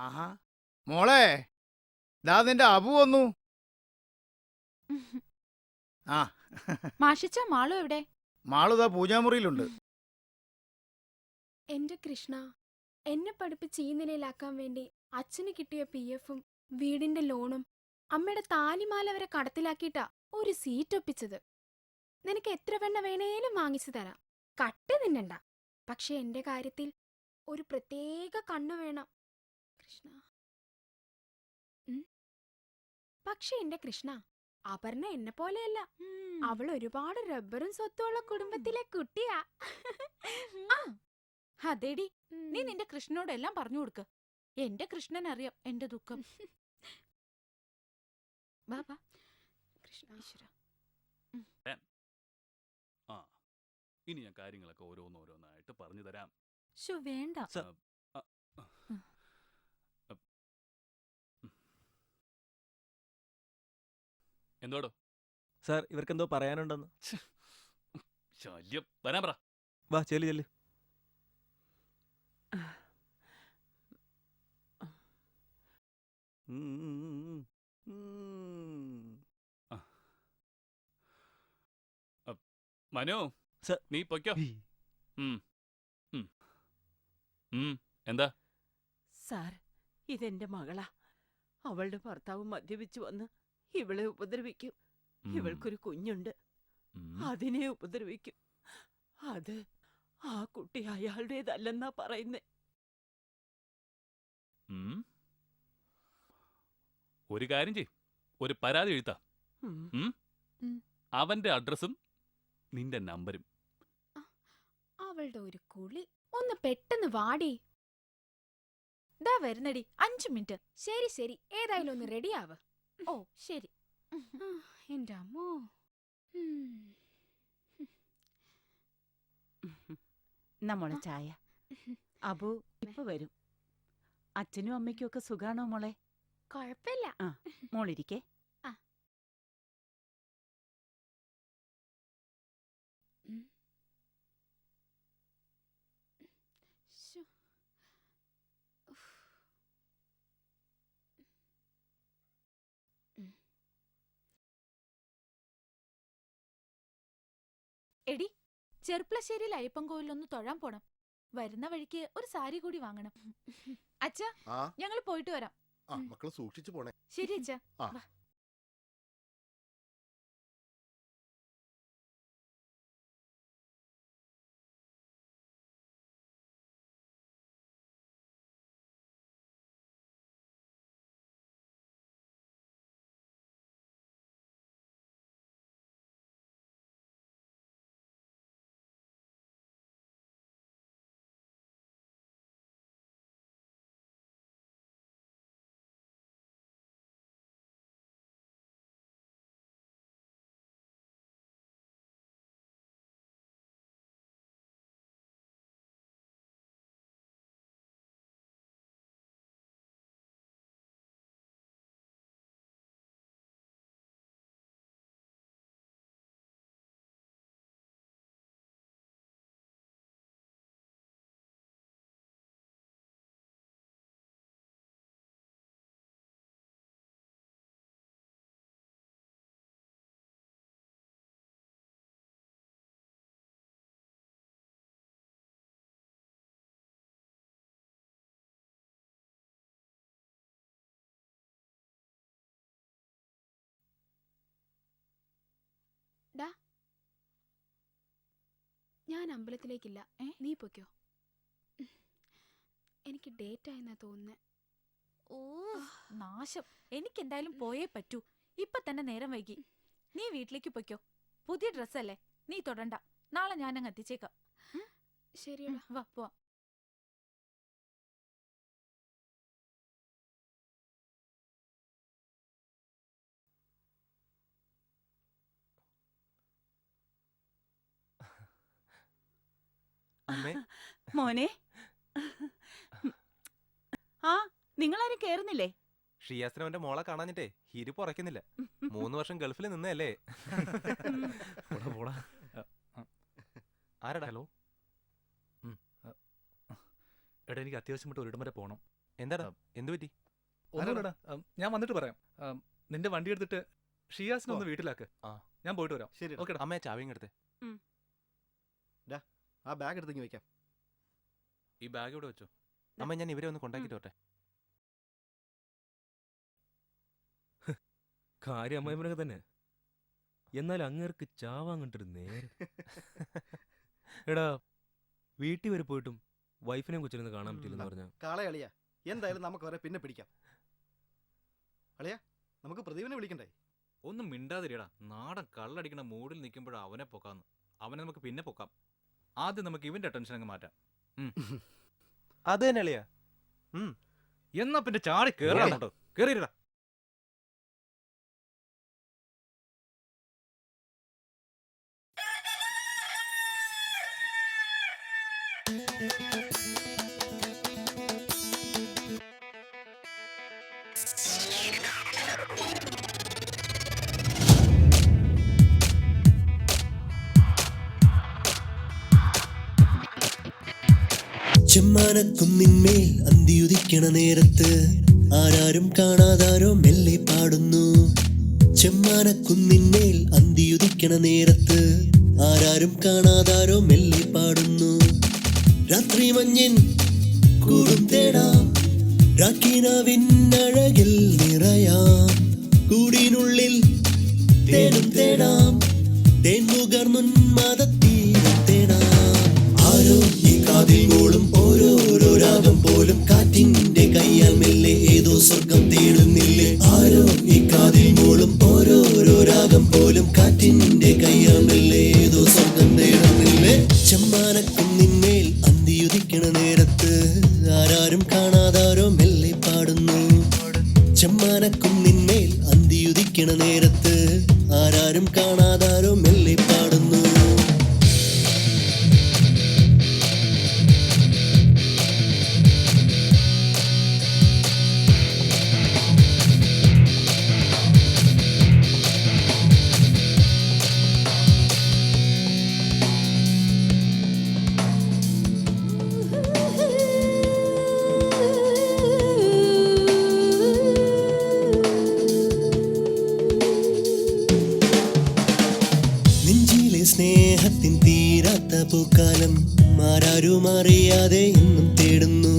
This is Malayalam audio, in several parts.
ആഹാ മോളെ, ദാ നിന്റെ അബു വന്നു. ആ മാഷിച്ച മാളു എവിടെ? മാളുതാ പൂജാമുറിയിലുണ്ട്. എന്റെ കൃഷ്ണ, എന്നെ പഠിപ്പിച്ച് ഈ നിലയിലാക്കാൻ വേണ്ടി അച്ഛന് കിട്ടിയ PF-ഉം വീടിന്റെ ലോണും അമ്മയുടെ താലിമാല വരെ കടത്തിലാക്കിയിട്ടാ ഒരു സീറ്റ് ഒപ്പിച്ചത്. നിനക്ക് എത്ര വെണ്ണ വേണേലും വാങ്ങിച്ചു തരാം, കട്ട് തിന്നണ്ട. പക്ഷെ എന്റെ കാര്യത്തിൽ ഒരു പ്രത്യേക കണ്ണു വേണം കൃഷ്ണ. പക്ഷെ എന്റെ കൃഷ്ണ, അപർണ എന്നെ പോലെയല്ല. അവൾ ഒരുപാട് റബ്ബറും സ്വത്തുള്ള കുടുംബത്തിലെ കുട്ടിയാ. അതേടി, നീ നിന്റെ കൃഷ്ണനോട് എല്ലാം പറഞ്ഞു കൊടുക്ക. എന്റെ കൃഷ്ണൻ അറിയാം എന്റെ ദുഃഖം. വാ വാ കൃഷ്ണ, ഇനി ഞാൻ കാര്യങ്ങളൊക്കെ ഓരോന്നോരോന്നായിട്ട് പറഞ്ഞു തരാം. ശോ വേണ്ട. എന്തോടോ സാർ, ഇവർക്കെന്തോ പറയാനുണ്ടെന്ന്. ശല്യം, വരാൻ പറ. വാ ചെല്ലു ചെല്ലു. മനു, സർ. നീ പൊയ്ക്കോ. എന്താ? സാർ, ഇതെന്റെ മകളാ. അവളുടെ ഭർത്താവ് മദ്യപിച്ചു വന്ന് ഇവളെ ഉപദ്രവിക്കും. ഇവൾക്കൊരു കുഞ്ഞുണ്ട്, അതിനെ ഉപദ്രവിക്കും. അത് ആ കുട്ടി അയാളുടേതല്ലെന്നാ പറയുന്നേ. ഒരു കാര്യം ചെയ്, ഒരു പരാതി എഴുത്താ. അവന്റെ അഡ്രസ്സും നിന്റെ നമ്പരും. അവളുടെ ഒരു കുളി. ഒന്ന് പെട്ടെന്ന് വാടി. ദാ വരുന്നടി, 5 മിനിറ്റ്. ശരി ശരി, ഏതായാലും ഒന്ന് റെഡിയാവ്. ഓ ശരി. എന്റെ അമ്മോ. നമ്മളെ ചായ. അബു ഇപ്പൊ വരും. അച്ഛനും അമ്മയ്ക്കും ഒക്കെ സുഖാണോ മോളെ? കൊഴപ്പില്ല. മോളിരിക്കേ. എടി, ചെർപ്പളശ്ശേരിയിൽ അയ്യപ്പൻകോവിലൊന്ന് തൊഴാൻ പോണം. വരുന്ന വഴിക്ക് ഒരു സാരി കൂടി വാങ്ങണം. അച്ഛാ, ഞങ്ങൾ പോയിട്ട് വരാം. മക്കള് സൂക്ഷിച്ചു പോണേ. ശരി അച്ഛാ. ഞാൻ അമ്പലത്തിലേക്കില്ല, നീ പൊയ്ക്കോ. എനിക്ക് ഡേറ്റ് ആയെന്നാ തോന്നുന്നേ. ഓ നാശം, എനിക്കെന്തായാലും പോയേ പറ്റൂ. ഇപ്പൊ തന്നെ നേരം വൈകി. നീ വീട്ടിലേക്ക് പൊയ്ക്കോ. പുതിയ ഡ്രസ്സല്ലേ, നീ തൊടണ്ട. നാളെ ഞാനങ്ങ് എത്തിച്ചേക്കാം. ശരിയടാ, വാ പോവാം. മോനെ, ആ നിങ്ങളാരും കേറുന്നില്ലേ? ഷിയാസിന് അവന്റെ മോളെ കാണാഞ്ഞിട്ടേ ഹിരിപ്പ് ഉറക്കുന്നില്ല. 3 വർഷം ഗൾഫിൽ നിന്നല്ലേ. ആരടാ? ഹലോ. എടാ, എനിക്ക് അത്യാവശ്യം വിട്ട് ഒരിടം വരെ പോകണം. എന്താടാ എന്തു പറ്റി? ഒന്നുമില്ലടാ, ഞാൻ വന്നിട്ട് പറയാം. നിന്റെ വണ്ടി എടുത്തിട്ട് ഷിയാസിനെ ഒന്ന് വീട്ടിലാക്ക്. ആ. ഞാൻ പോയിട്ട് വരാം. ശരി ഓക്കെടാ. അമ്മയെ ചാവിയും എടുത്തേ. ആ ബാഗ് എടുത്തേക്ക് വെക്കാം. ഈ ബാഗ് ഇവിടെ വെച്ചോ. അമ്മ ഞാൻ ഇവരെ ഒന്ന് കൊണ്ടാക്കിട്ട് വരട്ടെ. കാര്യം അമ്മായിമനൊക്കെ തന്നെ. എന്നാൽ അങ്ങേർക്ക് ചാവാൻ കണ്ടൊരു നേരം. എടാ വീട്ടിൽ വരെ പോയിട്ടും വൈഫിനെ കൊച്ചിരുന്ന് കാണാൻ പറ്റില്ലെന്ന് പറഞ്ഞ കാളെ അളിയാ, എന്തായാലും നമുക്ക് അവരെ പിന്നെ പിടിക്കാം. അളിയാ, നമുക്ക് പ്രദീപിനെ വിളിക്കണ്ടേ? ഒന്നും മിണ്ടാതിരിയടാ. നാടൻ കള്ളടിക്കണ മൂഡിൽ നിൽക്കുമ്പോഴാ അവനെ പൊക്കാന്ന്. അവനെ നമുക്ക് പിന്നെ പൊക്കാം. ആദ്യം നമുക്ക് ഇവന്റെ ടെൻഷൻ അങ്ങ് മാറ്റാം. അത് തന്നെ അളിയാ. എന്നാ പിന്നെ ചാടി കേറാട്ടോ. കേറിയിരടാ. ചെമ്മാനക്കുന്നിന്മേൽ അന്തിയുദിക്കണ നേരത്ത് ആരാരും കാണാതാരോ മെല്ലെ പാടുന്നു. ചെമ്മാനക്കുന്നിന്മേൽ അന്തിയുദിക്കണ നേരത്ത് ആരാരും കാണാതാരോ മെല്ലെ പാടുന്നു. രാത്രി മഞ്ഞിൻ കൂടും തേടാം, രാക്കിനാവിനഴകിൽ നിറയാം. കൂടിനുള്ളിൽ തേടും തേടാം, തേൻമുകർന്നുന്മാദത്തീരം തേടാം. ആരോ ഈ കാതിൽ മൂളും ഓരോരോ രാഗം പോലും കാറ്റിന്റെ കയ്യാൽ മെല്ലെ ഏതോ സ്വർഗം തേടുന്നില്ലേ. ആരോ ഈ കാതിൽ മൂളും ഓരോരോ രാഗം പോലും കാറ്റിന്റെ കയ്യാൽ മെല്ലെ ഏതോ സ്വർഗം തേടുന്നില്ലേ. ചെമ്മാനക്കുന്നിന്മേൽ അന്തിയുദിക്കണ നേരത്ത് ആരാരും കാണാതാരോ മെല്ലെ പാടുന്നു. ചെമ്മാനക്കുന്നിന്മേൽ അന്തിയുദിക്കണ നേരത്ത് ആരാരും കാണാതാരോ മെല്ലെ പാടുന്നു. നെഞ്ചിലെ സ്നേഹത്തിൻ തീരാത്ത പൂക്കാലം ആരാരും അറിയാതെ ഇന്നും തേടുന്നു.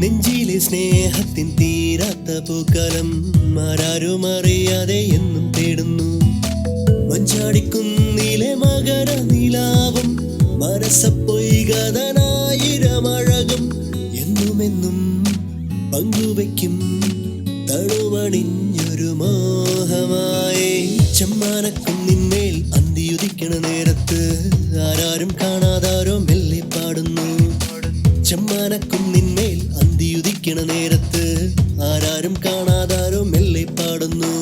നെഞ്ചിലെ സ്നേഹത്തിൻ തീരാത്ത പൂക്കാലം ആരാരും അറിയാതെ എന്നും തേടുന്നു. മഞ്ചാടിക്കുന്നിലെ മകര നിലാവും മനസ്സപ്പൊയ്കതനായിരമഴകും എന്നുമെന്നും പങ്കുവയ്ക്കും തണുവണിഞ്ഞൊരു മോഹമായി. ചെമ്മാനക്കുന്നിന്മേൽ അന്തിയുദിക്കണ നേരത്ത് ആരാരും കാണാതാരോ മെല്ലെ പാടുന്നു. ചെമ്മാനക്കുന്നിന്മേൽ അന്തിയുദിക്കണ നേരത്ത് ആരാരും കാണാതാരോ മെല്ലെ പാടുന്നു.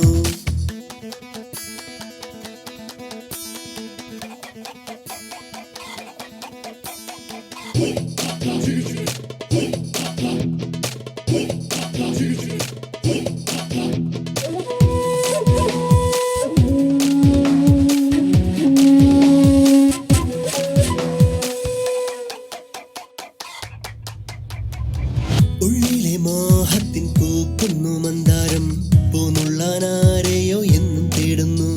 ഉള്ളിലെ മോഹത്തിൻ പൂക്കുന്നു മന്ദാരം, പൂന്നുള്ളാനാരെയോ എന്നും തേടുന്നു.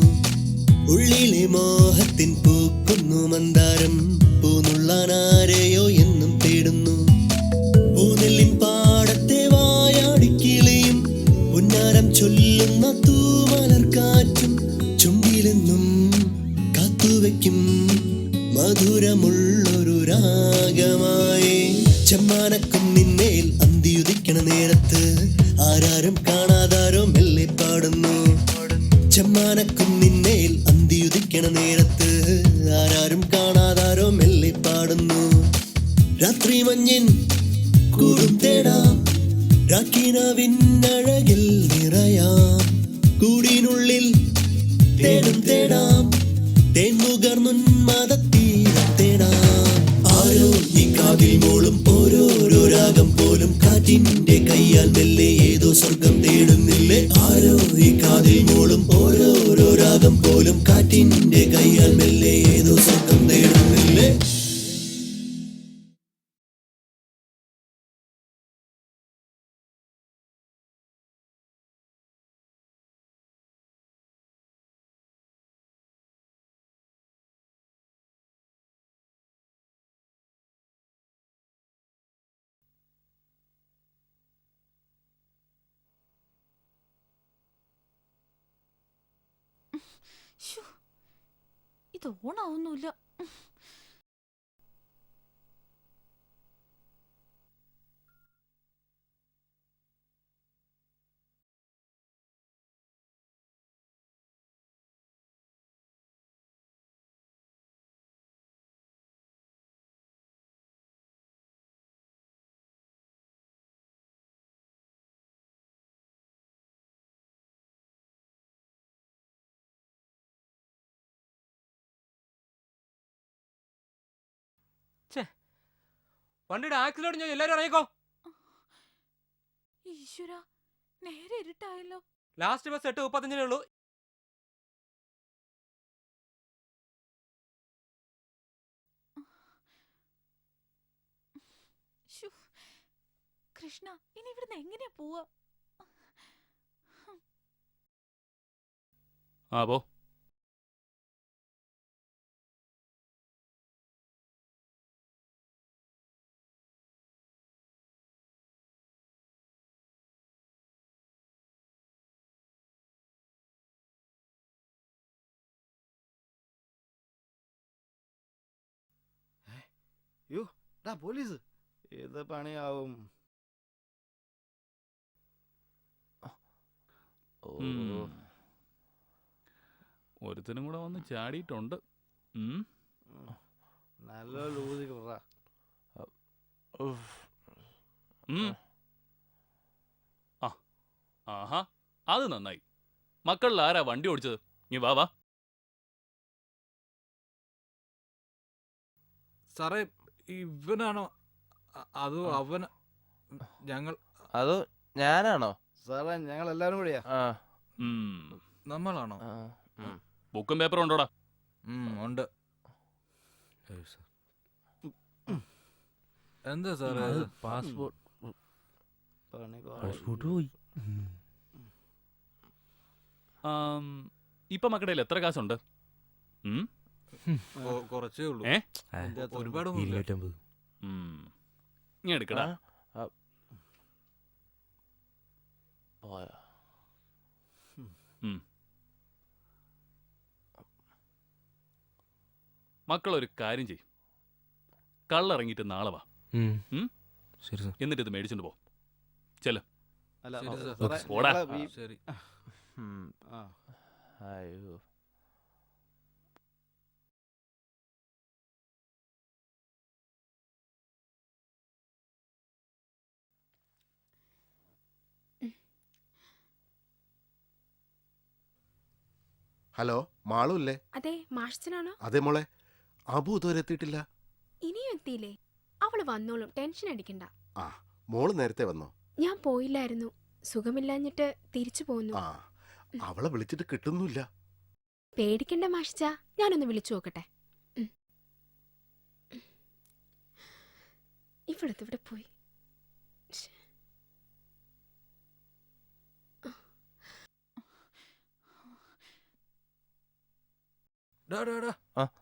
ഉള്ളിലെ മോഹത്തിൻ പൂക്കുന്നു മന്ദാരം, പൂന്നുള്ളാനാരെയോ എന്നും തേടുന്നു. പൂനെല്ലിൻ പാടത്തെ വായാടിക്കിളിയും പുന്നാരം ചൊല്ലുന്ന തൂമലർക്കാറ്റും ചുണ്ടിലെന്നും കാത്തുവയ്ക്കും മധുരമുള്ളൊരു രാഗമായി. ചെമ്മാനക്കുന്നിന്മേൽ അന്തിയുദിക്കണ നേരത്ത് ആരാരും കാണാതാരോ മെല്ലെ പാടുന്നു. ചെമ്മാനക്കുന്നിന്മേൽ അന്തിയുദിക്കണ നേരത്ത് ആരാരും കാണാതാരോ മെല്ലെ പാടുന്നു. രാത്രി മഞ്ഞിൻ കൂടും തേടാം, രാക്കിനാവിനഴകിൽ നിറയാം. കൂടിനുള്ളിൽ തേടും തേടാം, തേൻമുകർന്നുന്മാദത്തീരം തേടാം. ആരോ ഈ കാതിൽ മൂളും ഓരോരോ രാഗം പോലും കാറ്റിന്റെ കയ്യാൽ മെല്ലെ ഏതോ സ്വർഗം തേടുന്നില്ലേ. ആരോ ഈ കാതിൽ മൂളും ഓരോരോ രാഗം പോലും കാറ്റിന്റെ കയ്യാൽ മെല്ലെ ഏതോ സ്വർഗം തേടുന്നില്ലേ. ശ്ശോ, ഇത് ഓണാവുന്നില്ല. വണ്ടിയുടെ ആക്സിഡന്റ് ഞാൻ എല്ലാരും ഇറങ്ങിക്കോ. ഈശ്വര, നേരെ ഇരുട്ടായല്ലോ. ലാസ്റ്റ് ബസ് 8:35 ഉള്ളൂ. ശ്ശോ, കൃഷ്ണ, ഇനി ഇവിടുന്ന് എങ്ങനെയാ പോവാ? ആ പോ. പോലീസ് ഏത് പണിയാവും? ഒരുത്തനും കൂടെ വന്ന് ചാടിയിട്ടുണ്ട്. നല്ല ലൂതി കിട്ടാ. ആഹാ, അത് നന്നായി. മക്കളിൽ ആരാ വണ്ടി ഓടിച്ചത്? നീ വാ വാ. സാറേ, ഇവനാണോ അതോ അവൻ? ഞങ്ങൾ അതോ ഞാനാണോ? സാറേ, ഞങ്ങൾ എല്ലാരും കൂടിയാ. നമ്മളാണോ? ബുക്കും പേപ്പറും ഉണ്ടോടാ? ഉണ്ട്. എന്താ സാറേ? പാസ്പോർട്ട് പോയി. ഇപ്പൊ മക്കളുടെ എത്ര കാശുണ്ട്? കുറച്ചേ ഉള്ളൂ. ഒരുപാടൊന്നും 250. നീ എടുക്കടാ. മക്കളൊരു കാര്യം ചെയ്യും, കള്ളിറങ്ങിയിട്ട് നാളെ വാ. ശരി സാർ. എന്നിട്ട് ഇത് മേടിച്ചോണ്ട് പോ. ചെല്ല. അല്ല, ശരി സാർ. സാറേ, പോടാ. ഞങ്ങളെ ശരി. അയ്യോ, ഹലോ, മാളു അല്ലേ? അതെ, മാഷച്ചനാണോ? അതെ മോളെ, അബു ഇതുവരെ എത്തിയിട്ടില്ല. ഇനിയും എത്തിയില്ലേ? അവള് വന്നോളും, ടെൻഷൻ അടിക്കണ്ട. ആ, മോള് നേരത്തെ വന്നോ? ഞാൻ പോയില്ലായിരുന്നു, സുഖമില്ലാഞ്ഞിട്ട് തിരിച്ചു പോന്നു. ആ, അവളെ വിളിച്ചിട്ട് കിട്ടുന്നില്ല. പേടിക്കണ്ട മാഷിച്ച, ഞാനൊന്ന് വിളിച്ചു നോക്കട്ടെ. ഇവിടെ പോയി.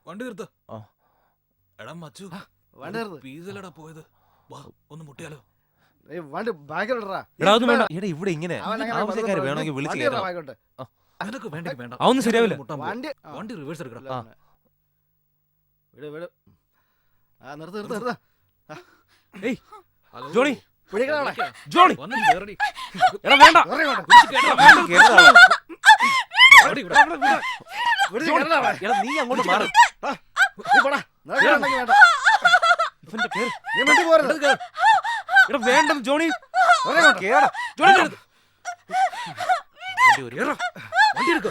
വണ്ടി നിർത്ത്. എടാ മച്ചു, വണ്ടി നിർത്ത്. പീസലടാ പോയത്. വാ, ഒന്ന് മുട്ടിയാലോ? വണ്ടി ബാക്കിലോട്ടാ. എടാ ഇവിടെ ഇങ്ങനെ ആവശ്യക്കാര് വേണമെങ്കിൽ വിളിച്ച് കയറാം. നിനക്ക് വേണ്ടെങ്കിൽ വേണ്ട. അതൊന്നും ശരിയാവില്ല. മുട്ടാൻ പോ. വണ്ടി വണ്ടി റിവേഴ്സ് എടുക്കടാ. വിട്. നിർത്ത്. ഏയ് ഹലോ. ജോണി, പിടിക്കണ ജോണി, വന്ന് കേറടി. എടാ വേണ്ട. എടാ നീ അങ്ങോട്ട് മാറി. ഇവന്റെ കേറ്. എടാ വേണ്ടെന്ന് ജോണി. കേറടാ ജോണി. വണ്ടി എടുക്ക.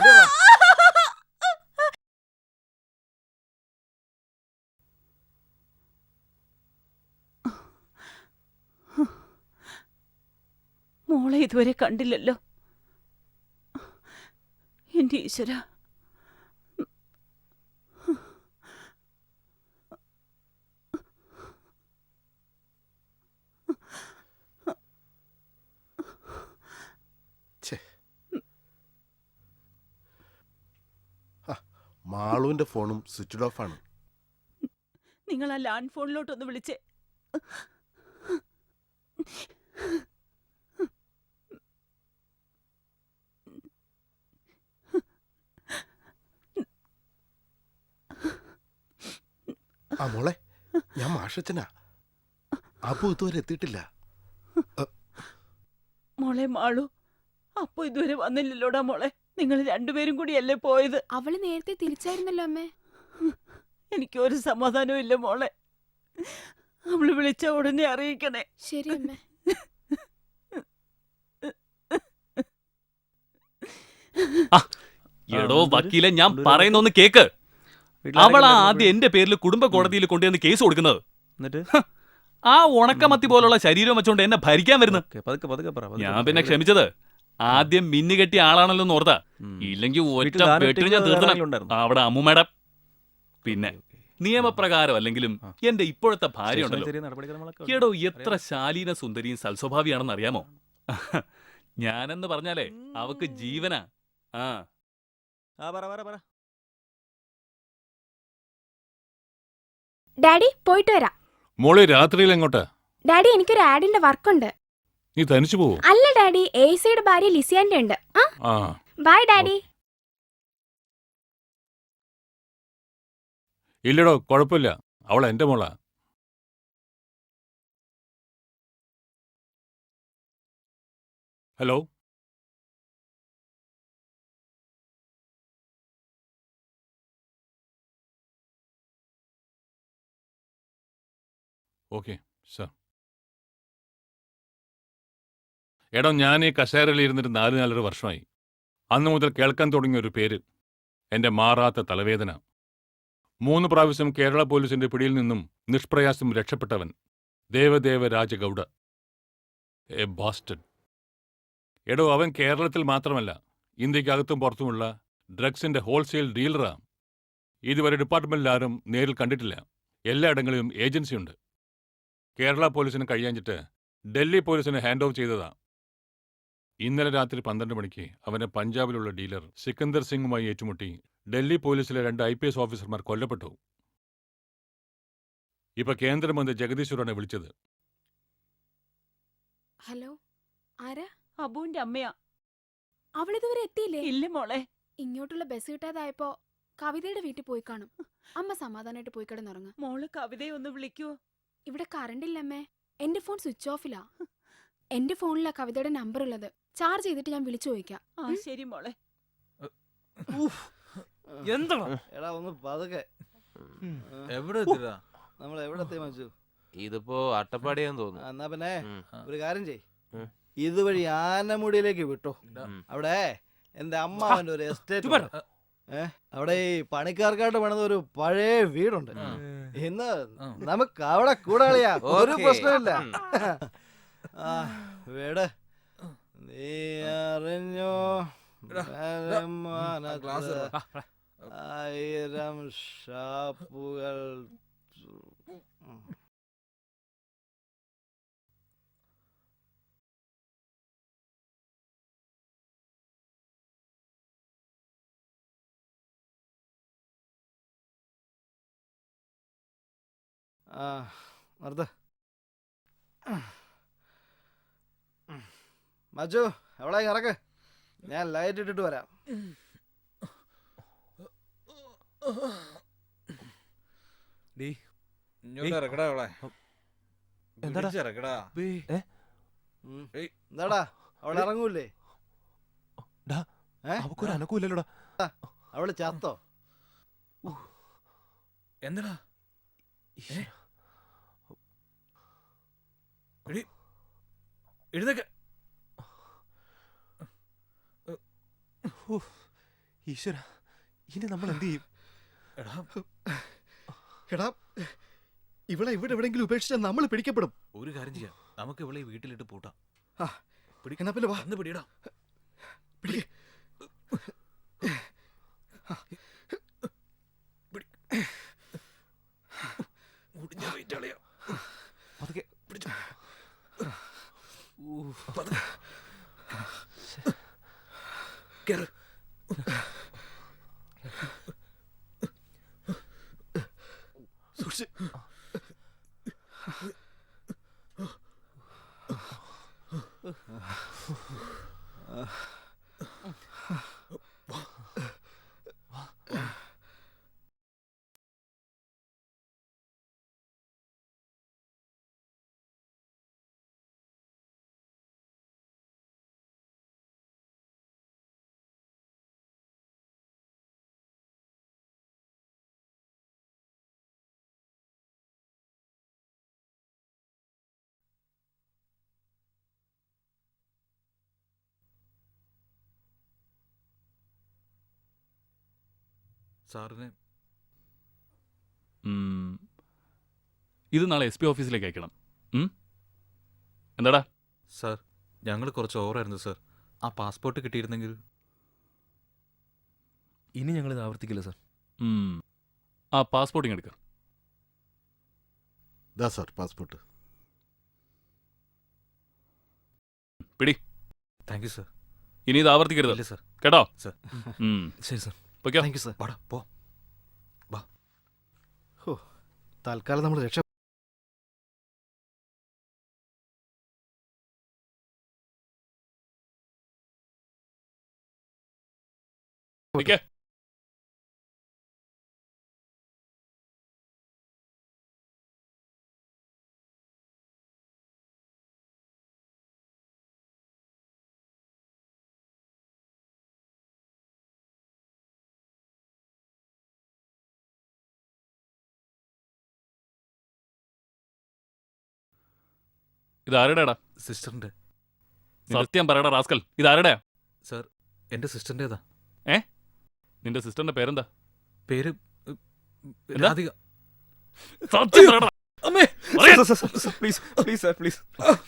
മോളെ ഇതുവരെ കണ്ടില്ലല്ലോ. എന്റെ ഈശ്വര. മാളുവിന്റെ ഫോണും സ്വിച്ച്ഡ് ഓഫ് ആണ്. നിങ്ങൾ ആ ലാൻഡ് ഫോണിലോട്ടൊന്ന് വിളിച്ചേ. ആ മോളെ, ഞാൻ മാഷച്ചനാ. അബു ഇതുവരെ എത്തിയിട്ടില്ല. മോളെ മാളു, അപ്പൊ ഇതുവരെ വന്നില്ലല്ലോടാ മോളെ. നിങ്ങൾ രണ്ടുപേരും കൂടിയല്ലേ പോയത്? അവള് നേരത്തെ തിരിച്ചായിരുന്നല്ലോ അമ്മേ. എനിക്കൊരു സമാധാനവും ഇല്ല മോളെ. അവള് വിളിച്ച ഉടനെ അറിയിക്കണേ. ശരി അമ്മേ. എടോ വക്കീലെ, ഞാൻ പറയുന്നൊന്ന് കേക്ക്. അവളാ ആദ്യം എന്റെ പേരിൽ കുടുംബ കോടതിയിൽ കൊണ്ടുവന്ന് കേസ് കൊടുക്കുന്നത്. എന്നിട്ട് ആ ഉണക്കമത്തി പോലുള്ള ശരീരം വെച്ചോണ്ട് എന്നെ ഭരിക്കാൻ വരുന്നു. പതുക്കെ പതുക്കെ പറ. ഞാൻ പിന്നെ ക്ഷമിച്ചത് ആദ്യം മിന്നുകെട്ടി ആളാണല്ലോ എന്ന് ഓർത്താ. ഇല്ലെങ്കിൽ ഒറ്റ വെട്ടിന് ഞാൻ തീർക്കണം. അവിടെ അമ്മൂമ്മയുടെ പിന്നെ നിയമപ്രകാരം അല്ലെങ്കിലും എന്റെ ഇപ്പോഴത്തെ ഭാര്യ ഉണ്ടല്ലോ, എടോ എത്ര ശാലീന സുന്ദരിയും സൽസ്വഭാവിയാണെന്ന് അറിയാമോ? ഞാനെന്ന് പറഞ്ഞാലേ അവക്ക് ജീവനാ. ആ ഡാഡി പോയിട്ട് വരാം. മോളെ രാത്രിയിൽ എങ്ങോട്ടാ? ഡാഡി എനിക്കൊരു ആഡിന്റെ വർക്കുണ്ട്. നീ തനിച്ചു പോവോ? അല്ല ഡാഡി, എസിയുടെ ഭാര്യ ലിസിയാന്റെ ഉണ്ട്. ആ ബൈ ഡാഡി. ഇല്ലടോ, കുഴപ്പമില്ല. അവൾ എന്റെ മോളാ. Hello, okay sir. എടോ, ഞാൻ ഈ കസേരയിൽ ഇരുന്നിട്ട് 4 വർഷമായി. അന്നു മുതൽ കേൾക്കാൻ തുടങ്ങിയ ഒരു പേര്, എൻ്റെ മാറാത്ത തലവേദന. 3 പ്രാവശ്യം കേരള പോലീസിന്റെ പിടിയിൽ നിന്നും നിഷ്പ്രയാസം രക്ഷപ്പെട്ടവൻ ദേവദേവ രാജഗൗഡ. A bastard. എടോ, അവൻ കേരളത്തിൽ മാത്രമല്ല, ഇന്ത്യക്കകത്തും പുറത്തുമുള്ള ഡ്രഗ്സിന്റെ ഹോൾസെയിൽ ഡീലറാ. ഇതുവരെ ഡിപ്പാർട്ട്മെന്റിൽ ആരും നേരിൽ കണ്ടിട്ടില്ല. എല്ലായിടങ്ങളിലും ഏജൻസിയുണ്ട്. കേരള പോലീസിന് കഴിയാഞ്ഞിട്ട് ഡൽഹി പോലീസിന് ഹാൻഡ് ഓഫ് ചെയ്തതാ. ഇന്നലെ രാത്രി 12 മണിക്ക് അവനെ പഞ്ചാബിലുള്ള ഡീലർ സിക്കന്ദർ സിംഗുമായി ഏറ്റുമുട്ടി ഡൽഹി പോലീസിലെ 2 IPS ഓഫീസർമാർ കൊല്ലപ്പെട്ടു. ഇപ്പൊ കേന്ദ്രമന്ത്രി ജഗദീശ്വറാണ് വിളിച്ചത്. ഹലോ, ആരാ? അബുവിന്റെ അമ്മയാ. അവളിതുവരെ എത്തിയില്ലേ? ഇല്ല മോളെ. ഇങ്ങോട്ടുള്ള ബസ് കിട്ടാതായപ്പോ കവിതയുടെ വീട്ടിൽ പോയി കാണും. അമ്മ സമാധാനമായിട്ട് പോയി കിടന്നുറങ്ങ. മോള് കവിതയെ ഒന്ന് വിളിക്കൂ. ഇവിടെ കറണ്ട് ഇല്ലമ്മേ. എന്റെ ഫോൺ സ്വിച്ച് ഓഫിലാ. എന്റെ ഫോണിലാ കവിതയുടെ നമ്പർ ഉള്ളത്. ചാർജ് ചെയ്തിട്ട് ഞാൻ വിളിച്ചു ചോദിക്കാം. ആ ശരി മോളെ. എന്താണ് എടാ ഒന്ന് പതുക്കെ. എവിടെ നമ്മൾ എവിടത്തെ മച്ചു? ഇതിപ്പോ അട്ടപ്പാടിയാന്ന് തോന്നുന്നു. എന്നാ പിന്നെ ഒരു കാര്യം ചെയ്, ഇതുവഴി ആനമുടിയിലേക്ക് വിട്ടോ. അവിടെ എന്റെ അമ്മാവന്റെ ഒരു എസ്റ്റേറ്റ്. അവിടെ ഈ പണിക്കാർക്കായിട്ട് പണിത ഒരു പഴയ വീടുണ്ട്. ഇന്ന് നമുക്ക് അവിടെ കൂടാളിയാ, ഒരു പ്രശ്നമില്ല. വീട് നീ അറിഞ്ഞോ 1000 ഷാപ്പുകൾ. നിർത്ത മച്ചു, എവിടെ ഇറക്ക്, ഞാൻ ലൈറ്റ് ഇട്ടിട്ട് വരാം. എന്താടാ അവളെ ഇറങ്ങൂലേ? അവക്കൊരു അനക്കൂല്ലല്ലോടാ. അവള് ചത്തോ? എന്താ എഴുന്നേക്ക. ഈശ്വര, ഇനി നമ്മൾ എന്ത് ചെയ്യും? എടാ, ഇവളെ ഇവിടെ എവിടെങ്കിലും ഉപേക്ഷിച്ചാൽ നമ്മൾ പിടിക്കപ്പെടും. ഒരു കാര്യം ചെയ്യാം, നമുക്ക് ഇവളെ വീട്ടിലിട്ട് പൂട്ടാം. എന്നാ പിന്നെ വാ, വന്ന് പിടിയടാ. പിടിക്ക്. പതുക്കെ പിടിച്ചോ. കേറ്. സാറിനെ ഇത് നാളെ SP ഓഫീസിലേക്ക് അയക്കണം. എന്താടാ? സാർ ഞങ്ങൾ കുറച്ച് ഓവറായിരുന്നു സാർ. ആ പാസ്പോർട്ട് കിട്ടിയിരുന്നെങ്കിൽ. ഇനി ഞങ്ങളിത് ആവർത്തിക്കില്ല സാർ. ആ പാസ്പോർട്ട് ഇങ്ങ് എടുക്കാം. ദാ സാർ പാസ്പോർട്ട്. പിടി. Thank you sir. ഇനി ഇത് ആവർത്തിക്കരുത്. ഇല്ല സാർ. കേട്ടോ? സാർ. ശരി സാർ. പൊയ്ക്കോ. Thank you sir. വാടാ പോ. തൽക്കാലം നമ്മൾ രക്ഷ പൊയ്ക്കേ. ഇതാരുടെടാ? സിസ്റ്ററിന്റെ. സത്യം പറയടാ റാസ്കൽ, ഇതാരുടെയാ? സാർ എൻ്റെ സിസ്റ്ററിൻ്റെതാ. നിന്റെ സിസ്റ്ററിന്റെ പേരെന്താ? പേര് എന്താ? രാധിക. സത്യം പറയടാ. പ്ലീസ് പ്ലീസ് സാർ പ്ലീസ്,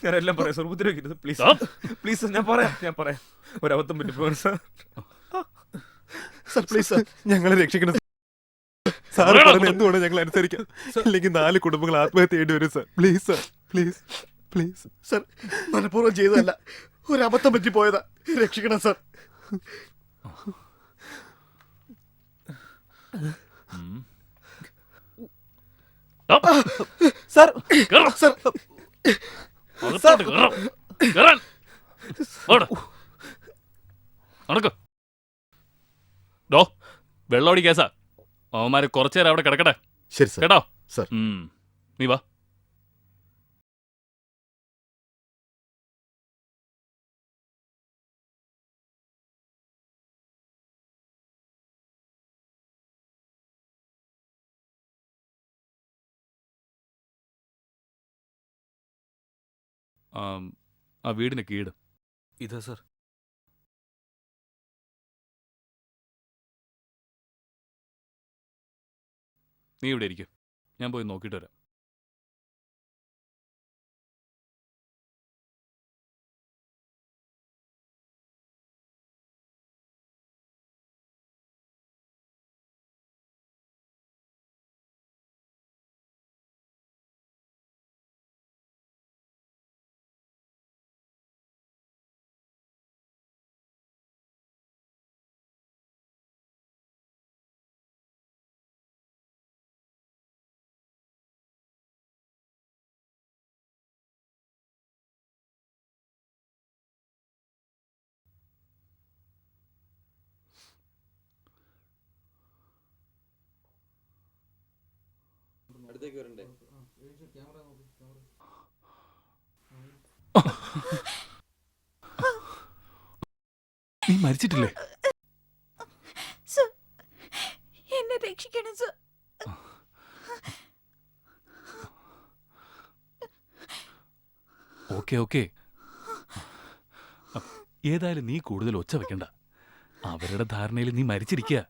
ഞാൻ എല്ലാം പറയാം സാർ, ഉപദ്രവിക്കരുത് പ്ലീസ് പ്ലീസ്. ഞാൻ പറയാം ഒരബദ്ധം പറ്റിപ്പോയി സാർ. സാർ പ്ലീസ് സാർ, ഞങ്ങളെ രക്ഷിക്കണം സാർ. പറഞ്ഞ എന്തുകൊണ്ട് ഞങ്ങൾ അനുസരിക്കാം, ഇല്ലെങ്കിൽ 4 കുടുംബങ്ങൾ ആത്മഹത്യ ചെയ്യേണ്ടി വരും sir. Please sir, please please sir. മനഃപൂർവ്വം ചെയ്തതല്ല, ഒരബദ്ധം പറ്റിപ്പോയതാ. രക്ഷിക്കണം സാർ. സാർ സാർ വെള്ളോടി കേസാ. അവന്മാര് കുറച്ചേരം അവിടെ കിടക്കട്ടെ. ശരി സാർ. കേട്ടോ? സാർ നീ വാ. ആ വീടിന് കീട് ഇതാ സാർ. നീ ഇവിടെ ഇരിക്കും, ഞാൻ പോയി നോക്കിയിട്ട് വരാം. നീ മരിച്ചിട്ടില്ലേ? എന്നെ രക്ഷിക്കണം സർ. ഓക്കെ ഏതായാലും നീ കൂടുതൽ ഒച്ച വെക്കണ്ട. അവരുടെ ധാരണയിൽ നീ മരിച്ചിരിക്കുക.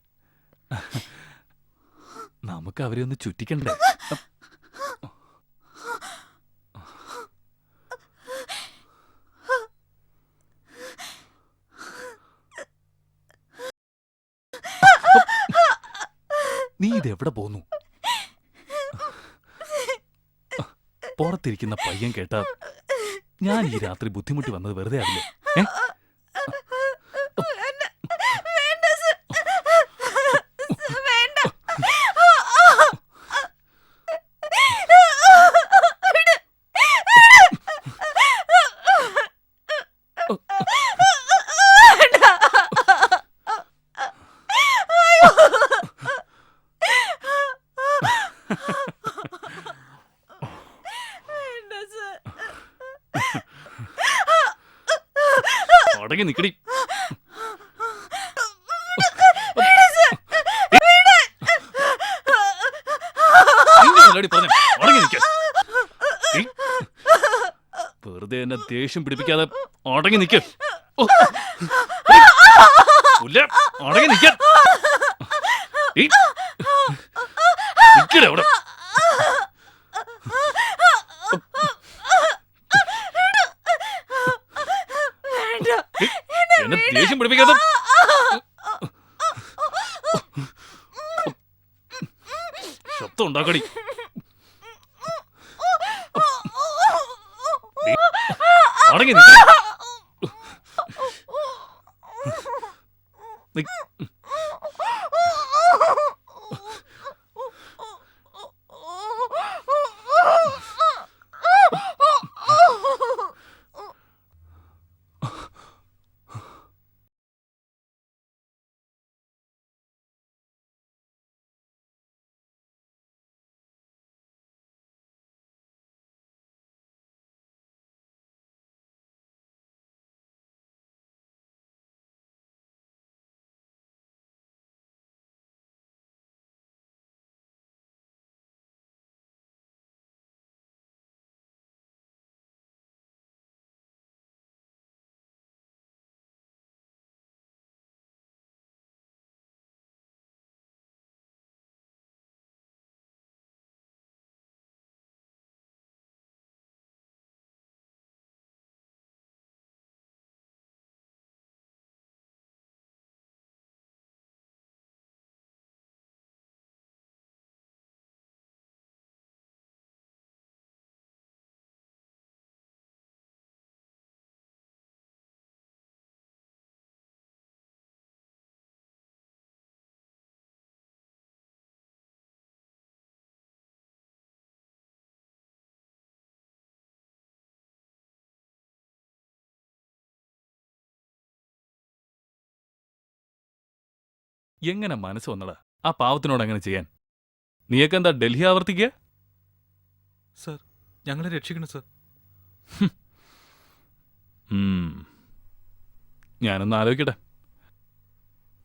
നമുക്ക് അവരെ ഒന്ന് ചുറ്റിക്കണ്ടേ? നീ ഇതെവിടെ പോന്നു? പുറത്തിരിക്കുന്ന പയ്യൻ കേട്ടാ ഞാൻ ഈ രാത്രി ബുദ്ധിമുട്ടി വന്നത് വെറുതെ ആവില്ലേ? അടങ്ങി നിക്കടി. വെറുതെ എന്നെ ദേഷ്യം പിടിപ്പിക്കാതെ അടങ്ങി നിക്ക. അടങ്ങി നിക്ക. ശബ്ദം ഉണ്ടാക്കടി. അടങ്ങി എങ്ങനെ മനസ്സ് വന്നടാ ആ പാവത്തിനോട് അങ്ങനെ ചെയ്യാൻ? നീയൊക്കെ എന്താ ഡൽഹി ആവർത്തിക്കുക? സർ ഞങ്ങളെ രക്ഷിക്കണം സർ. ഞാനൊന്ന് ആലോചിക്കട്ടെ.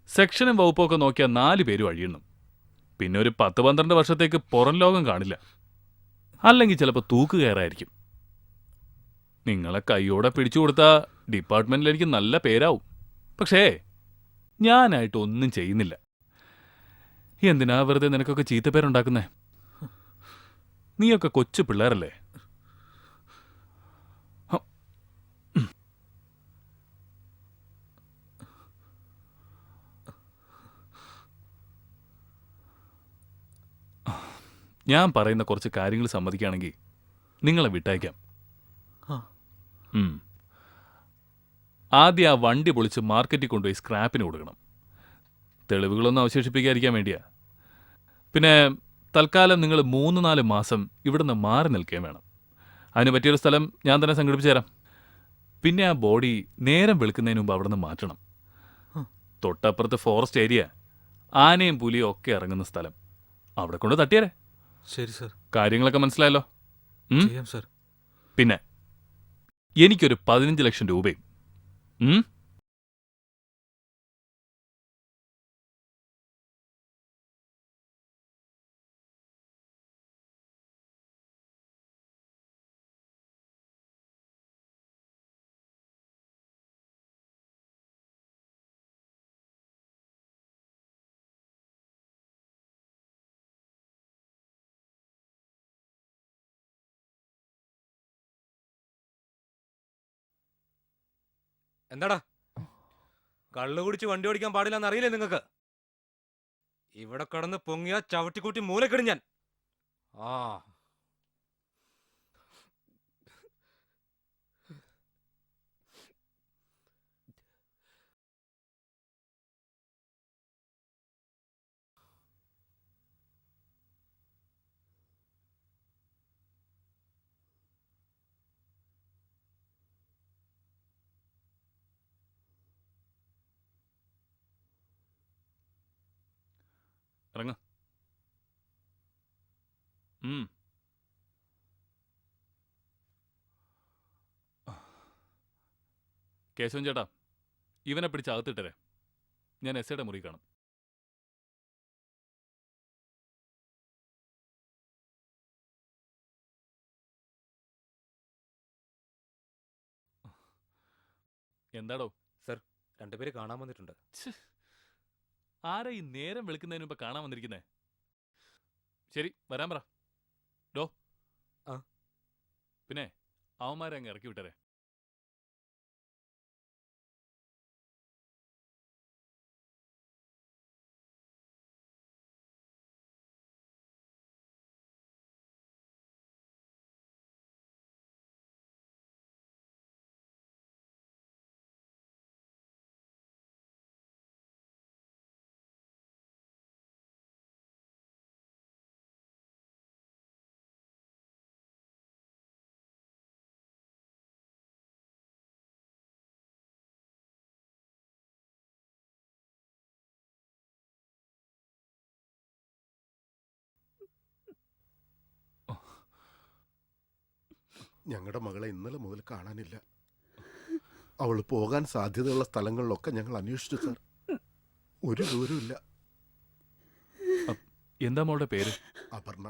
സെക്ഷനും വകുപ്പൊക്കെ നോക്കിയാൽ 4 പേരും അഴിയണം. പിന്നെ ഒരു 10-12 വർഷത്തേക്ക് പുറം ലോകം കാണില്ല. അല്ലെങ്കിൽ ചിലപ്പോൾ തൂക്ക് കയറായിരിക്കും. നിങ്ങളെ കൈയോടെ പിടിച്ചു കൊടുത്താൽ ഡിപ്പാർട്ട്മെന്റിൽ എനിക്ക് നല്ല പേരാവും. പക്ഷേ ഞാനായിട്ട് ഒന്നും ചെയ്യുന്നില്ല. എന്തിനാ വെറുതെ നിനക്കൊക്കെ ചീത്തപ്പേരുണ്ടാക്കുന്നേ? നീയൊക്കെ കൊച്ചു പിള്ളേരല്ലേ? ഞാൻ പറയുന്ന കുറച്ച് കാര്യങ്ങൾ സമ്മതിക്കുകയാണെങ്കിൽ നിങ്ങളെ വിട്ടയക്കാം. ആദ്യം ആ വണ്ടി പൊളിച്ച് മാർക്കറ്റിൽ കൊണ്ടുപോയി സ്ക്രാപ്പിന് കൊടുക്കണം. തെളിവുകളൊന്നും അവശേഷിപ്പിക്കാതിരിക്കാൻ വേണ്ടിയാ. പിന്നെ തൽക്കാലം നിങ്ങൾ 3-4 മാസം ഇവിടുന്ന് മാറി നിൽക്കുകയും വേണം. അതിന് പറ്റിയൊരു സ്ഥലം ഞാൻ തന്നെ സംഘടിപ്പിച്ചു തരാം. പിന്നെ ആ ബോഡി നേരം വെളുക്കുന്നതിന് മുമ്പ് അവിടെ നിന്ന് മാറ്റണം. തൊട്ടപ്പുറത്ത് ഫോറസ്റ്റ് ഏരിയ, ആനയും പുലിയും ഒക്കെ ഇറങ്ങുന്ന സ്ഥലം. അവിടെ കൊണ്ട് തട്ടിയാരേ. ശരി സർ. കാര്യങ്ങളൊക്കെ മനസ്സിലായല്ലോ? ചെയ്യാം സർ. പിന്നെ എനിക്കൊരു 15 ലക്ഷം രൂപയും. എന്താടാ കള്ളു കുടിച്ച് വണ്ടി ഓടിക്കാൻ പാടില്ലെന്ന് അറിയില്ലേ നിങ്ങൾക്ക്? ഇവിടെ കടന്ന് പൊങ്ങിയ ചവിട്ടിക്കൂട്ടി മൂലക്കിടും ഞാൻ. ആ ഇറങ്ങ. കേശവൻ ചേട്ടാ, ഇവനെ പിടിച്ച് അകത്തിട്ടരെ. ഞാൻ എസ്ഐയുടെ മുറി കാണും. എന്താടോ? സർ, 2 പേര് കാണാൻ വന്നിട്ടുണ്ട്. ആരാ ഈ നേരം വെളുക്കുന്നതിന് മുമ്പ് കാണാൻ വന്നിരിക്കുന്നേ? ശരി, വരാൻ പറ. ഡോ. പിന്നെ അവന്മാരെ അങ്ങ് ഇറക്കി വിട്ടരെ. ഞങ്ങളുടെ മകളെ ഇന്നലെ മുതൽ കാണാനില്ല. അവൾ പോകാൻ സാധ്യതയുള്ള സ്ഥലങ്ങളിലൊക്കെ ഞങ്ങൾ അന്വേഷിച്ചു സാർ. ഒരു ദൂരമില്ല. എന്താ മോളുടെ പേര്? അപർണ.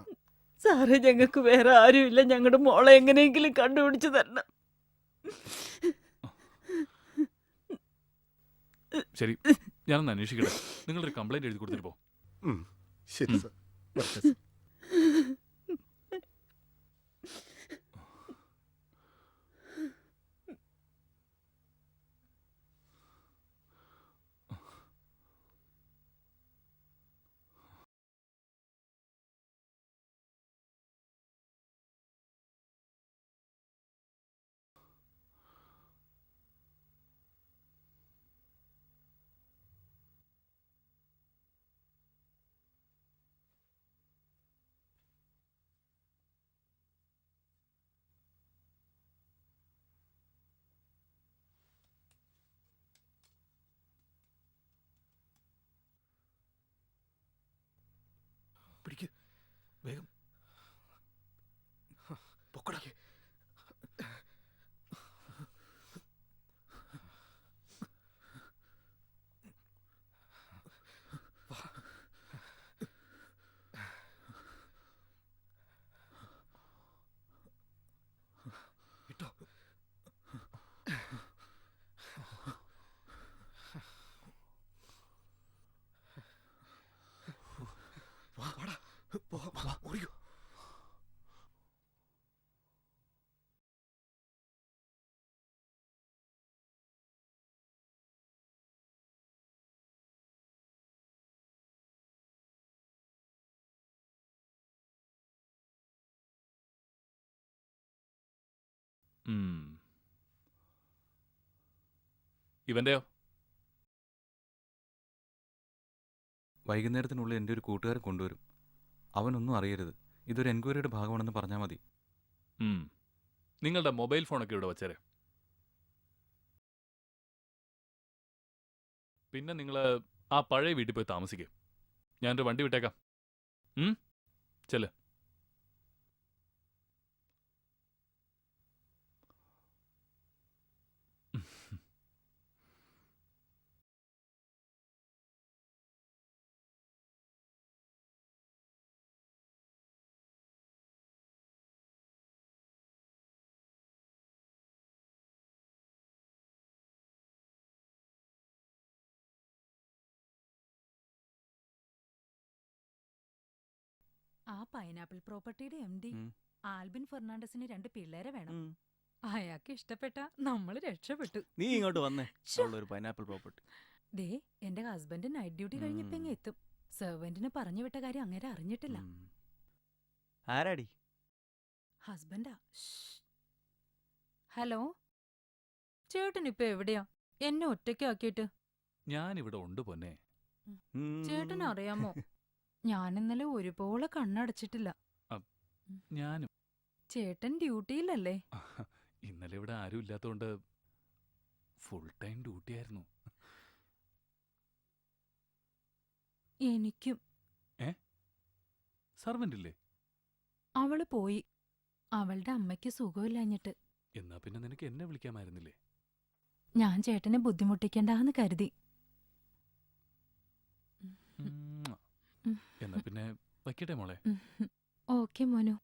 സാറേ, ഞങ്ങൾക്ക് വേറെ ആരുമില്ല. ഞങ്ങളുടെ മോളെ എങ്ങനെയെങ്കിലും കണ്ടുപിടിച്ചു തരണം. ശരി, ഞാനൊന്ന് അന്വേഷിക്കട്ടെ. നിങ്ങളൊരു കംപ്ലൈന്റ് എഴുതി കൊടുത്തിട്ട് പോ. ശരി സാർ. വരട്ടെ സാർ. പിടിക്ക് വേഗം. പൊക്കടാ. ഇട്ടോ. വാടാ. ഓടിക്കോ. ഇവന്റെയോ? വൈകുന്നേരത്തിനുള്ളിൽ എൻ്റെ ഒരു കൂട്ടുകാരൻ കൊണ്ടുവരും. അവനൊന്നും അറിയരുത്. ഇതൊരു എൻക്വയറിയുടെ ഭാഗമാണെന്ന് പറഞ്ഞാൽ മതി. നിങ്ങളുടെ മൊബൈൽ ഫോണൊക്കെ ഇവിടെ വച്ചേരെ. പിന്നെ നിങ്ങൾ ആ പഴയ വീട്ടിൽ പോയി താമസിക്കും. ഞാനൊരു വണ്ടി വിട്ടേക്കാം. ചെല്ല്. ആ പൈനാപ്പിൾ പ്രോപ്പർട്ടിയുടെ MD ആൽബിൻ ഫെർണാണ്ടസിന് 2 പിള്ളേരെ വേണം. അയാൾക്ക് ഇഷ്ടപ്പെട്ട നമ്മൾ രക്ഷപ്പെട്ടു. നീ ഇങ്ങോട്ട് വന്നേ. ഒരു പൈനാപ്പിൾ പ്രോപ്പർട്ടി. ദേ, എന്റെ ഹസ്ബൻഡ് നൈറ്റ് ഡ്യൂട്ടി കഴിഞ്ഞപ്പോ ഇങ്ങ് എത്തും. സെർവന്റിന് പറഞ്ഞു വിട്ട കാര്യം അങ്ങനെ അറിഞ്ഞിട്ടില്ല. ആരാടി? ഹസ്ബൻഡാ. ഹലോ, ചേട്ടൻ ഇപ്പൊ എവിടെയാ? എന്നെ ഒറ്റയ്ക്കാക്കിയിട്ട്. ഞാനിവിടെ ഉണ്ട് പൊന്നെ. ചേട്ടൻ അറിയാമോ, ഞാൻ ഇന്നലെ ഒരുപോലെ കണ്ണടച്ചിട്ടില്ല. ഞാനും. ചേട്ടൻ ഡ്യൂട്ടിയിലല്ലേ? ഇന്നലെ ഇവിടെ ആരും ഇല്ലാത്തതുകൊണ്ട് ഫുൾ ടൈം ഡ്യൂട്ടി ആയിരുന്നു. എനിക്കും. സർവന്റ് ഇല്ലേ? അവള് പോയി. അവളുടെ അമ്മയ്ക്ക് സുഖമില്ലാഞ്ഞിട്ട്. എന്നാ പിന്നെ നിനക്ക് എന്നെ വിളിക്കാമായിരുന്നില്ലേ? ഞാൻ ചേട്ടനെ ബുദ്ധിമുട്ടിക്കണ്ടെന്ന് കരുതി. എന്നാ പിന്നെ വയ്ക്കട്ടെ മോളെ. ഓക്കെ മോനു.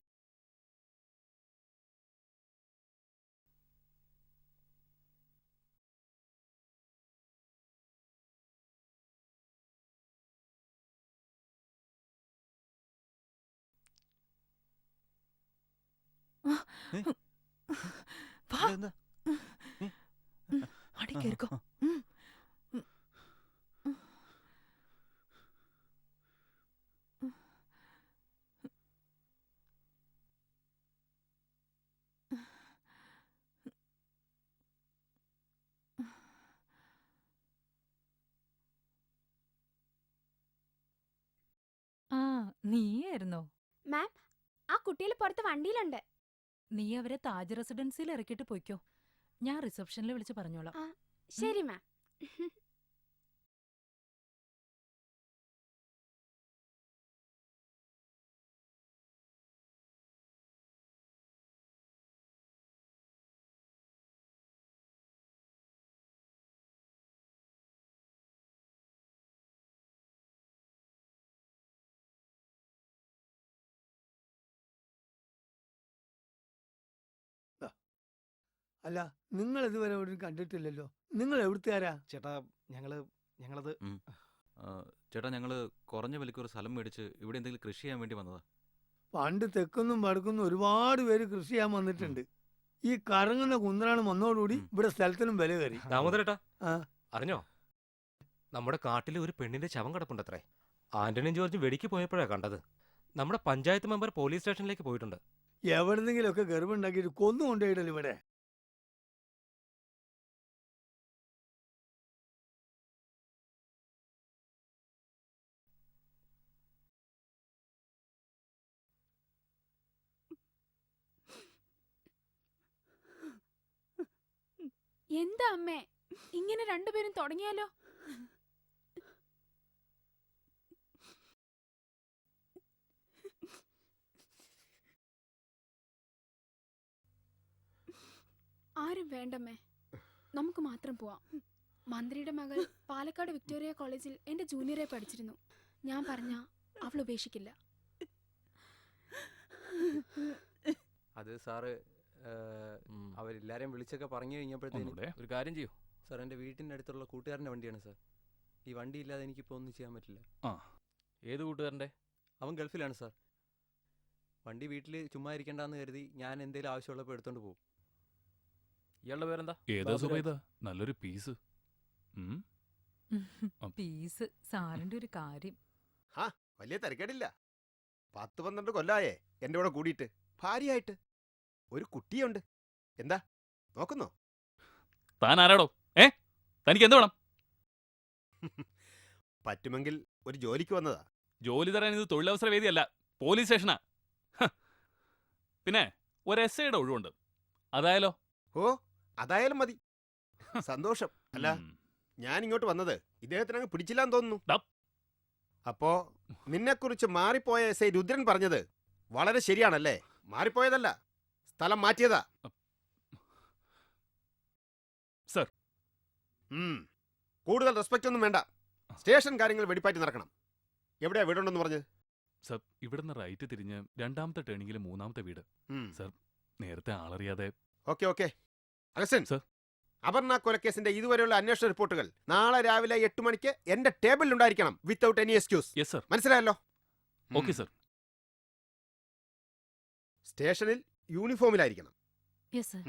അടി കേറിക്കോ. ആ, നീയായിരുന്നോ? മാം, ആ കുട്ടികൾ പുറത്ത് വണ്ടിയിലുണ്ട്. നീ അവരെ താജ് റെസിഡൻസിയിൽ ഇറക്കിയിട്ട് പോയിക്കോ. ഞാൻ റിസപ്ഷനിൽ വിളിച്ച് പറഞ്ഞോളാം. ശരി മാം. അല്ല നിങ്ങൾ ഇതുവരെ എവിടെയും കണ്ടിട്ടില്ലല്ലോ. നിങ്ങൾ എവിടുത്തുകാരാ? ചേട്ടാ ഞങ്ങളത് ചേട്ടാ ഞങ്ങൾ കുറഞ്ഞ വിലയ്ക്ക് ഒരു സ്ഥലം മേടിച്ച് ഇവിടെ എന്തെങ്കിലും കൃഷി ചെയ്യാൻ വേണ്ടി വന്നതാ. പണ്ട് തെക്കുന്നും വടക്കുന്നും ഒരുപാട് പേര് കൃഷി ചെയ്യാൻ വന്നിട്ടുണ്ട്. ഈ കറങ്ങുന്ന കുന്തലാണ് വന്നതോടുകൂടി ഇവിടെ സ്ഥലത്തിനും വില കയറി. ദാമോദരേട്ടാ ആ. അറിഞ്ഞോ, നമ്മുടെ കാട്ടിൽ ഒരു പെണ്ണിന്റെ ശവം കിടപ്പുണ്ടത്രേ. ആന്റണിയും ജോർജും വെടിക്ക് പോയപ്പോഴാ കണ്ടത്. നമ്മുടെ പഞ്ചായത്ത് മെമ്പർ പോലീസ് സ്റ്റേഷനിലേക്ക് പോയിട്ടുണ്ട്. എവിടെന്നെങ്കിലുമൊക്കെ ഗർഭമുണ്ടാക്കിയിട്ട് കൊന്നു കൊണ്ടുപോയിട്ടല്ലോ ഇവിടെ. എന്താ അമ്മേ ഇങ്ങനെ രണ്ടുപേരും തുടങ്ങിയാലോ? ആരും വേണ്ടമ്മേ, നമുക്ക് മാത്രം പോവാം. മന്ത്രിയുടെ മകൾ പാലക്കാട് വിക്ടോറിയ കോളേജിൽ എന്റെ ജൂനിയറെ പഠിച്ചിരുന്നു. ഞാൻ പറഞ്ഞ അവൾ ഉപേക്ഷിക്കില്ല. അത് സാറ് അവരെല്ലാരെയും വിളിച്ചൊക്കെ പറഞ്ഞു കഴിഞ്ഞപ്പോഴത്തേനും ഒരു കാര്യം ചെയ്യൂ സാർ. എൻ്റെ വീട്ടിൻ്റെ അടുത്തുള്ള കൂട്ടുകാരൻ്റെ വണ്ടിയാണ് സാർ. ഈ വണ്ടി ഇല്ലാതെ എനിക്കിപ്പോൾ ഒന്നും ചെയ്യാൻ പറ്റില്ല. ഏത് കൂട്ടുകാരൻ്റെ? അവൻ ഗൾഫിലാണ് സാർ. വണ്ടി വീട്ടിൽ ചുമ്മാ ഇരിക്കണ്ടെന്ന് കരുതി ഞാൻ എന്തെങ്കിലും ആവശ്യമുള്ളപ്പോൾ എടുത്തോണ്ട് പോകും. ഇയാളുടെ പേരെന്താ? ഏതാ സുബൈദ? നല്ലൊരു പീസ്. പീസ് സാറിന്റെ ഒരു കാര്യം. വലിയ തിരക്കേടില്ല. 10-12 കൊല്ലായേ എൻ്റെ കൂടെ കൂടിയിട്ട്. ഭാര്യയായിട്ട് ഒരു കുട്ടിയുണ്ട്. എന്താ നോക്കുന്നോ? താൻ ആരാടോ? തനിക്ക് എന്ത് വേണം? പറ്റുമെങ്കിൽ ഒരു ജോലിക്ക് വന്നതാ. ജോലി തരാൻ ഇത് തൊഴിലവസര വേദിയല്ല, പോലീസ് സ്റ്റേഷനാ. പിന്നെ ഒരു SI യുടെ ഒഴിവുണ്ട്, അതായാലോ? ഓ, അതായാലും മതി. സന്തോഷം. അല്ല, ഞാൻ ഇങ്ങോട്ട് വന്നത് ഇദ്ദേഹത്തിനങ്ങ് പിടിച്ചില്ലാന്ന് തോന്നുന്നു. അപ്പോ നിന്നെക്കുറിച്ച് മാറിപ്പോയ SI രുദ്രൻ പറഞ്ഞത് വളരെ ശരിയാണല്ലേ? മാറിപ്പോയതല്ല, സ്ഥലം മാറ്റിയതാ. സർ, കൂടുതൽ റെസ്പെക്റ്റ് ഒന്നും വേണ്ട. സ്റ്റേഷൻ കാര്യങ്ങൾ വെടിപ്പാറ്റി നടക്കണം. എവിടെയാ വീടുണ്ടെന്ന് പറഞ്ഞത്? സർ, ഇവിടുന്ന് റൈറ്റ് തിരിഞ്ഞ് 2ാമത്തെ ടേണിങ്ങിലെ 3ാമത്തെ വീട്. സർ, നേരത്തെ ആളറിയാതെ. ഓക്കെ. അഗസ്റ്റൻ, അപർണ കൊലക്കേസിന്റെ ഇതുവരെയുള്ള അന്വേഷണ റിപ്പോർട്ടുകൾ നാളെ രാവിലെ 8 മണിക്ക് എന്റെ ടേബിളിൽ ഉണ്ടായിരിക്കണം, without any excuse. Yes sir. മനസ്സിലായല്ലോ? Okay sir. സ്റ്റേഷനിൽ യൂണിഫോമിലായിരിക്കണം. Yes sir.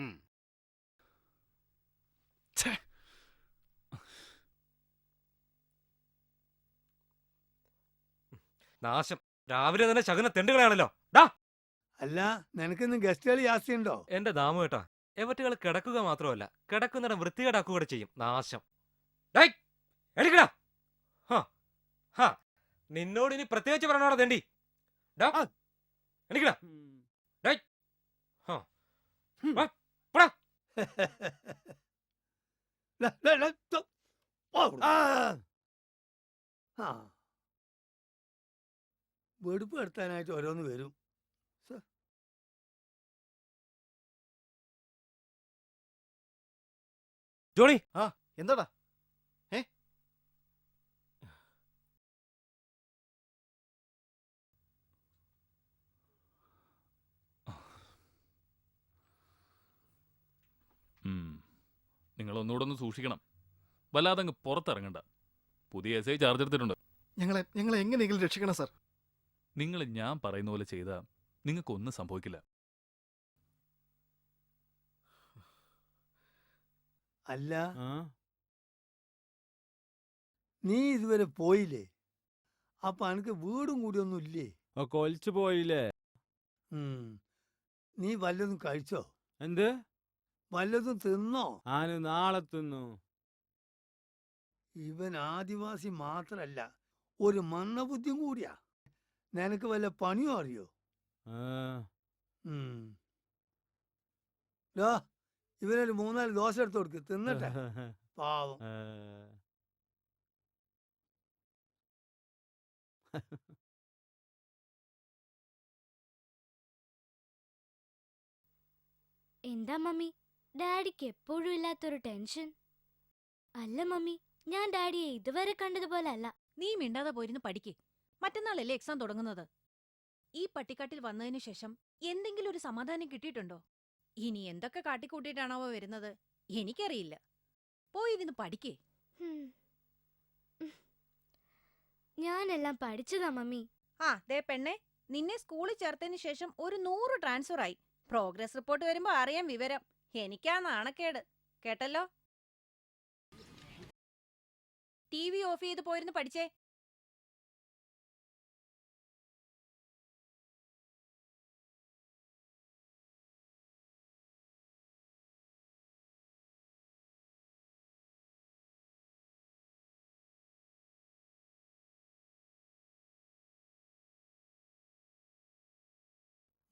നാശം, രാവിലെ തന്നെ ശകുന തെണ്ടുകളാണല്ലോ. അല്ല, നിനക്കിന്ന് ഗസ്റ്റുകൾ ജാസ്തിയുണ്ടോ? എന്റെ ദാമു കേട്ടാ, എവറ്റുകൾ കിടക്കുക മാത്രമല്ല, കിടക്കുന്നിടം വൃത്തികേടാക്കുക കൂടെ ചെയ്യും. നാശം. എടിക്കടാ. നിന്നോട് ഇനി പ്രത്യേകിച്ച് പറഞ്ഞോടാ തെണ്ടി. എണിക്കടാ. വെടുപ്പ് എടുത്താനായിട്ട് ഓരോന്ന് വരും. ജോണി, എന്താടാ? നിങ്ങൾ ഒന്നുകൂടെ ഒന്ന് സൂക്ഷിക്കണം. വല്ലാതെ അങ്ങ് പുറത്തിറങ്ങണ്ട. പുതിയ SI ചാർജ് എടുത്തിട്ടുണ്ട്. ഞങ്ങളെ എങ്ങനെയെങ്കിലും രക്ഷിക്കണം സാർ. നിങ്ങൾ ഞാൻ പറയുന്ന പോലെ ചെയ്താൽ നിങ്ങൾക്കൊന്നും സംഭവിക്കില്ല. അല്ല, നീ ഇതുവരെ പോയില്ലേ? അപ്പൊ എനിക്ക് വീടും കൂടിയൊന്നും ഇല്ലേ? കൊലിച്ചു പോയില്ലേ? നീ വല്ലതും കഴിച്ചോ? എന്ത്? വല്ലതും തിന്നോ? ആന് നാളെ തിന്നു. ഇവൻ ആദിവാസി മാത്രല്ല, ഒരു മന്ദബുദ്ധിയും കൂടിയാ. നിനക്ക് വല്ല പണിയോ അറിയോ? ഇവനൊരു 3-4 ദോശ എടുത്ത് കൊടുക്ക്, തിന്നട്ടെ. പാവം. എന്താ മമ്മി, ഡാഡിക്ക് എപ്പോഴും ഇല്ലാത്തൊരു ടെൻഷൻ? അല്ല മമ്മി, ഞാൻ ഡാഡിയെ ഇതുവരെ കണ്ടതുപോലെ അല്ല. നീ മിണ്ടാതെ പോയിരുന്ന് പഠിക്ക്. മറ്റന്നാളല്ലേ എക്സാം തുടങ്ങുന്നത്. ഈ പട്ടിക്കാട്ടിൽ വന്നതിന് ശേഷം എന്തെങ്കിലും ഒരു സമാധാനം കിട്ടിയിട്ടുണ്ടോ? ഇനി എന്തൊക്കെ കാട്ടിക്കൂട്ടിയിട്ടാണാവോ വരുന്നത് എനിക്കറിയില്ല. പോയിരുന്ന് പഠിക്കേ. ഞാനെല്ലാം പഠിച്ചതാ മമ്മി. ദേ പെണ്ണെ, നിന്നെ സ്കൂളിൽ ചേർത്തതിന് ശേഷം ഒരു 100 ട്രാൻസ്ഫർ ആയി. പ്രോഗ്രസ് റിപ്പോർട്ട് വരുമ്പോ അറിയാം വിവരം. എനിക്കാ നാണക്കേട്. കേട്ടല്ലോ? TV ഓഫ് ചെയ്ത് പോയിരുന്ന് പഠിച്ചേ.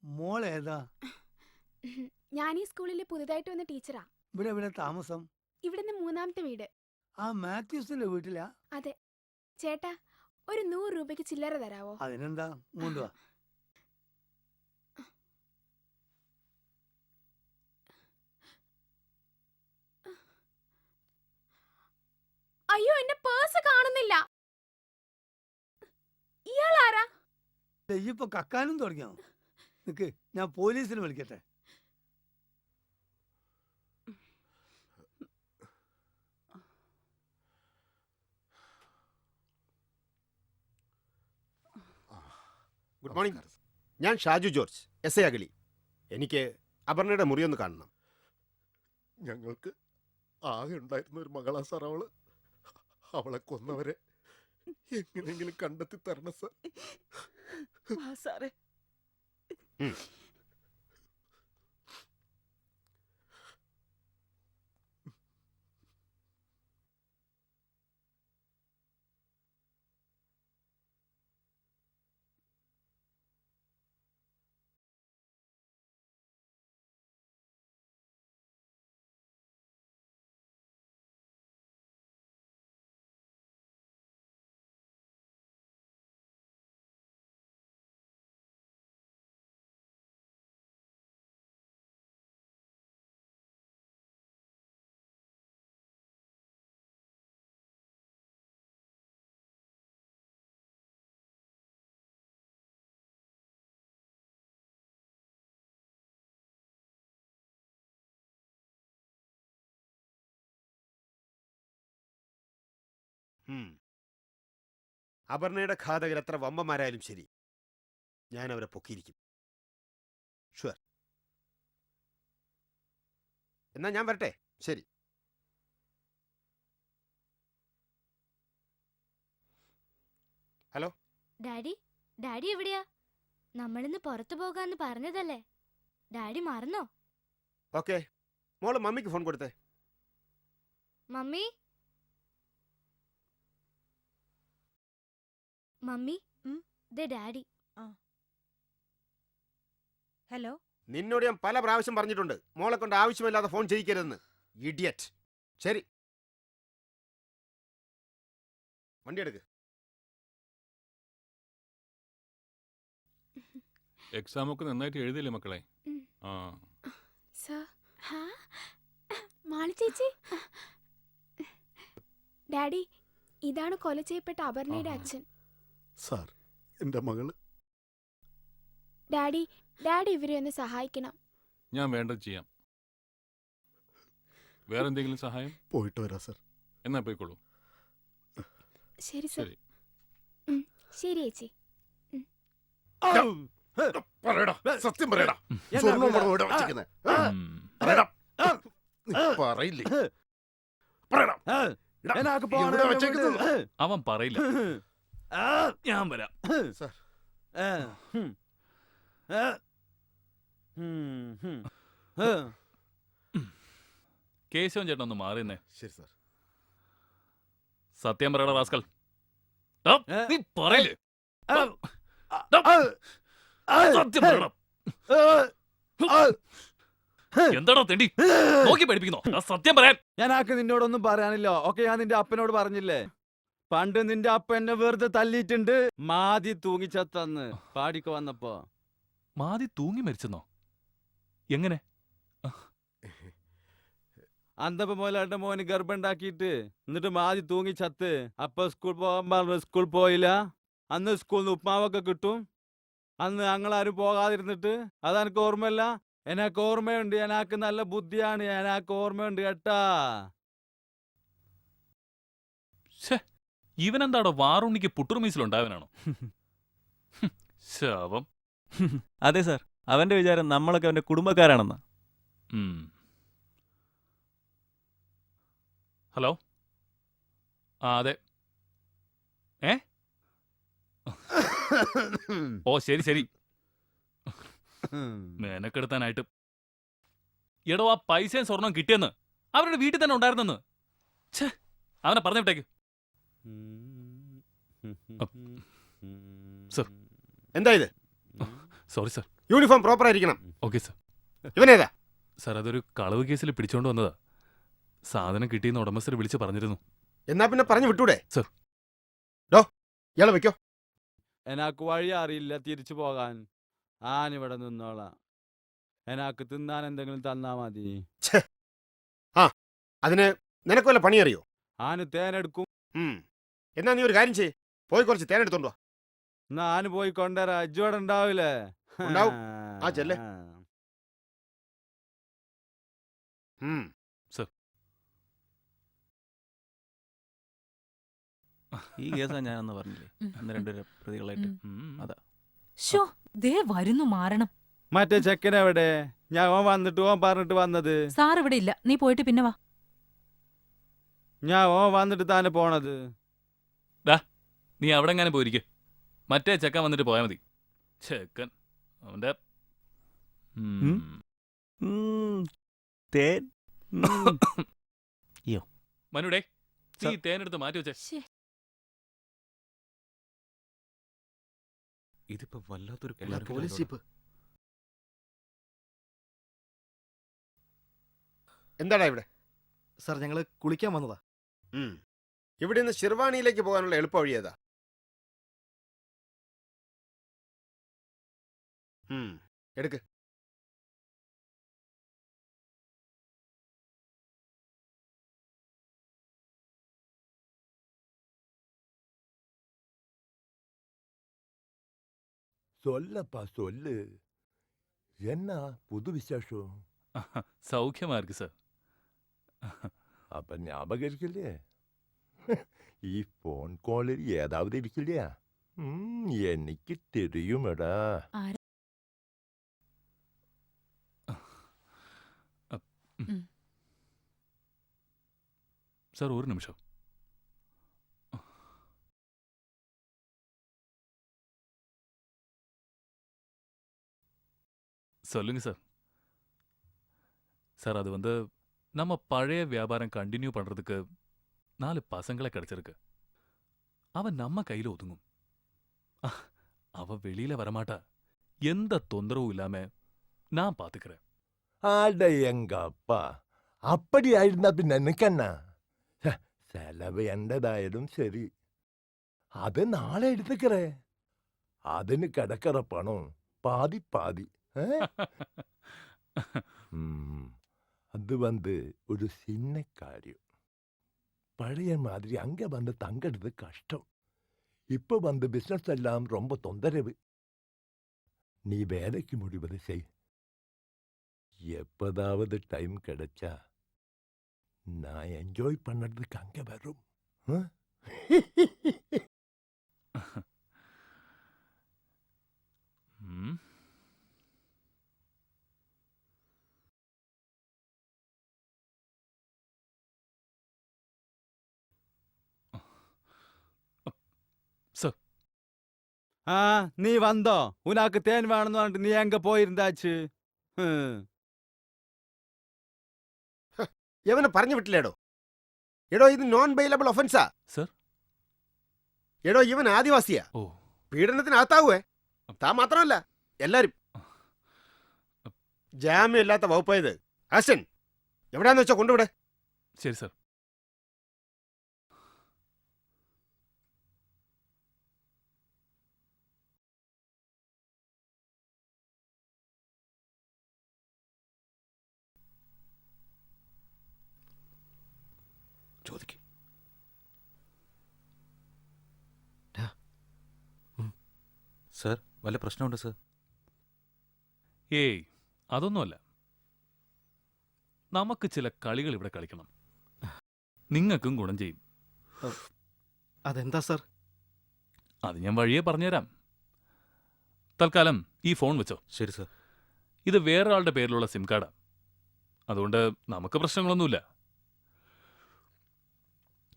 മോളേതാ? ഞാൻ ഈ സ്കൂളിലെ പുതുതായിട്ട് വന്ന ടീച്ചറാ. ഇവിടെ ഇവിടെ താമസം? ഇവിടുന്ന് 3ാമത്തെ വീട്. ആ മാത്യൂസിന്റെ വീട്ടിലാ? അതെ. ചേട്ടാ, ഒരു 100 രൂപയ്ക്ക് ചില്ലറ തരാവോ? അതിനെന്താ, കൊണ്ടുവാ. അയ്യോ, എന്റെ പേഴ്സ് കാണുന്നില്ല. ഇയാളാരാ? ഇപ്പൊ കക്കാനും തുടങ്ങിയോ? നിക്ക്, ഞാൻ പോലീസിനെ വിളിക്കട്ടെ. Good morning. ഞാൻ ഷാജു ജോർജ്, എസ് ഐ അഗളി. എനിക്ക് അപർണയുടെ മുറിയൊന്ന് കാണണം. ഞങ്ങൾക്ക് ആകെ ഉണ്ടായിരുന്ന ഒരു മകളാ സാർ അവള്. അവളെ കൊന്നവരെ എങ്ങനെയെങ്കിലും കണ്ടെത്തി തരണം സാർ. സാറേ, അപർണയുടെ ഘാതകർ എത്ര വമ്പന്മാരായാലും ശരി, ഞാൻ അവരെ പൊക്കിയിരിക്കും. ഷുവർ. എന്നാ ഞാൻ വരട്ടെ. ശരി. ഹലോ ഡാഡി, ഡാഡി എവിടെയാ? നമ്മളിന്ന് പുറത്തു പോകാന്ന് പറഞ്ഞതല്ലേ? ഡാഡി മറന്നോ? ഓക്കെ, മോള് മമ്മിക്ക് ഫോൺ കൊടുത്തേ. മമ്മി, മമ്മി, ദേ ഡാഡി. ഹലോ. നിന്നോട് ഞാൻ പല പ്രാവശ്യം പറഞ്ഞിട്ടുണ്ട്, മോളെ കൊണ്ട് ആവശ്യമില്ലാതെ ഫോൺ ചെയ്യിക്കരുതെന്ന്. ഇഡിയറ്റ്. ശരി, വണ്ടി എടുക്ക്. എക്സാം ഒക്കെ നന്നായിട്ട് എഴുതിയില്ലേ മക്കളെ? ആ മാളി ചേച്ചി, ഡാഡി, ഇതാണ് കൊല ചെയ്യപ്പെട്ട അപർണയുടെ അച്ഛൻ. സാർ, എന്റെ മകള്. ഡാഡി, ഡാഡി ഇവരെ ഒന്ന് സഹായിക്കണം. ഞാൻ വേണ്ടത് ചെയ്യാം. വേറെ എന്തെങ്കിലും സഹായം? പോയിട്ട് വരാം സാർ. എന്നാ പോയിക്കോളൂ. ശരി സാർ. ശരി ചേച്ചി. സത്യം പറയടാ. സ്വർണ്ണം പണവും ഇവിടെ വച്ചിരിക്കുന്നെ. പറയടാ. പറയില്ലേ? പറയടാ. ഇവിടെ വച്ചേക്കുന്നത്. അവൻ പറയില്ല. ഞാൻ വരാം. കേശവൻ ചേട്ടൻ ഒന്ന് മാറിയെന്നേ. ശരി സാർ. സത്യം പറയടാ റാസ്കൽ. നീ പറയില്ലേ? സത്യം പറയണം. എന്താടാ തെണ്ടി നോക്കി പഠിപ്പിക്കുന്നോ? സത്യം പറയാൻ. ഞാൻ ആക്ക് നിന്നോടൊന്നും പറയാനില്ല. ഓക്കെ, ഞാൻ നിന്റെ അപ്പനോട് പറഞ്ഞില്ലേ, പണ്ട് നിന്റെ അപ്പ എന്നെ വെറുതെ തല്ലിയിട്ടുണ്ട്. മാതി തൂങ്ങിച്ചത്തന്ന് പാടിക്ക് വന്നപ്പോ. മാതി തൂങ്ങി മരിച്ചെന്നോ? എങ്ങനെ? അന്തപ്പ മോലാരുടെ മോന് ഗർഭമുണ്ടാക്കിയിട്ട് എന്നിട്ട് മാതി തൂങ്ങിച്ചത്ത്. അപ്പൊ സ്കൂൾ പോകാൻ പറഞ്ഞു, സ്കൂൾ പോയില്ല. അന്ന് സ്കൂളിൽ നിന്ന് ഉപ്മാവൊക്കെ കിട്ടും. അന്ന് ഞങ്ങളാരും പോകാതിരുന്നിട്ട് അതെനിക്ക് ഓർമ്മയില്ല. എനക്ക് ഓർമ്മയുണ്ട്, എനക്ക് നല്ല ബുദ്ധിയാണ്, എനക്ക് ഓർമ്മയുണ്ട് കേട്ടാ. ഇവനെന്താടോ വാറുണ്ണിക്ക് പുട്ടുറുമീസിലുണ്ടാവനാണോ? ശാപം. അതെ സാർ, അവന്റെ വിചാരം നമ്മളൊക്കെ അവന്റെ കുടുംബക്കാരാണെന്നാ. ഹലോ, ആ അതെ. ഏ ഓ ശരി ശരി. മേനക്കെടുത്താനായിട്ട്. എടോ, ആ പൈസയും സ്വർണം കിട്ടിയെന്ന് അവരുടെ വീട്ടിൽ തന്നെ ഉണ്ടായിരുന്നെന്ന്. അവനെ പറഞ്ഞു വിട്ടേക്ക്. സർ, എന്താ ഇത്? Sorry sir. യൂണിഫോം പ്രോപ്പർ ആയിരിക്കണം. Okay sir. ഇവനേതാ? സർ, അതൊരു കളവ് കേസിൽ പിടിച്ചോണ്ട് വന്നതാ. സാധനം കിട്ടിയെന്ന് ഉടമസ്ഥർ വിളിച്ച് പറഞ്ഞിരുന്നു. എന്നാ പിന്നെ പറഞ്ഞു വിട്ടൂടെ? സർ. ഡോ, ഇയാളെ വെക്കോ. എനക്ക് വഴി അറിയില്ല തിരിച്ചു പോകാൻ. ആനിവിടെ നിന്നോളാം. എനക്ക് തിന്നാൻ എന്തെങ്കിലും തന്നാ മതി. ആ, അതിന് നിനക്ക് വല്ല പണി അറിയോ? ആന് തേനെടുക്കും. എന്നാ നീ ഒരു കാര്യം ചെയ്യ്, പോയി കുറച്ച് തേനെടുത്തോണ്ടോ. എന്നാ ആന് പോയി കൊണ്ടുവരാ. അജ്ജോടെ ഉണ്ടാവില്ലേ? ഉണ്ടാവും. ആ ചെല്ലേ. സർ, ഈ കേസാ ഞാനെന്ന് പറഞ്ഞില്ലേ, അന്ന് രണ്ടുപേരെ പ്രതികളായിട്ട്. അതാ ഷോ, ദേ വരുന്നു മാറണം. മറ്റേ ചെക്കനെവിടെ? ഞാൻ ഓൻ വന്നിട്ട് ഓൻ പറഞ്ഞിട്ട് വന്നത്. സാർ ഇവിടെ ഇല്ല, നീ പോയിട്ട് പിന്നെ വാ. ഞാൻ ഓൻ വന്നിട്ട് താനെ പോണത്. നീ അവിടെ എങ്ങനെ പോയിരിക്കെ. മറ്റേ ചെക്കൻ വന്നിട്ട് പോയാൽ മതി. ചെക്കൻ അവന്റെ തേൻ. മനുടേ, നീ തേനെടുത്ത് മാറ്റി വെച്ചേ. ഇതിപ്പോ വല്ലാത്തൊരു പോലീസ് ജീപ്പ്. എന്താടാ ഇവിടെ? സാർ, ഞങ്ങള് കുളിക്കാൻ വന്നതാ. ഇവിടെ നിന്ന് ഷിർവാണിയിലേക്ക് പോകാനുള്ള എളുപ്പ വഴി ഏതാ? എടുക്ക്. சொல்லப்பா சொல்லு, என்ன புது விசேஷம்? സൗഖ്യമാ இருக்கு സാർ. அப்ப ஞாபகம் இருக்கில்லையே, ഈ ഫോൺ കോളിൽ ഏതാവത് ഇരിക്കില്ല? എനിക്ക് தெரியுமடா. സാർ, ഒരു നിമിഷം. சொல்லுங்க சார். சார், அது வந்து நம்ம பழைய வியாபாரம் கண்டினியூ பண்றதுக்கு 4 பசங்களை கிடைச்சிருக்கு. அவன் நம்ம கையில ஒதுங்கும். அவ வெளியில வரமாட்டா. எந்த தொந்தரவும் இல்லாம நான் பாத்துக்கிறேன். அட எங்க அப்பா, அப்படி ஆயிருந்தா பின்ன நினைக்கண்ணா. செலவு எந்ததாயிடும் சரி, அது நாளை எடுத்துக்கிறேன். അതിന് കിടക്കറ പണം പാതി പാതി. அது வந்து ஒரு சின்ன காரியம். பழைய மாதிரி அங்க வந்து தங்கிறது கஷ்டம். இப்ப வந்து பிசினஸ் எல்லாம் ரொம்ப தொந்தரவு. நீ வேலைக்கு முடிவது செய். எப்பதாவது டைம் கிடைச்சா நான் என்ஜாய் பண்ணறதுக்கு அங்க வரும். சார். നീ വന്നോ? ഉനാക്ക് തേൻ വേണമെന്ന് പറഞ്ഞിട്ട് നീ എങ്ക പോയിരുന്നാച്ച്? എവനെ പറഞ്ഞു വിട്ടില്ലേടോ? എടോ, ഇത് നോൺ ബെയിലബിൾ ഒഫൻസാ. സർ. എടോ, ഇവൻ ആദിവാസിയാ. പീഡനത്തിനകത്താവേ. താൻ മാത്രമല്ല, എല്ലാരും. ജാമ്യം ഇല്ലാത്ത വകുപ്പായത്. ആശൻ, എവിടെയാന്ന് വെച്ചാ കൊണ്ടുവിടെ. ശരി സർ. ചോദിക്ക്. സർ, വല്ല പ്രശ്നമുണ്ടോ സർ? ഏയ്, അതൊന്നുമല്ല. നമുക്ക് ചില കളികൾ ഇവിടെ കളിക്കണം. നിങ്ങൾക്കും ഗുണം ചെയ്യും. അതെന്താ സർ? അത് ഞാൻ വഴിയെ പറഞ്ഞുതരാം. തൽക്കാലം ഈ ഫോൺ വെച്ചോ. ശരി സർ. ഇത് വേറൊരാളുടെ പേരിലുള്ള സിം കാർഡാ. അതുകൊണ്ട് നമുക്ക് പ്രശ്നങ്ങളൊന്നുമില്ല.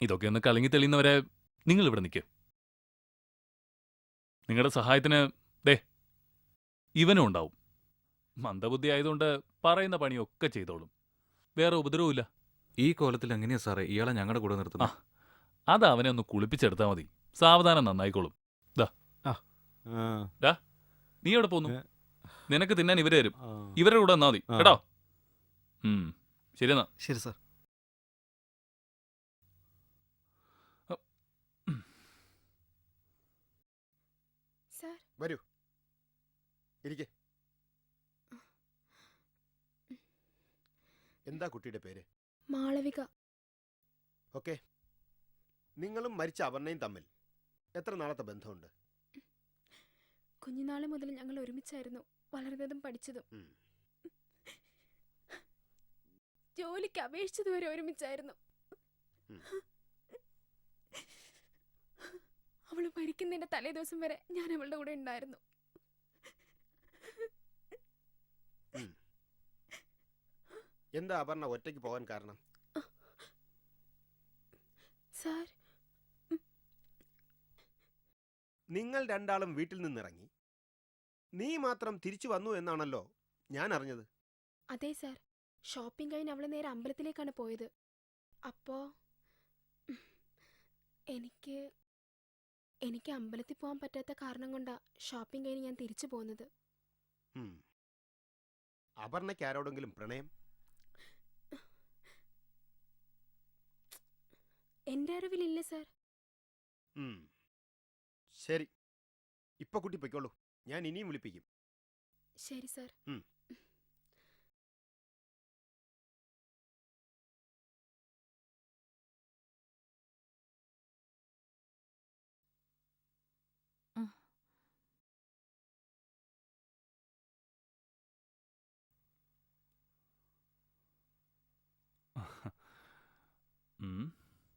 ഇതൊക്കെ ഒന്ന് കലങ്ങി തെളിയുന്നവരെ നിങ്ങൾ ഇവിടെ നിൽക്കുക. നിങ്ങളുടെ സഹായത്തിന് ദേ ഇവനും ഉണ്ടാവും. മന്ദബുദ്ധി ആയതുകൊണ്ട് പറയുന്ന പണിയൊക്കെ ചെയ്തോളും. വേറെ ഉപദ്രവമില്ല. ഈ കോലത്തിൽ എങ്ങനെയാ സാറേ ഇയാളെ ഞങ്ങളുടെ കൂടെ നിർത്തുന്നത്? അത് അവനെ ഒന്ന് കുളിപ്പിച്ചെടുത്താൽ മതി. സാവധാനം നന്നായിക്കോളും. ദാ നീ എവിടെ പോന്നു? നിനക്ക് തിന്നാൻ ഇവര് തരും. ഇവരുടെ കൂടെ വന്നാ മതി കേട്ടോ. ശരി എന്നാ. ശരി സർ. സർ വരൂ, ഇരിക്കെ. എന്താ കുട്ടിയുടെ പേര്? മാളവിക. ഓക്കെ. നിങ്ങളും മരിച്ച അപർണയും തമ്മിൽ എത്ര നാളത്തെ ബന്ധമുണ്ട്? കുഞ്ഞുനാളെ മുതൽ ഞങ്ങൾ ഒരുമിച്ചായിരുന്നു വളർന്നതും പഠിച്ചതും. ജോലിക്ക് അപേക്ഷിച്ചതുവരെ ഒരുമിച്ചായിരുന്നു. അവള് മരിക്കുന്നതിന്റെ തലേദിവസം വരെ ഞാൻ അവളുടെ കൂടെ ഉണ്ടായിരുന്നു. എന്താ അപർണ ഒറ്റയ്ക്ക് പോകാൻ കാരണം? സാർ, നിങ്ങൾ രണ്ടാളും വീട്ടിൽ നിന്നിറങ്ങി നീ മാത്രം തിരിച്ചു വന്നു എന്നാണല്ലോ ഞാൻ അറിഞ്ഞത്. അതെ സാർ, ഷോപ്പിംഗ് കഴിഞ്ഞ് അവള് നേരെ അമ്പലത്തിലേക്കാണ് പോയത്. അപ്പോ എനിക്ക് അമ്പലത്തിൽ പോകാൻ പറ്റാത്ത കാരണം കൊണ്ടാ ഷോപ്പിംഗ് കഴിഞ്ഞ് ഞാൻ തിരിച്ചു പോകുന്നത്. അപർണയ്ക്ക് ആരോടെങ്കിലും പ്രണയം? എന്റെ അറിവിലില്ല സാർ. ശരി, ഇപ്പൊ കുട്ടി പൊയ്ക്കോളൂ. ഞാൻ ഇനിയും വിളിപ്പിക്കും. ശരി സാർ.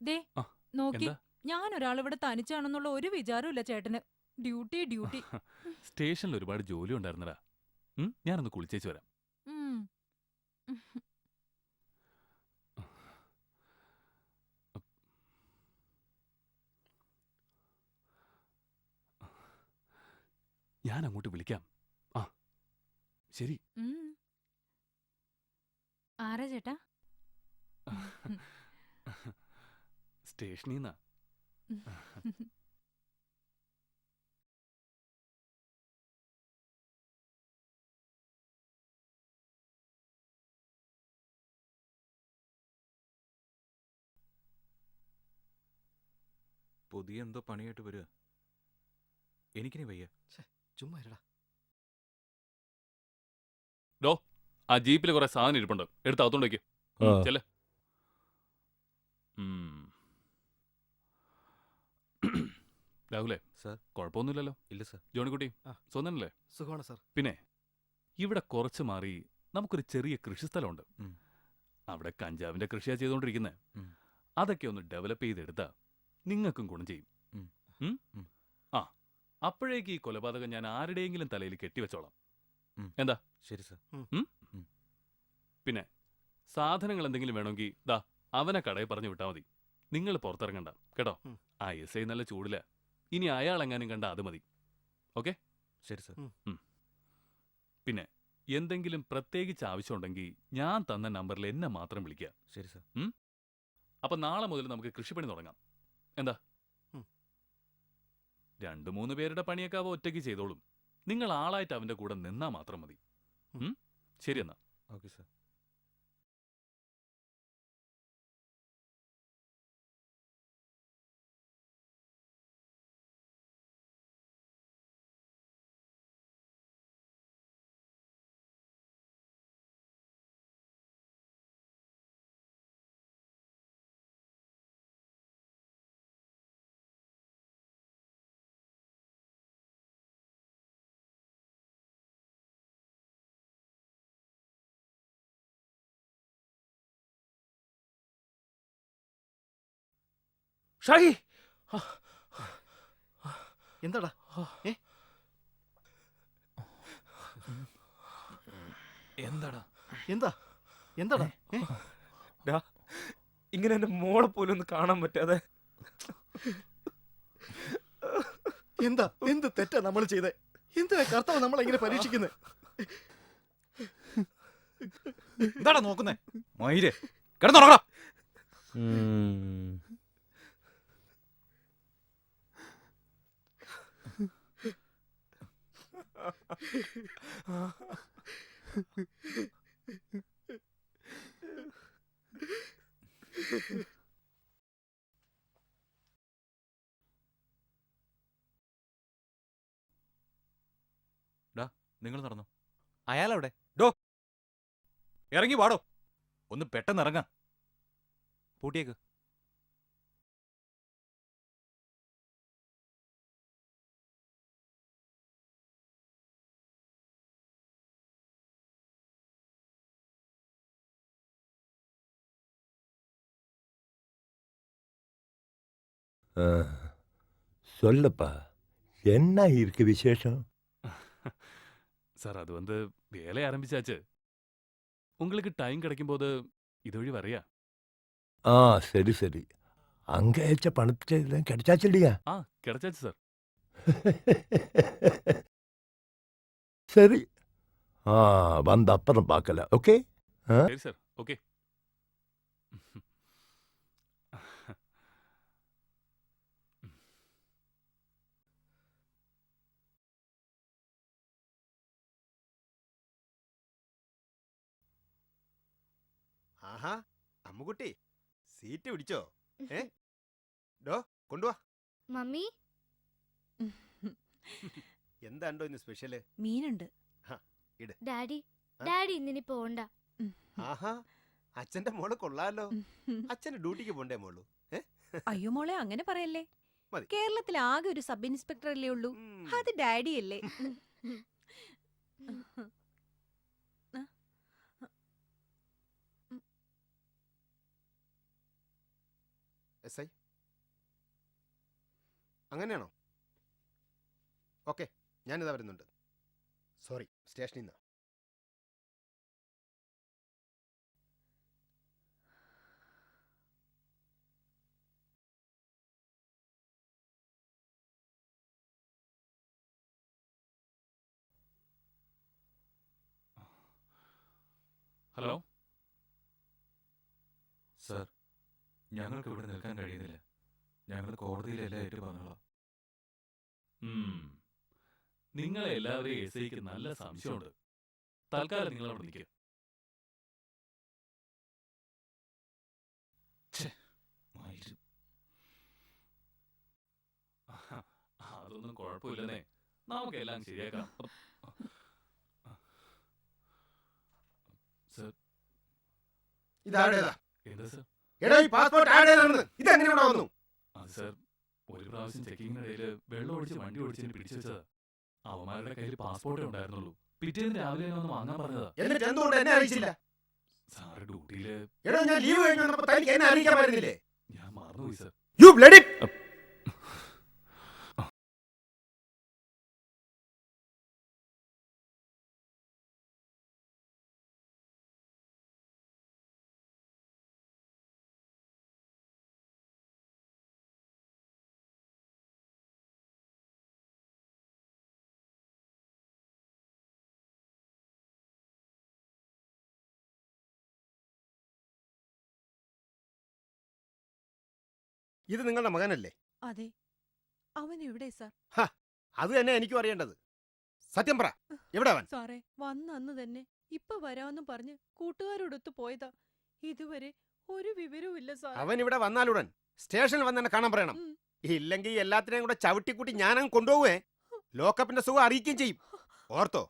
ദേ നോക്കി, ഞാൻ ഒരാളിവിടെ തനിച്ചാണെന്നുള്ള ഒരു വിചാരമില്ല ചേട്ടന്. Duty duty. സ്റ്റേഷനിൽ ഒരുപാട് ജോലി ഉണ്ടായിരുന്നടാ. ഞാനൊന്ന് കുളിച്ചേച്ച് വരാം. ഞാൻ അങ്ങോട്ട് വിളിക്കാം. ശരി. ആരാ ചേട്ടാ? സ്റ്റേഷനിൽ നിന്നാ. പുതിയ എന്തോ പണിയായിട്ട് വരിക. എനിക്കിനി വയ്യ. ചുമ്മാ ഇരടാ. ഡോ, ആ ജീപ്പിൽ കുറെ സാധനം ഇരിപ്പുണ്ട്. എടുത്ത് അകത്തോണ്ട് വയ്ക്ക്. ചെല്ല്. രാഹുലേ സാർ. കുഴപ്പമൊന്നുമില്ലല്ലോ? ഇല്ല സാർ. ജോണിക്കുട്ടി സ്വന്തനല്ലേ? സുഖമാണ് സാർ. പിന്നെ ഇവിടെ കുറച്ച് മാറി നമുക്കൊരു ചെറിയ കൃഷിസ്ഥലമുണ്ട്. അവിടെ കഞ്ചാവിന്റെ കൃഷിയാ ചെയ്തുകൊണ്ടിരിക്കുന്നത്. അതൊക്കെ ഒന്ന് ഡെവലപ്പ് ചെയ്തെടുത്താ നിങ്ങൾക്കും ഗുണം ചെയ്യും. അപ്പോഴേക്ക് ഈ കൊലപാതകം ഞാൻ ആരുടെയെങ്കിലും തലയിൽ കെട്ടിവെച്ചോളാം. എന്താ? ശരി സാർ. പിന്നെ സാധനങ്ങൾ എന്തെങ്കിലും വേണമെങ്കിൽ ദാ അവനെ കടയിൽ പറഞ്ഞു വിട്ടാൽ മതി. നിങ്ങൾ പുറത്തിറങ്ങണ്ട കേട്ടോ. ആ എസ് ഐ നല്ല ചൂടില്ല. ഇനി അയാളെങ്ങാനും കണ്ട അത് മതി. ഓക്കെ? ശരി സാർ. പിന്നെ എന്തെങ്കിലും പ്രത്യേകിച്ച് ആവശ്യമുണ്ടെങ്കിൽ ഞാൻ തന്ന നമ്പറിൽ എന്നെ മാത്രം വിളിക്കുക. ശരി സാർ. അപ്പൊ നാളെ മുതൽ നമുക്ക് കൃഷിപ്പണി തുടങ്ങാം. എന്താ? 2-3 പേരുടെ പണിയൊക്കെ അവ ഒറ്റയ്ക്ക് ചെയ്തോളും. നിങ്ങൾ ആളായിട്ട് അവന്റെ കൂടെ നിന്നാ മാത്രം മതി. ശരി എന്നാ. Okay sir. ഷാഹി എന്താടാ എന്താടാ എന്താ എന്താടാ ഡാ, ഇങ്ങനെ എന്റെ മോളെ പോലും ഒന്ന് കാണാൻ പറ്റാതെ എന്താ എന്ത് തെറ്റാ നമ്മൾ ചെയ്തേ? എന്തിനാ കർത്താവ് നമ്മളെങ്ങനെ പരീക്ഷിക്കുന്നത്? എന്താടാ നോക്കുന്നേ? മയില് കിടന്നുറങ്ങടാ. നിങ്ങൾ നടന്നു. അയാളെവിടെ? ഡോ ഇറങ്ങി വാടോ. ഒന്ന് പെട്ടെന്ന് ഇറങ്ങാം. പൂട്ടിയേക്ക്. சொல்லப்பா, என்ன இருக்கு விசேஷம்? சார் அது வந்து வேலையை ஆரம்பிச்சாச்சு. உங்களுக்கு டைம் கிடைக்கும் போது இதுவழி வரையா? ஆ சரி சரி. அங்க ஏச்ச பணத்தை இதெல்லாம் கிடைச்சாச்சு இல்லையா? ஆ கிடைச்சாச்சு சார். சரி. ஆ வந்த அப்புறம் பார்க்கல. ஓகே? சரி சார், ஓகே. ആഹാ അമ്മുകുട്ടി സീറ്റ് പിടിച്ചോ? ഡോ കൊണ്ടുവാ. മമ്മി എന്താണ്ടോ ഇന്ന് സ്പെഷ്യല്? മീനുണ്ട്. ഇട്. ഡാഡി ഡാഡി ഇന്നിനി പോണ്ട. ആഹാ അച്ഛന്റെ മോള് കൊള്ളാലോ. അച്ഛന് ഡ്യൂട്ടിക്ക് പോണ്ടേ മോളു? അയ്യോ മോളെ അങ്ങനെ പറയല്ലേ. മതി. കേരളത്തിൽ ആകെ ഒരു സബ് ഇൻസ്പെക്ടർ അല്ലേ ഉള്ളൂ. അത് ഡാഡി അല്ലേ. എസ് ഐ അങ്ങനെയാണോ? ഓക്കെ ഞാനിതാ വരുന്നുണ്ട്. സോറി സ്റ്റേഷനിൽ നിന്ന്. ഹലോ സാർ, ഞങ്ങൾക്ക് ഇവിടെ നിൽക്കാൻ കഴിയുന്നില്ല. ഞങ്ങൾ കോടതിയിലെല്ലാം ഏറ്റു പറഞ്ഞോളാം. നിങ്ങളെ എല്ലാവരെയും എസ് ഐക്ക് നല്ല സംശയമുണ്ട്. തൽക്കാലം നിങ്ങൾ അവിടെ നിൽക്കുക. അതൊന്നും കുഴപ്പമില്ലെന്നേ, നമുക്കെല്ലാം ശരിയാക്കാം. സർ, ഇതാരുടേതാ? എന്താ സർ? എടോ ഈ പാസ്പോർട്ട് ആരുടേതാണെന്ന് ഇതെങ്ങനെ ഇവിടെ വന്നു? അത് സർ, ഒരു പ്രാവശ്യം ചെക്കിങ്ങിനിടയിൽ വെള്ളം ഒഴിച്ച് വണ്ടി ഓടിച്ചതിന് പിടിച്ചു വെച്ചതാ. അവന്മാരുടെ കയ്യിൽ പാസ്പോർട്ടേ ഉണ്ടായിരുന്നുള്ളൂ. പിറ്റേന്ന് രാവിലെ തന്നെ ഒന്ന് വാങ്ങാൻ പറഞ്ഞതാ. എന്നിട്ട് എന്തുകൊണ്ട് എന്നെ അറിയിച്ചില്ല? സാറ് ഡ്യൂട്ടിയില്. എടോ ഞാൻ ലീവ് കഴിഞ്ഞ് വന്നപ്പോൾ തനിക്ക് എന്നെ അറിയിക്കാൻ പറ്റുന്നില്ലേ? ഞാൻ മറന്നുപോയി സർ. യു ബ്ലഡി ഇത് നിങ്ങളുടെ മകനല്ലേ? അതെ. അവൻ എവിടെ സാർ? അത് തന്നെ എനിക്കും അറിയേണ്ടത്. സത്യം പറ, എവിടെ അവൻ? സാറേ വന്ന അന്ന് തന്നെ ഇപ്പൊ വരാമെന്ന് പറഞ്ഞ് കൂട്ടുകാരോടൊത്ത് പോയതാ. ഇതുവരെ ഒരു വിവരവും ഇല്ല സാർ. അവൻ ഇവിടെ വന്നാലുടൻ സ്റ്റേഷനിൽ വന്ന് എന്നെ കാണാൻ പറയണം. ഇല്ലെങ്കിൽ എല്ലാത്തിനെയും കൂടെ ചവിട്ടിക്കൂട്ടി ഞാനങ്ങ് കൊണ്ടുപോവേ. ലോക്കപ്പിന്റെ സുഖം അറിയിക്കുകയും ചെയ്യും. ഓർത്തോ?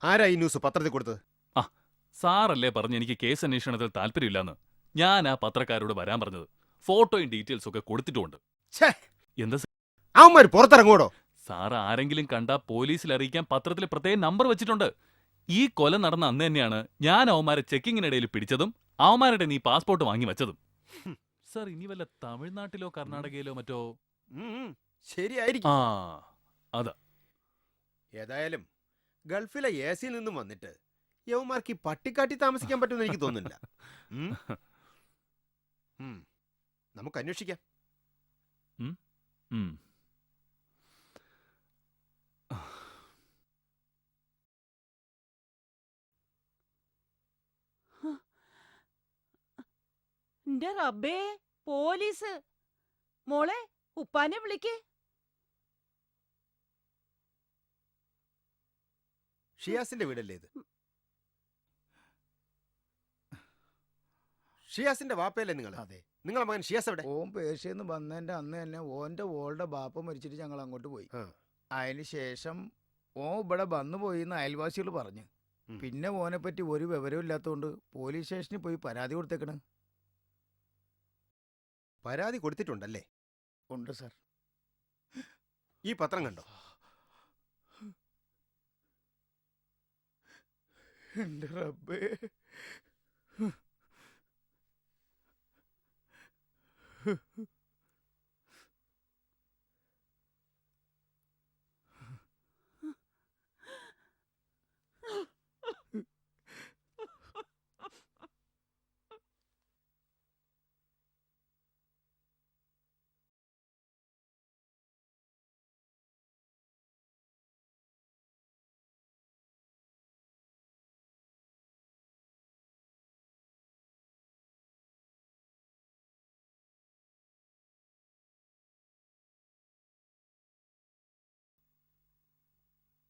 ആരാ ഈ ന്യൂസ് പത്രത്തിൽ കൊടുത്തത്? ആ സാറല്ലേ പറഞ്ഞ് എനിക്ക് കേസ് അന്വേഷണത്തിൽ താല്പര്യമില്ലെന്ന്. ഞാൻ ആ പത്രക്കാരോട് വരാൻ പറഞ്ഞത്. ഫോട്ടോയും ഡീറ്റെയിൽസും ഒക്കെ കൊടുത്തിട്ടുമുണ്ട്. എന്താ അവന്മാർ പുറത്തിറങ്ങൂടോ? സാർ ആരെങ്കിലും കണ്ടാ പോലീസിൽ അറിയിക്കാൻ പത്രത്തിൽ പ്രത്യേകം നമ്പർ വെച്ചിട്ടുണ്ട്. ഈ കൊല നടന്ന അന്ന് തന്നെയാണ് ഞാൻ അവന്മാരെ ചെക്കിങ്ങിനിടയിൽ പിടിച്ചതും അവന്മാരുടെ നീ പാസ്പോർട്ട് വാങ്ങി വെച്ചതും. സാർ ഇനി വല്ല തമിഴ്നാട്ടിലോ കർണാടകയിലോ മറ്റോ ശരിയായിരിക്കും. ആ അതാ. ഏതായാലും ഗൾഫിലെ എ സിയിൽ നിന്നും വന്നിട്ട് യവന്മാർക്ക് ഈ പട്ടിക്കാട്ടി താമസിക്കാൻ പറ്റുമെന്ന് എനിക്ക് തോന്നുന്നില്ല. നമുക്ക് അന്വേഷിക്കാം. എന്റെ റബ്ബേ, പോലീസ്! മോളെ, ഉപ്പാനെ വിളിക്ക്. ഷിയാസിന്റെ വീടല്ലേ ഇത്? ഷിയാസിന്റെ വാപ്പയല്ലേ നിങ്ങൾ? അതെ. നിങ്ങളെ മകൻ ഷിയാസ് എവിടെ? ഓൻ പേർഷ്യന്ന് വന്നതിന്റെ അന്ന് തന്നെ ഓന്റെ ഓളുടെ ബാപ്പ മരിച്ചിട്ട് ഞങ്ങൾ അങ്ങോട്ട് പോയി. അതിന് ശേഷം ഓൻ ഇവിടെ വന്നു പോയി എന്ന് അയൽവാസികൾ പറഞ്ഞു. പിന്നെ ഓനെ പറ്റി ഒരു വിവരവും ഇല്ലാത്തതുകൊണ്ട് പോലീസ് സ്റ്റേഷനിൽ പോയി പരാതി കൊടുത്തേക്കണ്. പരാതി കൊടുത്തിട്ടുണ്ടല്ലേ? ഉണ്ട് സാർ. ഈ പത്രം കണ്ടോ? എന്റെ റബ്ബേ,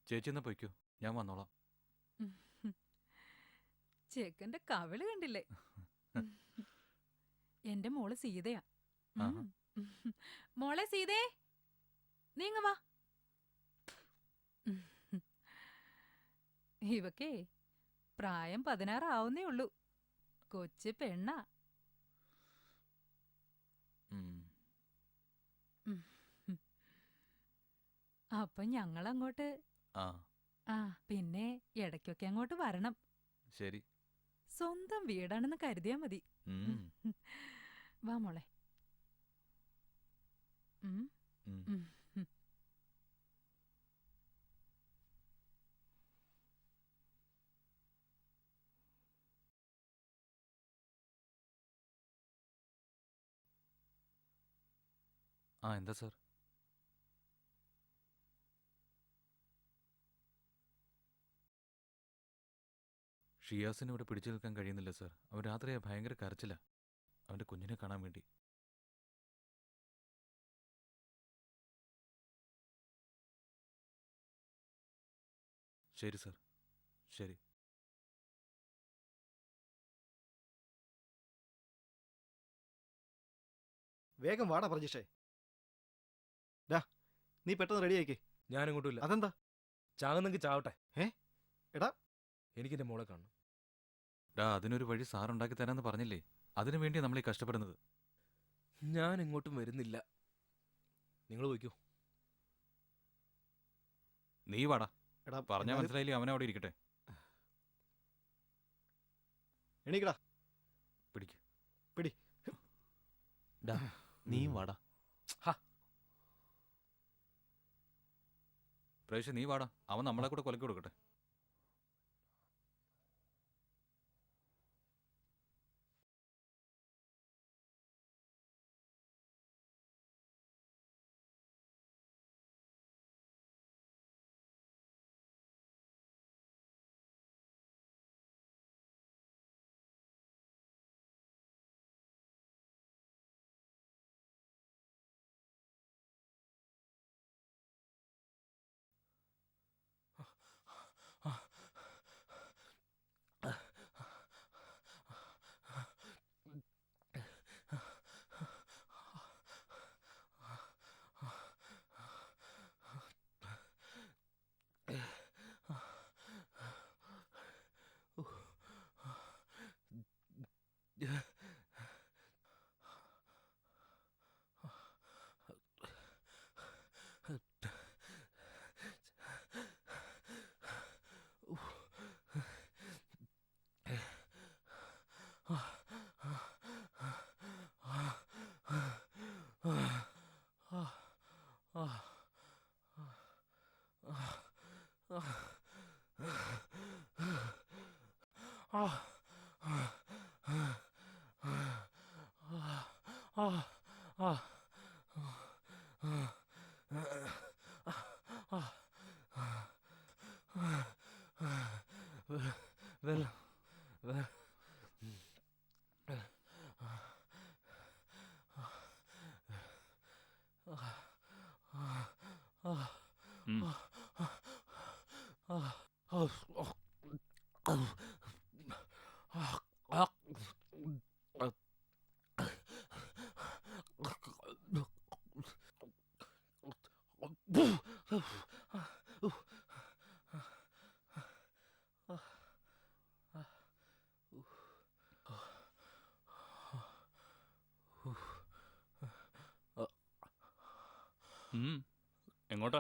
ചേച്ചി എന്നാ പൊയ്ക്കോ, ഞാൻ വന്നോളാം. ചെക്കന്റെ കവിള് കണ്ടില്ലേ? എന്റെ മോള് സീതയാ. മോളെ സീതേ, നീങ്ങ വാ. ഇവക്കേ പ്രായം 16 ആവുന്നേ ഉള്ളൂ. കൊച്ചു പെണ്ണാ. അപ്പൊ ഞങ്ങളങ്ങോട്ട് പിന്നെ ഇടയ്ക്കൊക്കെ അങ്ങോട്ട് വരണം. ശരി. സ്വന്തം വീടാണെന്ന് കരുതിയാ മതി. വാ മോളെ. എന്താ സാർ? ഷിയാസിന് ഇവിടെ പിടിച്ചു നിൽക്കാൻ കഴിയുന്നില്ല സാർ. അവൻ രാത്രിയാ ഭയങ്കര കരച്ചില്ല, അവന്റെ കുഞ്ഞിനെ കാണാൻ വേണ്ടി. ശരി സാർ, ശരി. വേഗം വാടാ പ്രജീഷേ. നീ പെട്ടെന്ന് റെഡി ആയിക്കേ. ഞാനിങ്ങോട്ടുമില്ല. അതെന്താ? ചാകുന്നെങ്കിൽ ചാവട്ടെ. എടാ, എനിക്ക് എന്റെ മോളെ കാണണം. അതിനൊരു വഴി സാർ ഉണ്ടാക്കി തരാന്ന് പറഞ്ഞില്ലേ? അതിനു വേണ്ടി നമ്മളീ കഷ്ടപ്പെടുന്നത്. ഞാൻ എങ്ങോട്ടും വരുന്നില്ല. നിങ്ങൾ പോയിക്കോ. നീ വാടാ. എടാ, പറഞ്ഞാ മനസ്സിലായില്ലേ? അവനവിടെ ഇരിക്കട്ടെ. എണീക്കടാ. പിടിക്ക്. പിടി. നീയും വാടാ. പ്രേക്ഷ നീ വാടാ. അവൻ നമ്മളെ കൂടെ കൊലക്കി കൊടുക്കട്ടെ. എങ്ങോട്ടാ?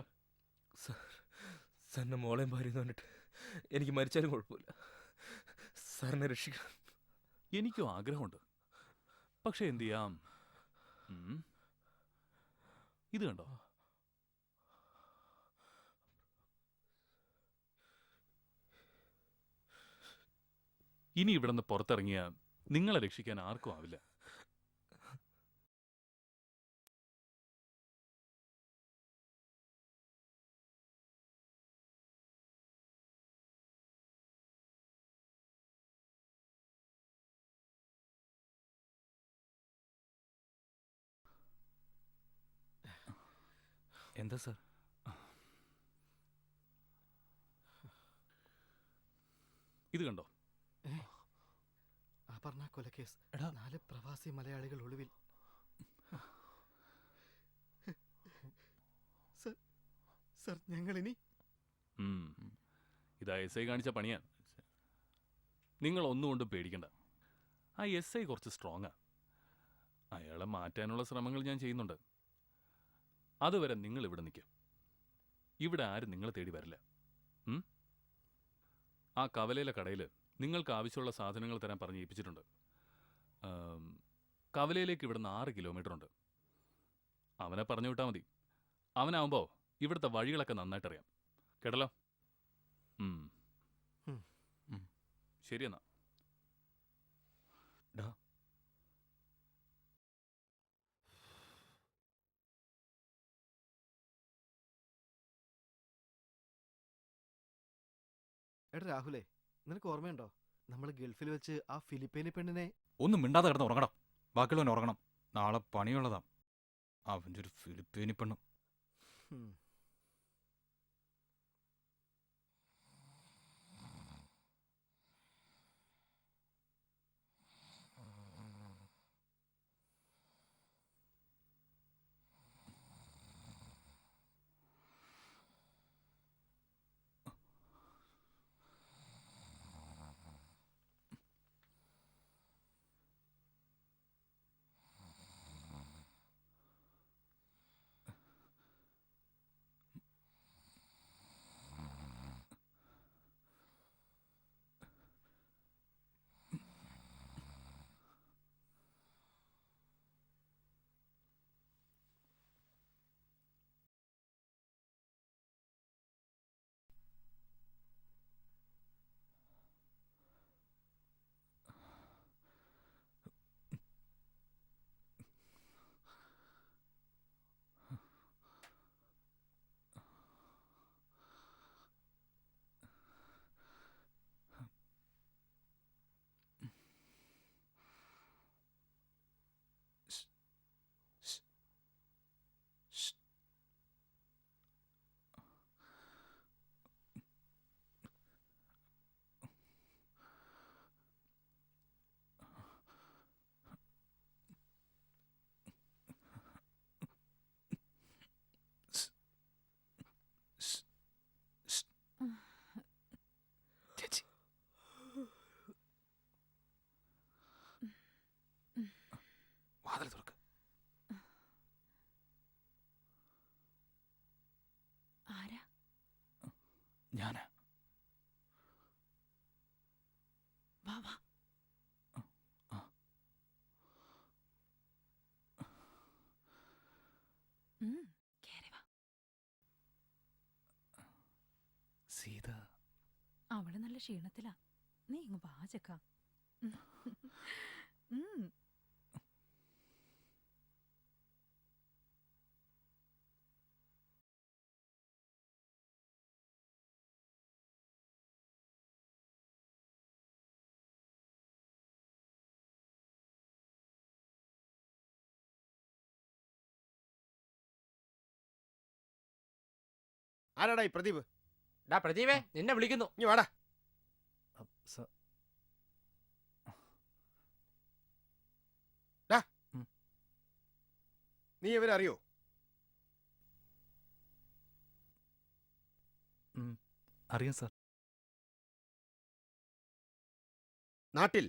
സാറിന്റെ മോളെയും ഭാര്യയെന്ന് പറഞ്ഞിട്ട് എനിക്ക് മരിച്ചാലും കുഴപ്പമില്ല. സാറിനെ രക്ഷിക്കണം. എനിക്കും ആഗ്രഹമുണ്ട്, പക്ഷെ എന്ത് ചെയ്യാം? ഇത് കണ്ടോ? ഇനി ഇവിടുന്ന് പുറത്തിറങ്ങിയ നിങ്ങളെ രക്ഷിക്കാൻ ആർക്കും ആവില്ല. എന്താ സാർ? ഇത് കണ്ടോ? ആ പറഞ്ഞ കൊലക്കേസ് 4 പ്രവാസി മലയാളികൾ ഒളിവിൽ. സർ ഞങ്ങളിനി ഇതാ എസ് ഐ കാണിച്ച പണിയാ. നിങ്ങൾ ഒന്നുകൊണ്ടും പേടിക്കണ്ട. ആ എസ് ഐ കുറച്ച് സ്ട്രോങ്ങാ. അയാളെ മാറ്റാനുള്ള ശ്രമങ്ങൾ ഞാൻ ചെയ്യുന്നുണ്ട്. അതുവരെ നിങ്ങൾ ഇവിടെ നിൽക്കും. ഇവിടെ ആരും നിങ്ങളെ തേടി വരില്ല. ആ കവലയിലെ കടയിൽ നിങ്ങൾക്ക് ആവശ്യമുള്ള സാധനങ്ങൾ തരാൻ പറഞ്ഞ് ഏൽപ്പിച്ചിട്ടുണ്ട്. കവലയിലേക്ക് ഇവിടുന്ന് 6 കിലോമീറ്റർ ഉണ്ട്. അവനെ പറഞ്ഞു വിട്ടാൽ മതി. അവനാവുമ്പോൾ ഇവിടുത്തെ വഴികളൊക്കെ നന്നായിട്ടറിയാം. കേട്ടല്ലോ? ശരി എന്നാ. എടാ രാഹുലേ, നിനക്ക് ഓർമ്മയുണ്ടോ നമ്മൾ ഗൾഫിൽ വെച്ച് ആ ഫിലിപ്പൈനി പെണ്ണിനെ? ഒന്നും മിണ്ടാതെ കിടന്ന് ഉറങ്ങണം. ബാക്കിയുള്ളവൻ ഉറങ്ങണം. നാളെ പണിയുള്ളതാ. അവൻ്റെ ഒരു ഫിലിപ്പീനി പെണ്ണും. ക്ഷീണത്തിലാ. നീ ഇങ്ങ് വാചക്ക. ആരാടാ ഈ പ്രദീപ്? ഡാ പ്രദീപേ, നിന്നെ വിളിക്കുന്നു. ഇനി വാടാ. ഡാ, നീ ഇവരെ അറിയോ? അറിയാം സാർ. നാട്ടിൽ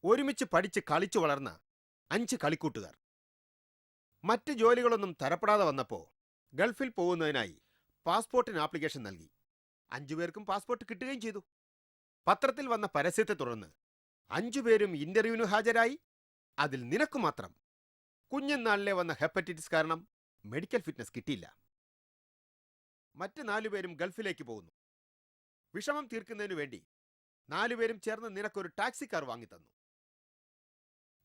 ഒരുമിച്ച് പഠിച്ച് കളിച്ചു വളർന്ന 5 കളിക്കൂട്ടുകാർ മറ്റ് ജോലികളൊന്നും തരപ്പെടാതെ വന്നപ്പോ ഗൾഫിൽ പോകുന്നതിനായി പാസ്പോർട്ടിന് ആപ്ലിക്കേഷൻ നൽകി. 5 പേർക്കും പാസ്പോർട്ട് കിട്ടുകയും ചെയ്തു. പത്രത്തിൽ വന്ന പരസ്യത്തെ തുടർന്ന് 5 പേരും ഇന്റർവ്യൂവിന് ഹാജരായി. അതിൽ നിനക്ക് മാത്രം കുഞ്ഞുനാളിലെ വന്ന ഹെപ്പറ്റൈറ്റിസ് കാരണം മെഡിക്കൽ ഫിറ്റ്നസ് കിട്ടിയില്ല. മറ്റ് 4 പേരും ഗൾഫിലേക്ക് പോകുന്നു. വിഷമം തീർക്കുന്നതിനു വേണ്ടി 4 പേരും ചേർന്ന് നിനക്കൊരു ടാക്സി കാർ വാങ്ങിത്തന്നു.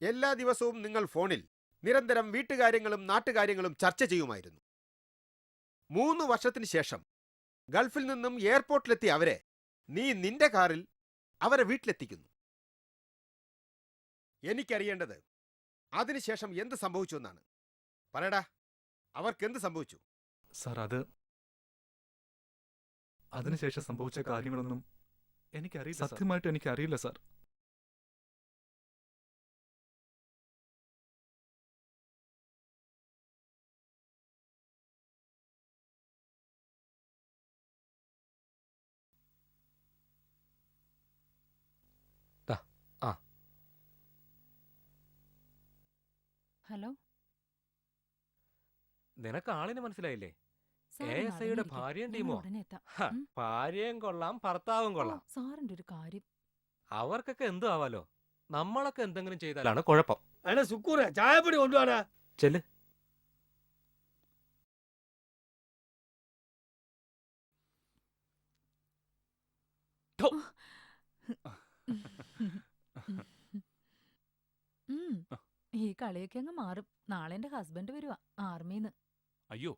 എല്ലാ ദിവസവും നിങ്ങൾ ഫോണിൽ നിരന്തരം വീട്ടുകാര്യങ്ങളും നാട്ടുകാര്യങ്ങളും ചർച്ച ചെയ്യുമായിരുന്നു. 3 വർഷത്തിന് ശേഷം ഗൾഫിൽ നിന്നും എയർപോർട്ടിലെത്തിയ അവരെ നീ നിന്റെ കാറിൽ അവരെ വീട്ടിലെത്തിക്കുന്നു. എനിക്കറിയേണ്ടത് അതിനുശേഷം എന്ത് സംഭവിച്ചു എന്നാണ്. പറയടാ, അവർക്ക് എന്ത് സംഭവിച്ചു? സാർ, അതിനുശേഷം സംഭവിച്ച കാര്യങ്ങളൊന്നും എനിക്കറിയില്ല. സത്യമായിട്ട് എനിക്കറിയില്ല സാർ. ഹലോ, നിനക്ക് ആളിനെ മനസ്സിലായില്ലേ? സാറ് ASI യുടെ നടന്നിരിക്ക്. ഭാര്യയും ഞാൻ ടീമോ? ഉടനെ എത്താം. ഹ, ഭാര്യയും കൊള്ളാം, ഭർത്താവും കൊള്ളാം. സാറിന്റെ ഒരു കാര്യം. അവർക്കൊക്കെ എന്തു ആവാലോ, നമ്മളൊക്കെ എന്തെങ്കിലും ചെയ്താലാണ് കുഴപ്പം. അല്ല സുക്കൂറെ, ചായപ്പൊടി കൊണ്ടുപോടാ. ചെല്ല്. ഈ കളിയൊക്കെ അങ്ങ് മാറും. നാളെ എന്റെ ഹസ്ബൻഡ് വരുവാ ആർമിന്ന്. അയ്യോ,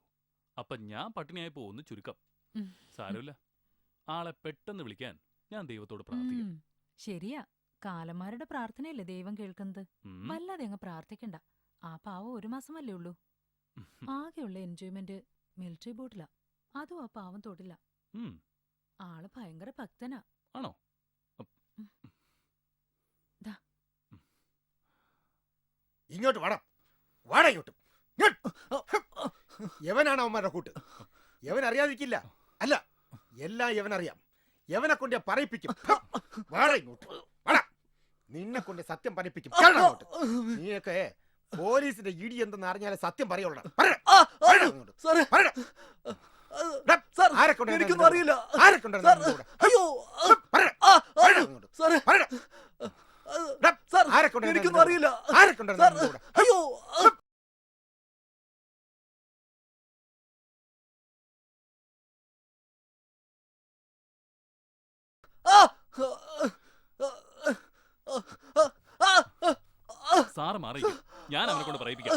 അപ്പൊ ഞാൻ പട്ടിണിയായി പോകുന്നു ചുരുക്കം. ഉം. സാരമില്ല, ആളെ പെട്ടെന്ന് വിളിക്കാൻ ഞാൻ ദൈവത്തോട് പ്രാർത്ഥിക്കാം. ശരിയാ, കാലന്മാരുടെ പ്രാർത്ഥനയല്ലേ ദൈവം കേൾക്കുന്നത്. ഉം. വല്ലാതെ അങ്ങ് പ്രാർത്ഥിക്കണ്ട. ആ പാവം 1 മാസമല്ലേ ഉള്ളൂ. ആകെയുള്ള എൻജോയ്മെന്റ് മിലിറ്ററി ബോട്ടിലാ. അതും ആ പാവം തൊടില്ല. ഉം. ആള് ഭയങ്കര ഭക്തനാ. ആണോ? ഇങ്ങോട്ട് വാടാ, വാടാ ഇങ്ങോട്ട്. യവനാണ് അവന്മാരുടെ കൂട്ട്. യവൻ അറിയാതിരിക്കില്ല. അല്ല, എല്ലാം യവനറിയാം. യവനെ കൊണ്ട് പറയിപ്പിക്കും. വാടാ ഇങ്ങോട്ട്, വാടാ. നിന്നെ കൊണ്ട് സത്യം പറയിപ്പിക്കും. കേറടാ ഇങ്ങോട്ട്. നീയൊക്കെ പോലീസിന്റെ ഇടി എന്തെന്ന് അറിഞ്ഞാലേ സത്യം പറയുള്ളൂ. എനിക്കൊന്നും അറിയില്ല. എനിക്കൊന്നും അറിയില്ല. അയ്യോ, സാറ് മാറിയിരിക്കും, ഞാൻ അവനെ കൊണ്ട് പറയിപ്പിക്കാം.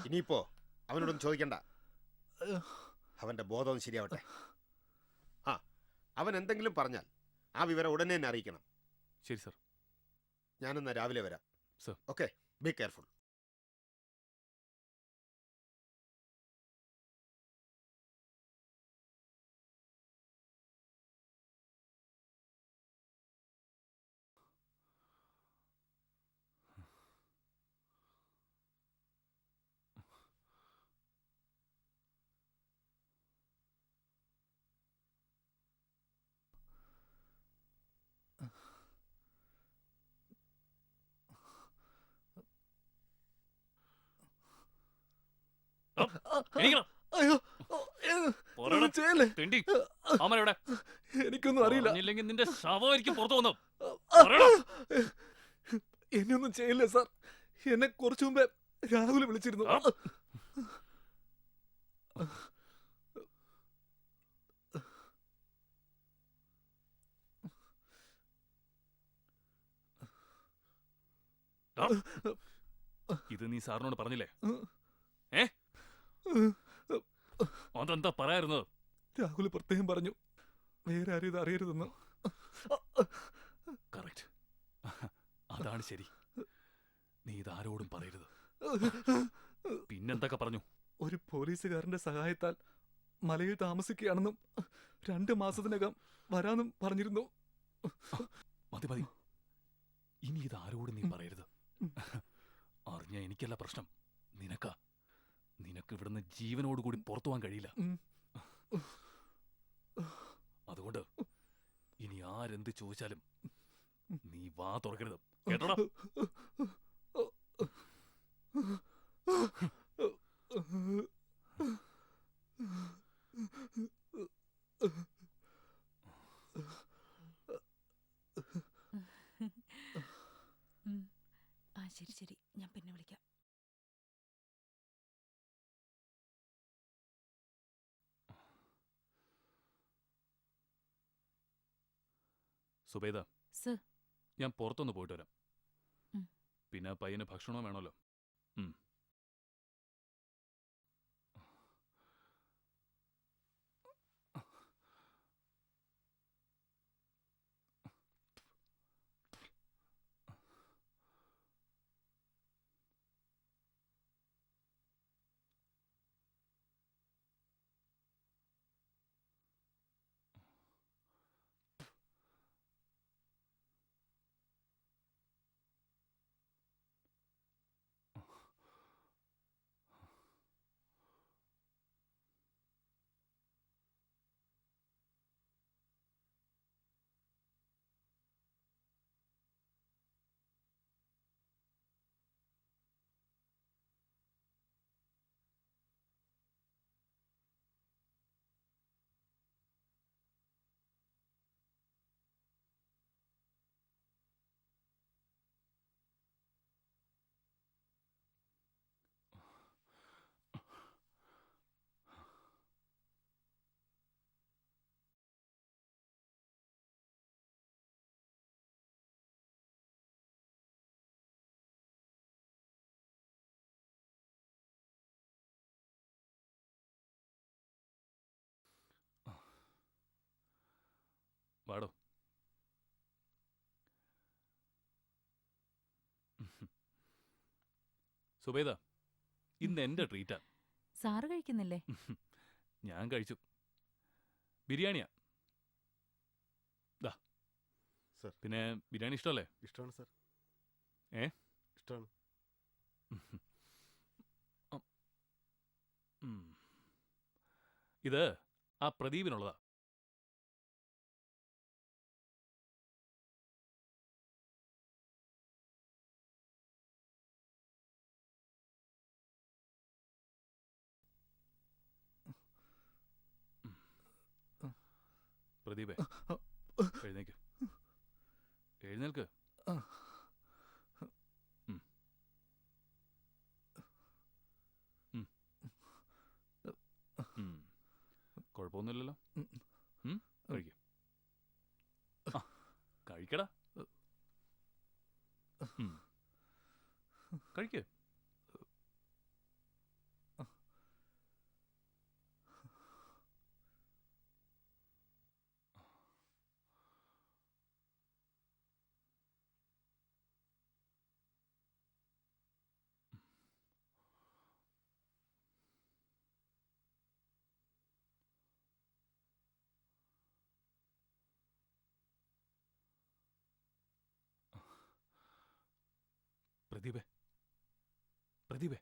ഇനിയിപ്പോ അവനോടൊന്നും ചോദിക്കണ്ട. അവന്റെ ബോധം ശരിയാവട്ടെ. ആ, അവൻ എന്തെങ്കിലും പറഞ്ഞാൽ ആ വിവരം ഉടനെ തന്നെ അറിയിക്കണം. ശരി സർ. ഞാനെന്നാ രാവിലെ വരാം. സർ. Okay, be careful. എനിക്കൊന്നും അറിയില്ല. നിന്റെ ശവമായിരിക്കും പുറത്തു വന്നു. എന്നെയൊന്നും ചെയ്യില്ല സാർ. എന്നെ കുറച്ചു മുമ്പേ രാഹുൽ വിളിച്ചിരുന്നു. ഡാ, ഇത് നീ സാറിനോട് പറഞ്ഞില്ലേ? ഏ അതെന്താ പറയായിരുന്നത്? രാഹുൽ പ്രത്യേകം പറഞ്ഞു വേറെ ആരും ഇത് അറിയരുതെന്ന്. കറക്റ്റ്, അതാണ് ശരി. നീ ഇതാരോടും പറയരുത്. പിന്നെന്തൊക്കെ പറഞ്ഞു? ഒരു പോലീസുകാരന്റെ സഹായത്താൽ മലയിൽ താമസിക്കുകയാണെന്നും 2 മാസത്തിനകം വരാനും പറഞ്ഞിരുന്നു. മതി മതി, ഇനി ഇതാരോടും നീ പറയരുത്. അറിഞ്ഞ എനിക്കല്ല പ്രശ്നം, നിനക്ക് ഇവിടുന്ന് ജീവനോടുകൂടി പുറത്തു പോകാൻ കഴിയില്ല. അതുകൊണ്ട് ഇനി ആരെന്ത് ചോദിച്ചാലും നീ വാ തുറക്കരുത്, കേട്ടോടാ? ആ ശരി ശരി, ഞാൻ പിന്നെ വിളിക്കാം. സുബൈദ, സർ. ഞാൻ പുറത്തൊന്ന് പോയിട്ട് വരാം. ഉം. പിന്നെ പയ്യന് ഭക്ഷണവും വേണമല്ലോ. ഉം. വാടോ. സുബൈദ, ഇന്ന് എന്റെ ട്രീറ്റാ. സാറ് കഴിക്കുന്നില്ലേ? ഞാൻ കഴിച്ചു. ബിരിയാണിയാ. ദാ. പിന്നെ ബിരിയാണി ഇഷ്ടമല്ലേ? ഇഷ്ടമാണ് സർ. ഏ ഇഷ്ടമാണ്. ഇത് ആ പ്രദീപിനുള്ളതാ. പ്രദീപേ, എഴുന്നേക്ക്. എഴുന്നേൽക്ക്. കുഴപ്പമൊന്നുമില്ലല്ലോ. കഴിക്കും. കഴിക്കടാ. കഴിക്ക്. പ്രദീപേ, പ്രദീപേ.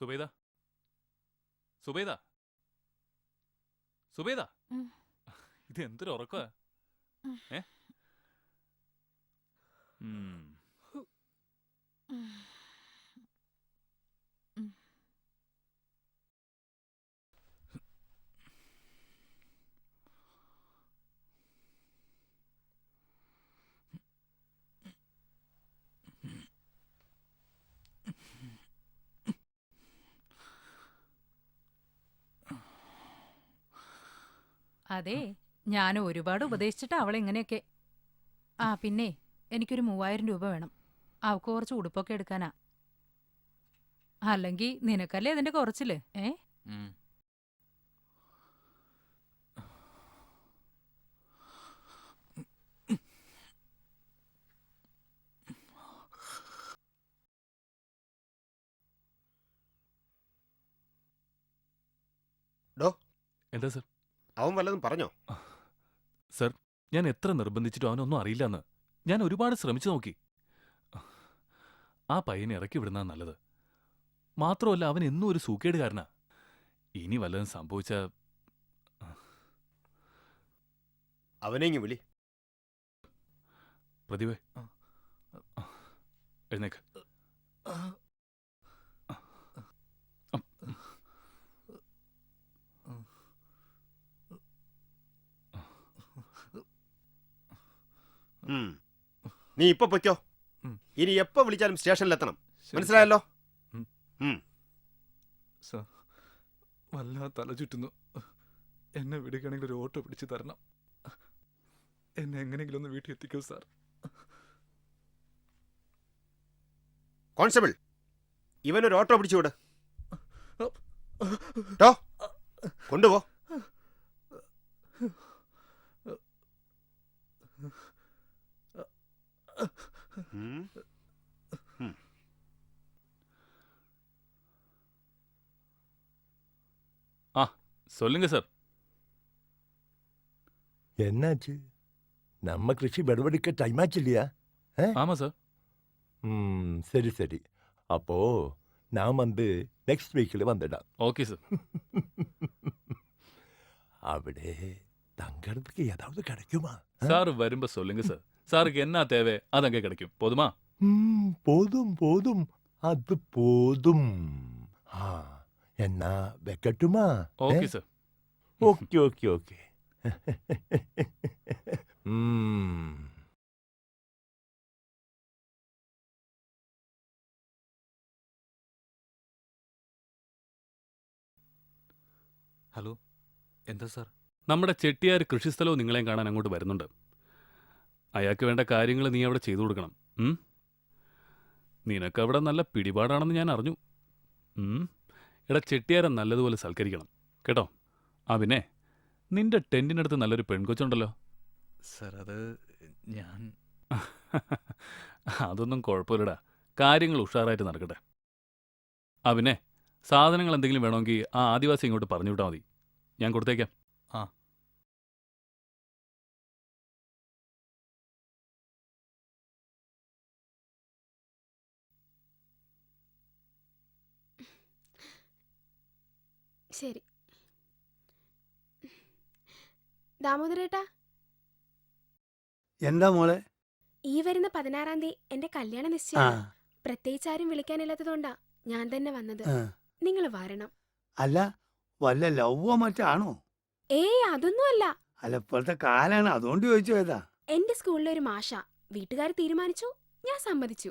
സുബൈദ സുബൈദ സുബൈദ ഇത് എന്തൊരു ഉറക്കമാ? ഏ അതെ, ഞാൻ ഒരുപാട് ഉപദേശിച്ചിട്ട് അവളെ ഇങ്ങനെയൊക്കെ. ആ പിന്നെ എനിക്കൊരു 3000 രൂപ വേണം. അവൾക്ക് കുറച്ച് ഉടുപ്പൊക്കെ എടുക്കാനാ. അല്ലെങ്കിൽ നിനക്കല്ലേ അതിന്റെ കുറച്ചില്. എന്താ സർ? അവൻ വല്ലതും പറഞ്ഞോ? സർ, ഞാൻ എത്ര നിർബന്ധിച്ചിട്ടും അവനൊന്നും അറിയില്ലെന്ന്. ഞാൻ ഒരുപാട് ശ്രമിച്ചു നോക്കി. ആ പയ്യനെ ഇറക്കി വിടുന്ന നല്ലത്. മാത്രമല്ല അവൻ എന്നും ഒരു സൂക്കേടുകാരനാ. ഇനി വല്ലതും സംഭവിച്ച അവനെങ്ങി വിളി. പ്രതിഭേ, എഴുന്നേക്ക്. നീ ഇപ്പൊ പൊയ്ക്കോ. ഇനി എപ്പോ വിളിച്ചാലും സ്റ്റേഷനിലെത്തണം. മനസ്സിലായല്ലോ? സാർ, വല്ലാതെ തല ചുറ്റുന്നു. എന്നെ വിടുകയാണെങ്കിൽ ഒരു ഓട്ടോ പിടിച്ചു തരണം. എന്നെ എങ്ങനെയെങ്കിലും ഒന്ന് വീട്ടിൽ എത്തിക്കൂ സാർ. കോൺസ്റ്റബിൾ, ഇവനൊരു ഓട്ടോ പിടിച്ചു വിട്. കൊണ്ടുപോ. சொல்லுங்க சார். என்னாச்சு? நம்ம கிருஷி விடவெடுக்க டைம் ஆச்சு இல்லையா? ஆமா சார். சரி சரி. அப்போ நான் வந்து நெக்ஸ்ட் வீக்கில் வந்துடலாம். Okay sir. അവിടെ தங்கறதுக்கு ஏதாவது கிடைக்குமா? சார் வரும்ப சொல்லுங்க சார். சாருக்கு என்ன தேவை அது அங்கே கிடைக்கும். போதுமா? போதும் போதும், அது போதும். என்ன வைக்கட்டுமா? Okay sir. Okay okay okay. Hello, എന്താ സാർ? നമ്മുടെ ചെട്ടിയാർ കൃഷിസ്ഥലവും നിങ്ങളെയും കാണാൻ അങ്ങോട്ട് വരുന്നുണ്ട്. അയാൾക്ക് വേണ്ട കാര്യങ്ങൾ നീ അവിടെ ചെയ്തു കൊടുക്കണം. നിനക്കവിടെ നല്ല പിടിപാടാണെന്ന് ഞാൻ അറിഞ്ഞു. എടാ, ചെട്ടിയാരെ നല്ലതുപോലെ സൽക്കരിക്കണം കേട്ടോ. ആ പിന്നെ നിന്റെ ടെന്റിനടുത്ത് നല്ലൊരു പെൺകൊച്ചുണ്ടല്ലോ. സാർ, അത് ഞാൻ അതൊന്നും കുഴപ്പമില്ലടാ. കാര്യങ്ങൾ ഉഷാറായിട്ട് നടക്കട്ടെ. ആ പിന്നെ സാധനങ്ങൾ എന്തെങ്കിലും വേണമെങ്കിൽ ആ ആദിവാസി ഇങ്ങോട്ട് പറഞ്ഞു വിട്ടാൽ മതി. ഞാൻ കൊടുത്തേക്കാം. ശരി. ദാമോദരേട്ടാ, എന്താ മോളെ? ഈ വരുന്ന 16-ാം തീയതി എന്റെ കല്യാണ നിശ്ചയം. പ്രത്യേകിച്ച് ആരും വിളിക്കാനില്ലാത്തതുകൊണ്ടാ ഞാൻ തന്നെ വന്നത്. നിങ്ങൾ വരണം. അല്ല, വല്ല ലവ്വോ മറ്റാണോ? അതൊന്നുമല്ല. അല്ല, ഇപ്പോഴത്തെ കാലാണ്, അതുകൊണ്ട് ചോദിച്ചു ഏതാ. എന്റെ സ്കൂളിലെ ഒരു മാഷ. വീട്ടുകാർ തീരുമാനിച്ചു, ഞാൻ സമ്മതിച്ചു.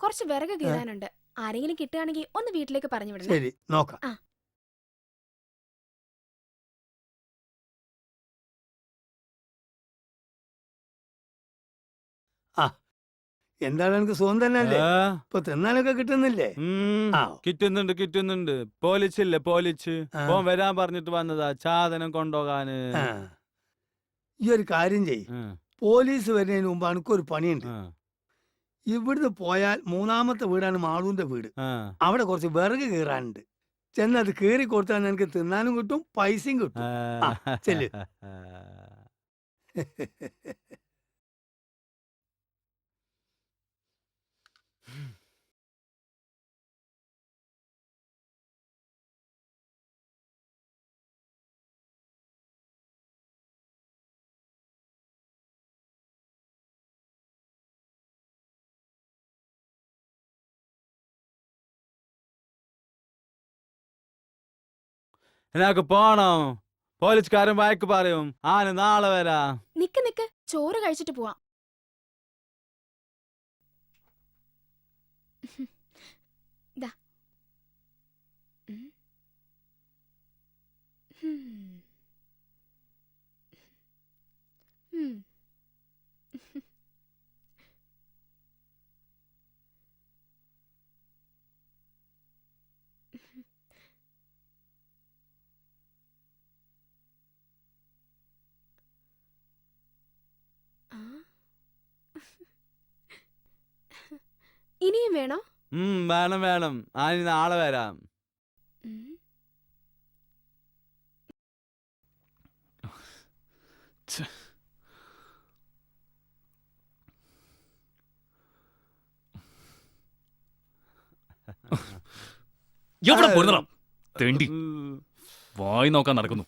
കുറച്ച് വിറക് കീറാനുണ്ട്. ആരെങ്കിലും കിട്ടുകയാണെങ്കിൽ ഒന്ന് വീട്ടിലേക്ക് പറഞ്ഞു വിടണം. ശരി, നോക്കാം. എന്താണ് എനിക്ക് സുഖം തന്നെയല്ലേ? ഇപ്പൊ തിന്നാനൊക്കെ കിട്ടുന്നില്ലേ? കിട്ടുന്നുണ്ട്. പോലിച്ചില്ലേ, പോലിച്ച് വരാൻ പറഞ്ഞിട്ട് വന്നതാ സാധനം കൊണ്ടുപോകാന്. ഈ ഒരു കാര്യം ചെയ്, പോലീസ് വരുന്നതിന് മുമ്പ് എനിക്കൊരു പണിയുണ്ട്. ഇവിടുന്ന് പോയാൽ 3ാമത്തെ വീടാണ് മാളൂന്റെ വീട്. അവിടെ കുറച്ച് വിറക് കീറാനുണ്ട്. ചെന്നത് കീറി കൊടുത്താൽ എനിക്ക് തിന്നാനും കിട്ടും, പൈസയും കിട്ടും. ചെല്ലു. എനിക്ക് പോണം. പോലീസുകാരൻ വഴക്ക് പറയും. ആന് നാളെ വരാ. നിക്ക് ചോറ് കഴിച്ചിട്ട് പോവാം. ദാ. ഇനിയും വേണോ? വേണം വേണം. ആന് നാളെ വരാം. എവിടെ പോരുന്നടാ തെണ്ടി? വായി നോക്കാൻ നടക്കുന്നു.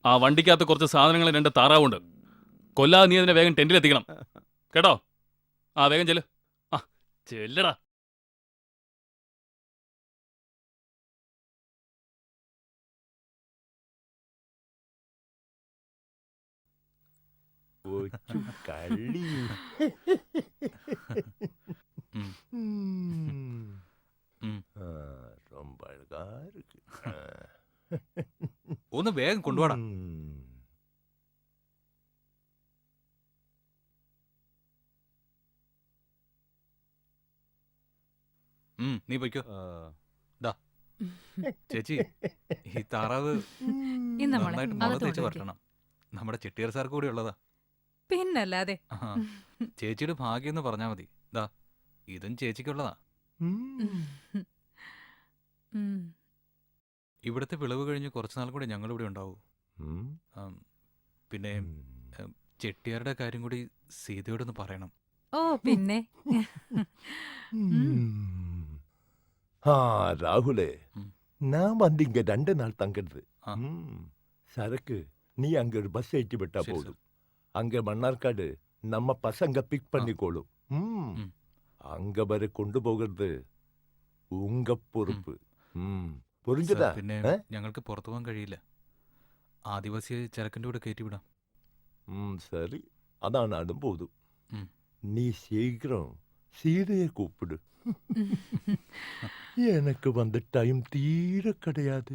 ആ വണ്ടിക്കകത്ത് കുറച്ച് സാധനങ്ങൾ 2 താറാവുണ്ട്. കൊല്ലാതെ നീ അതിനെ വേഗം ടെന്റിലെത്തിക്കണം കേട്ടോ. ആ വേഗം ചെല്ല്. ആ ചെല്ലടാ. കളി ரொம்ப அழகா இருக்கு. ഒന്ന് വേഗം കൊണ്ടുപോടാ. നീ പൊയ്ക്കോ. ദാ ചേച്ചി, ഈ താറാവ് നന്നായിട്ട് മുളക് തേച്ച് വരട്ടണം. നമ്മുടെ ചെട്ടിയാർ സാർ കൂടി ഉള്ളതാ. പിന്നല്ലാതെ. ചേച്ചിയുടെ ഭാഗ്യം എന്ന് പറഞ്ഞാ മതി. ദാ ഇതും ചേച്ചിക്കുള്ളതാ. ഇവിടുത്തെ വിളവ് കഴിഞ്ഞ് കുറച്ചുനാൾ കൂടി ഞങ്ങളിവിടെ ഉണ്ടാവൂ. പിന്നെ ചെട്ടിയാരുടെ കാര്യം കൂടി സീതയോടൊന്ന് പറയണം. ഓ പിന്നെ. ராகுலே, நான் வந்து இங்க 2 நாள் தங்குறது. சரக்கு நீ அங்க ஒரு பஸ் ஏற்றி விட்டா போதும். அங்க மன்னார்காடு நம்ம பசங்க பிக் பண்ணிக்கோளும். அங்க வரை கொண்டு போகிறது உங்க பொறுப்பு. புரிஞ்சுதா? പിന്നെ ഞങ്ങൾക്ക് പുറത്തു പോകാൻ കഴിയില്ല. ആദിവാസിയെ ചരക്കിന്റെ കൂടെ കയറ്റിവിടാം. சரி, அதான் நானும் போதும். நீ சீக்கிரம் சீதையை கூப்பிடு. எனக்கு வந்த டைம் தீர கிடையாது.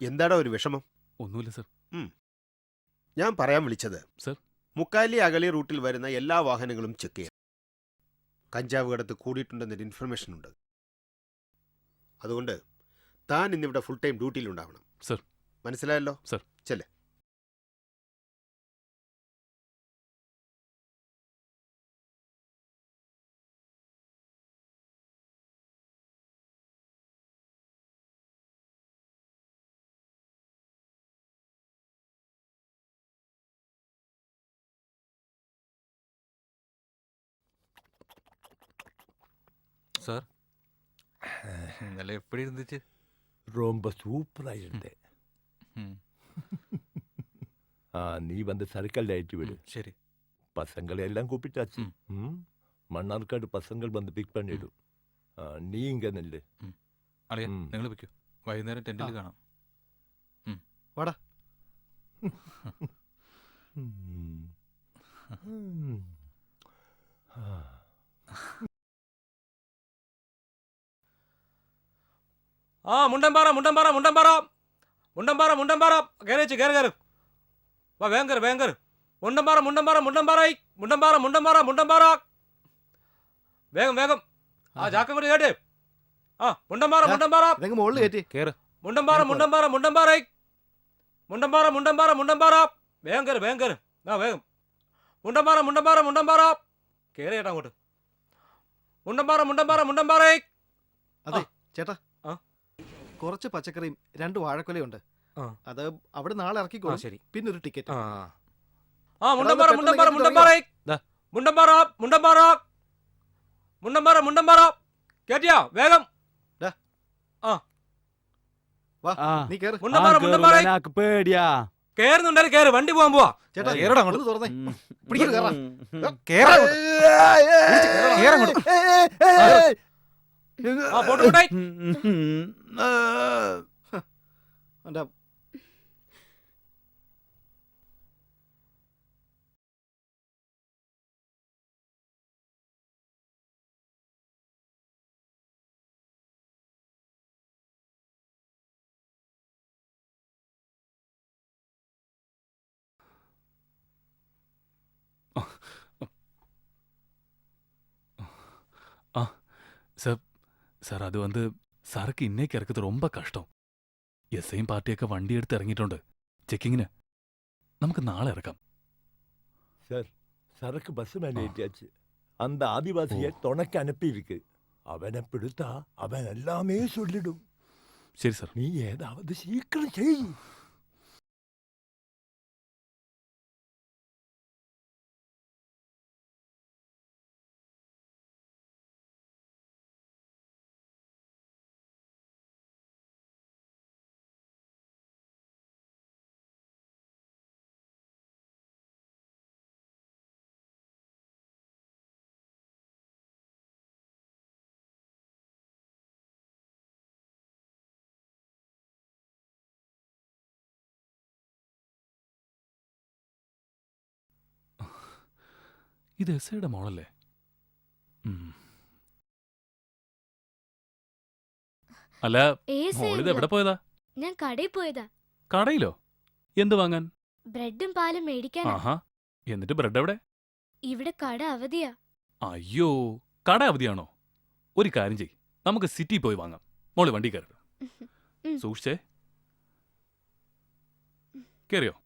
എന്താടാ ഒരു വിഷമം? ഒന്നുമില്ല സർ. ഞാൻ പറയാൻ വിളിച്ചത്, സർ, മുക്കാലി അഗളി റൂട്ടിൽ വരുന്ന എല്ലാ വാഹനങ്ങളും ചെക്ക് ചെയ്യാം. കഞ്ചാവ് കടത്ത് കൂടിയിട്ടുണ്ടെന്നൊരു ഇൻഫർമേഷൻ ഉണ്ട്. അതുകൊണ്ട് താൻ ഇന്നിവിടെ ഫുൾ ടൈം ഡ്യൂട്ടിയിലുണ്ടാവണം. സർ. മനസ്സിലായല്ലോ? സർ. ചെല്ലേ. சார், ഇന്നലെ എപ്പടി ഇരുந்துச்சு? ரொம்ப சூப்பரா இருந்தே. நீ வந்து சரக்கல்ல ஏற்றி விடு. சரி. பசங்களை எல்லாம் கூப்பிட்டாச்சு. மன்னார்காடு பசங்கள் வந்து பிக் பண்ணிடும். நீ இங்க நில்லு. അളിയ, നിങ്ങൾ വെക്കൂ. വൈകുന്നേരം ടെന്റിൽ കാണാം. വാടാ. ആ മുണ്ടമ്പാറ മുണ്ടമ്പാറ മുണ്ടമ്പാറ മുണ്ടമ്പാറ മുണ്ടമ്പാറ കയറിച്ച് കയറി കയറി വാ, വേഗം കയറി വേഗം കയറി. മുണ്ടമ്പാറ മുണ്ടമ്പാറ മുണ്ടമ്പാറായി മുണ്ടമ്പാറ മുണ്ടമ്പാറ മുണ്ടമ്പാറ വേഗം വേഗം. ആ ചാക്കം കൂടി കേട്ടേ. ആ മുണ്ടമ്പാറ മുണ്ടമ്പാറ മുകളിൽ കയറ്റി കയറി. മുണ്ടമ്പാറ മുണ്ടമ്പാറ മുണ്ടമ്പാറായി മുണ്ടമ്പാറ മുണ്ടമ്പാറ മുണ്ടമ്പാറ വേഗം കയറി വേഗം കയറി. ആ വേഗം. മുണ്ടമ്പാറ മുണ്ടമ്പാറ മുണ്ടമ്പാറ കയറി ചേട്ടാ അങ്ങോട്ട്. മുണ്ടമ്പാറ മുണ്ടമ്പാറ മുണ്ടമ്പാറായി. അതെ ചേട്ടാ, കുറച്ച് പച്ചക്കറിയും 2 വാഴക്കൊലയുണ്ട്. അത് അവിടെ നാളെ ഇറക്കിക്കോ. ശരി. പിന്നെ ഒരു ടിക്കറ്റ്. ആ മുണ്ടമ്പാറ മുണ്ടമ്പാറ മുണ്ടമ്പാറായി മുണ്ടമ്പാറ മുണ്ടമ്പാറ മുണ്ടമ്പാറ മുണ്ടമ്പാറ കേട്ടിയാ വേഗം. വാ, നീ കേറ്. മുണ്ടമ്പാറ മുണ്ടമ്പാറായി പേടിയാ. കേറുന്നുണ്ടാലും കേറ്, വണ്ടി പോവാൻ പോവാ. ചേട്ടാ കേറടാ അങ്ങോട്ട്. ഒന്ന് തുറന്നേ. പിടിക്ക്. കേറാ. കേറാ അങ്ങോട്ട്. കേറാ അങ്ങോട്ട്. ആ, പോട്ടെ, പോട്ടെ. എൻ്റെ சார் அது வந்து சரக்கு இன்னைக்கு இறக்குறது ரொம்ப கஷ்டம். எஸ்ஐயும் பார்ட்டிയൊക്കെ வண்டி எடுத்து இறங்கிട്ടുണ്ട് ചെക്കിങ്ങിന്. നമുക്ക് നാളെ ഇറക്കാം. சார் சரக்கு பஸ் மேலே ஏற்றியாச்சு. அந்த ஆதிவாசியை துணைக்கு அனுப்பியிருக்கு. அவனை பிடித்தா அவன் எல்லாமே சொல்லிடும். சரி சார். நீ ஏதாவது சீக்கிரம் செய். ഇത് എസ്ഐയുടെ മോളല്ലേ? അല്ല, മോളിത് എവിടെ പോയതാ? ഞാൻ കടയിൽ പോയതാ. കടയിലോ? എന്ത് വാങ്ങാൻ? ബ്രെഡും പാലും മേടിക്കാനാ. ആഹാ, എന്നിട്ട് ബ്രെഡ് എവിടെ? ഇവിടെ കട അവധിയാ. അയ്യോ, കട അവധിയാണോ? ഒരു കാര്യം ചെയ്, നമുക്ക് സിറ്റി പോയി വാങ്ങാം. മോള് വണ്ടി കയറി. സൂക്ഷിച്ചേ. കേറിയോ?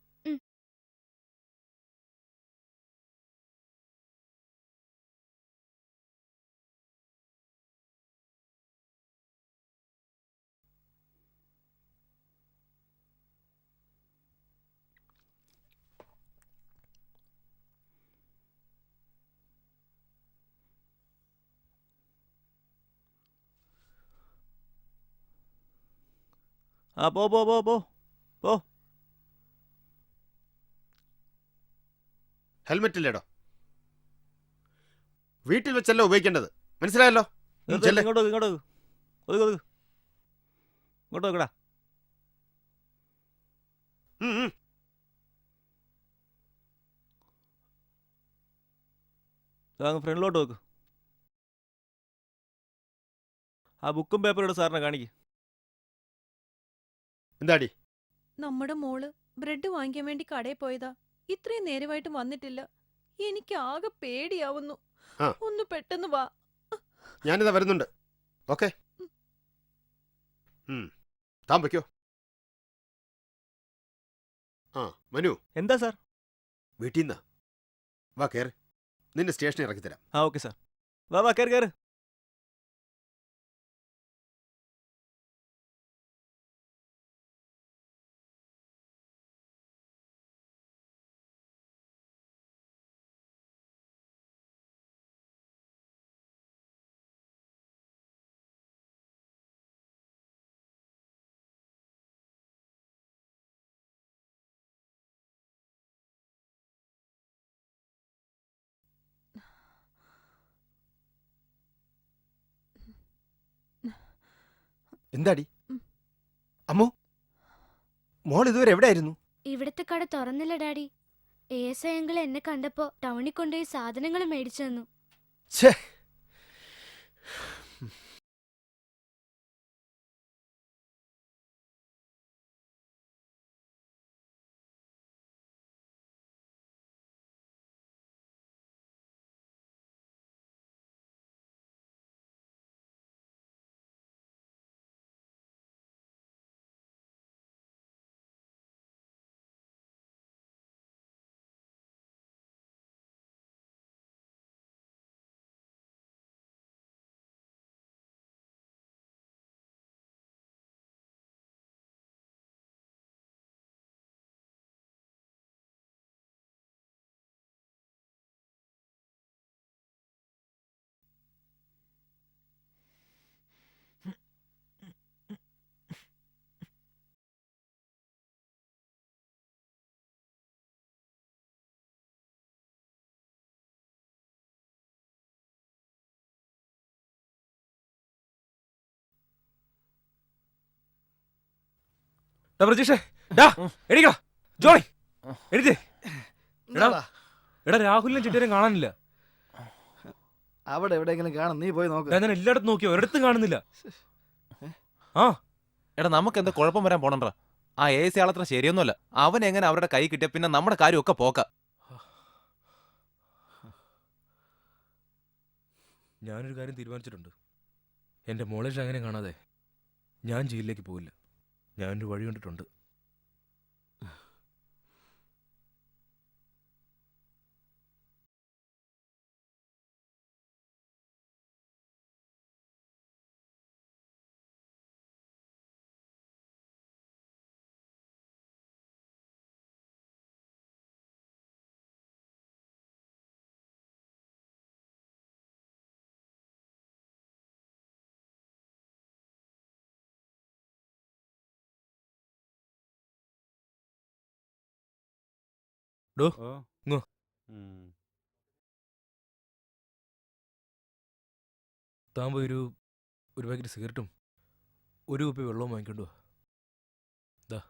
ആ പോ പോ പോ പോ പോ. ഹെൽമെറ്റ് ഇല്ലേടോ? വീട്ടിൽ വെച്ചല്ല ഉപയോഗിക്കേണ്ടത്, മനസ്സിലായല്ലോ? ഇങ്ങോട്ട് ഇങ്ങോട്ട് ഒതുക്ക് ഒതുക്ക്. ഇങ്ങോട്ട് വെക്കടാ. ഫ്രണ്ടിലോട്ട് വെക്ക്. ആ ബുക്കും പേപ്പറും സാറിനെ കാണിക്ക്. എന്താടി? നമ്മുടെ മോള് ബ്രെഡ് വാങ്ങിക്കാൻ വേണ്ടി കടയിൽ പോയതാ. ഇത്രയും നേരമായിട്ട് വന്നിട്ടില്ല. എനിക്ക് ആകെ പേടിയാവുന്നു. ഒന്ന് പെട്ടെന്ന് വാ. ഞാനിതാ വരുന്നുണ്ട്. ഓക്കെ, താൻ വയ്ക്കോ. ആ മനു. എന്താ സാർ? വീട്ടിൽ നിന്നാ. വാ കയറി, നിന്നെ സ്റ്റേഷനിൽ ഇറക്കി തരാം. ആ ഓക്കെ സാർ. വാ വാ കയറി കയറി. എന്താടി അമ്മു, മോൾ ഇതുവരെ എവിടെയായിരുന്നു? ഇവിടുത്തെ കട തുറന്നില്ല ഡാഡി. ASI അങ്കിൾ എന്നെ കണ്ടപ്പോ ടൗണിൽ കൊണ്ടുപോയി സാധനങ്ങൾ മേടിച്ചു തന്നു. ഛേ, പ്രതീക്ഷേ ഡാ എണീക്കടാ ജോണി എഴുതേ എടാ എടാ രാഹുലിനെ ചിട്ടേരും കാണാനില്ല. അവിടെ എവിടെയെങ്കിലും കാണും, നീ പോയി നോക്ക്. ഞാൻ എല്ലായിടത്തും നോക്കിയോ, ഒരിടത്തും കാണുന്നില്ല. ആ എടാ നമുക്ക് എന്താ കുഴപ്പം വരാൻ പോണണ്ടാ. ആ AC ആളത്ര ശരിയൊന്നുമല്ല. അവൻ എങ്ങനെ അവരുടെ കൈ കിട്ടിയ പിന്നെ നമ്മുടെ കാര്യമൊക്കെ പോക്ക. ഞാനൊരു കാര്യം തീരുമാനിച്ചിട്ടുണ്ട്. എൻ്റെ മോളെ അങ്ങനെ കാണാതെ ഞാൻ ജയിലിലേക്ക് പോവില്ല. ഞാനൊരു വഴി കണ്ടിട്ടുണ്ട്. ഡോ ഇങ്ങോ. താൻ പോയി ഒരു പാക്കറ്റ് സിഗരറ്റും ഒരു കുപ്പി വെള്ളവും വാങ്ങിക്കൊണ്ടു വാ. ദാ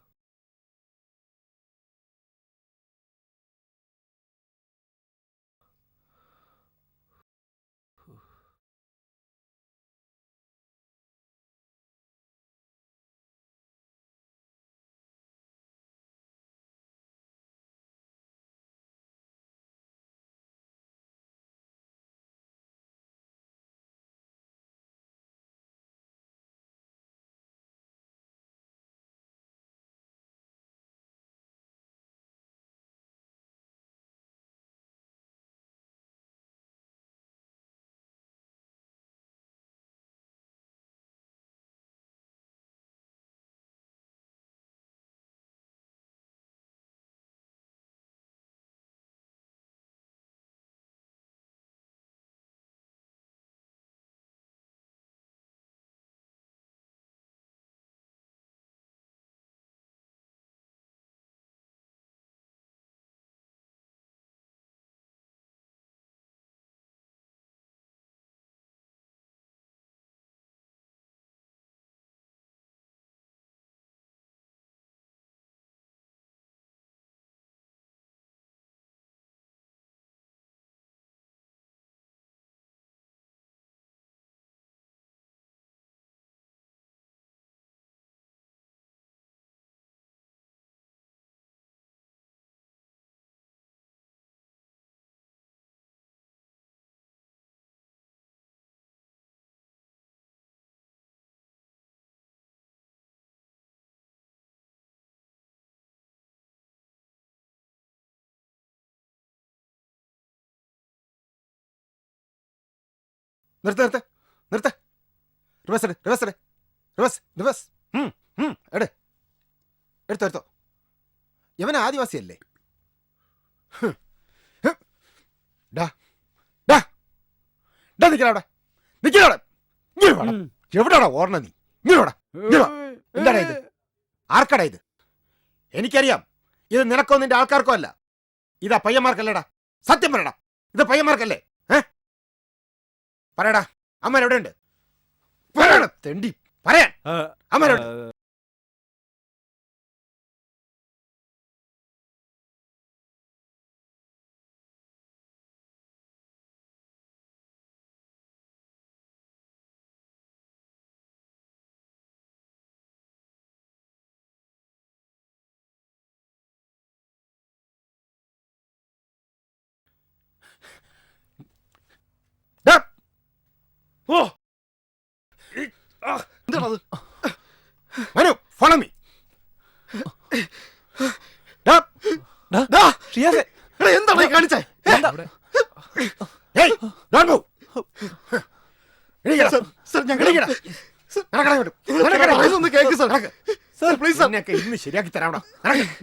നിർത്ത് റിവേഴ്സ് എടുത്തോ. യവൻ ആദിവാസിയല്ലേ? എവിടാടാ ഓർണ നീ? എന്താടാ ഇത്? ആർക്കടാ ഇത്? എനിക്കറിയാം ഇത് നിനക്കോ നിന്റെ ആൾക്കാർക്കോ അല്ല. ഇതാ പയ്യന്മാർക്കല്ലേടാ. സത്യം പറയടാ, ഇത് പയ്യന്മാർക്കല്ലേ? പറയടാ, അമ്മ എവിടെയുണ്ട്? പറയടാ തെണ്ടി, പറയാൻ അമ്മ എവിടെ? ഓ എന്താണത്? Manu, follow me. എന്താണ് ഈ കാണിച്ചേ? ഇന്ന് ശരിയാക്കി തരാം.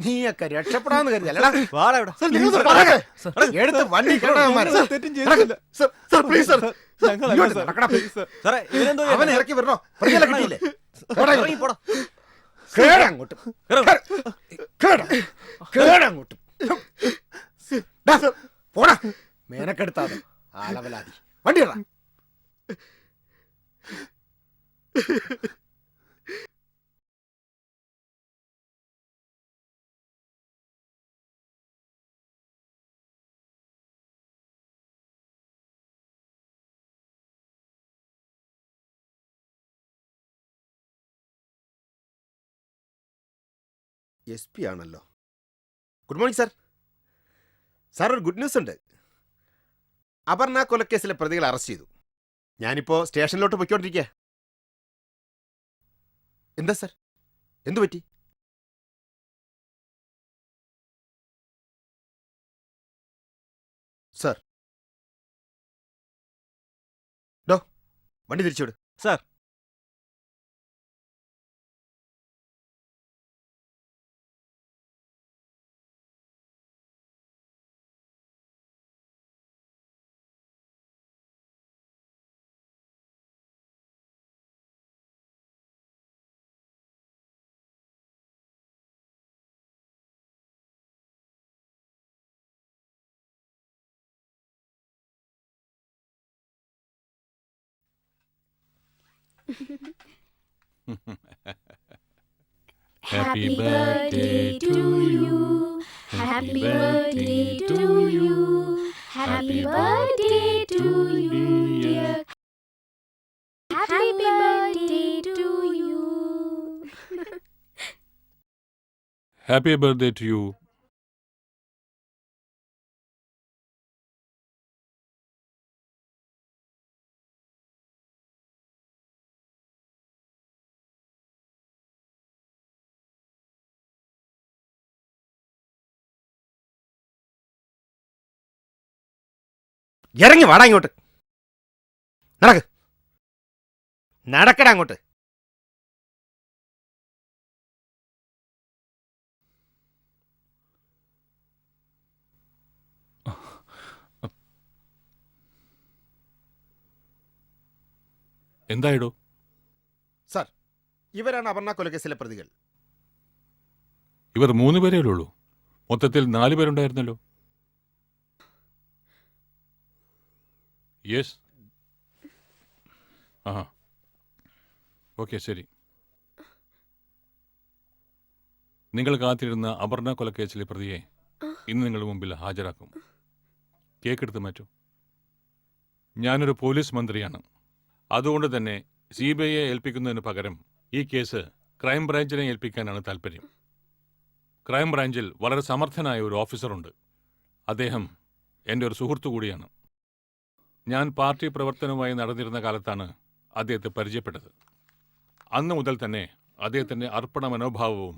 നീയൊക്കെ രക്ഷപ്പെടാന്ന് കരുതല്ലടാ. എടുത്ത് വണ്ടി അവനെ ഇറക്കി വരണോ? കിട്ടിയില്ലേ? കേടങ്ങോട്ട് പോടാ. മേനക്കെടുത്താതെ ആളവലാതി. വണ്ടിയടാ. SP ആണല്ലോ. Good morning sir. സാർ, ഒരു ഗുഡ് ന്യൂസ് ഉണ്ട്. അപർണ കൊലക്കേസിലെ പ്രതികളെ അറസ്റ്റ് ചെയ്തു. ഞാനിപ്പോ സ്റ്റേഷനിലോട്ട് പൊയ്ക്കൊണ്ടിരിക്കുക. എന്താ സാർ, എന്തു പറ്റി? സാർ, ഡോ വണ്ടി തിരിച്ചുവിട്. Sir. Happy birthday to you. Happy birthday to you. Happy birthday to you, dear. Happy birthday to you. Happy birthday to you. ഇറങ്ങി വാടാ ഇങ്ങോട്ട്. നടക്ക്, നടക്കടാ അങ്ങോട്ട്. എന്തായിടോ? സാർ, ഇവരാണ് അപർണ കൊലക്കേസിലെ പ്രതികൾ. ഇവർ 3 പേരേ ഉള്ളൂ. മൊത്തത്തിൽ 4 പേരുണ്ടായിരുന്നല്ലോ. യെസ്. ആ, ഓക്കെ, ശരി. നിങ്ങൾ കാത്തിരുന്ന അപർണ കൊലക്കേസിലെ പ്രതിയെ ഇന്ന് നിങ്ങളുടെ മുമ്പിൽ ഹാജരാക്കും. കേക്കെടുത്ത് മാറ്റൂ. ഞാനൊരു പോലീസ് മന്ത്രിയാണ്. അതുകൊണ്ട് തന്നെ CBIയെ ഏൽപ്പിക്കുന്നതിന് പകരം ഈ കേസ് ക്രൈം ബ്രാഞ്ചിനെ ഏൽപ്പിക്കാനാണ് താല്പര്യം. ക്രൈം ബ്രാഞ്ചിൽ വളരെ സമർത്ഥനായ ഒരു ഓഫീസറുണ്ട്. അദ്ദേഹം എൻ്റെ ഒരു സുഹൃത്തു കൂടിയാണ്. ഞാൻ പാർട്ടി പ്രവർത്തനവുമായി നടന്നിരുന്ന കാലത്താണ് അദ്ദേഹത്തെ പരിചയപ്പെട്ടത്. അന്ന് മുതൽ തന്നെ അദ്ദേഹത്തിൻ്റെ അർപ്പണ മനോഭാവവും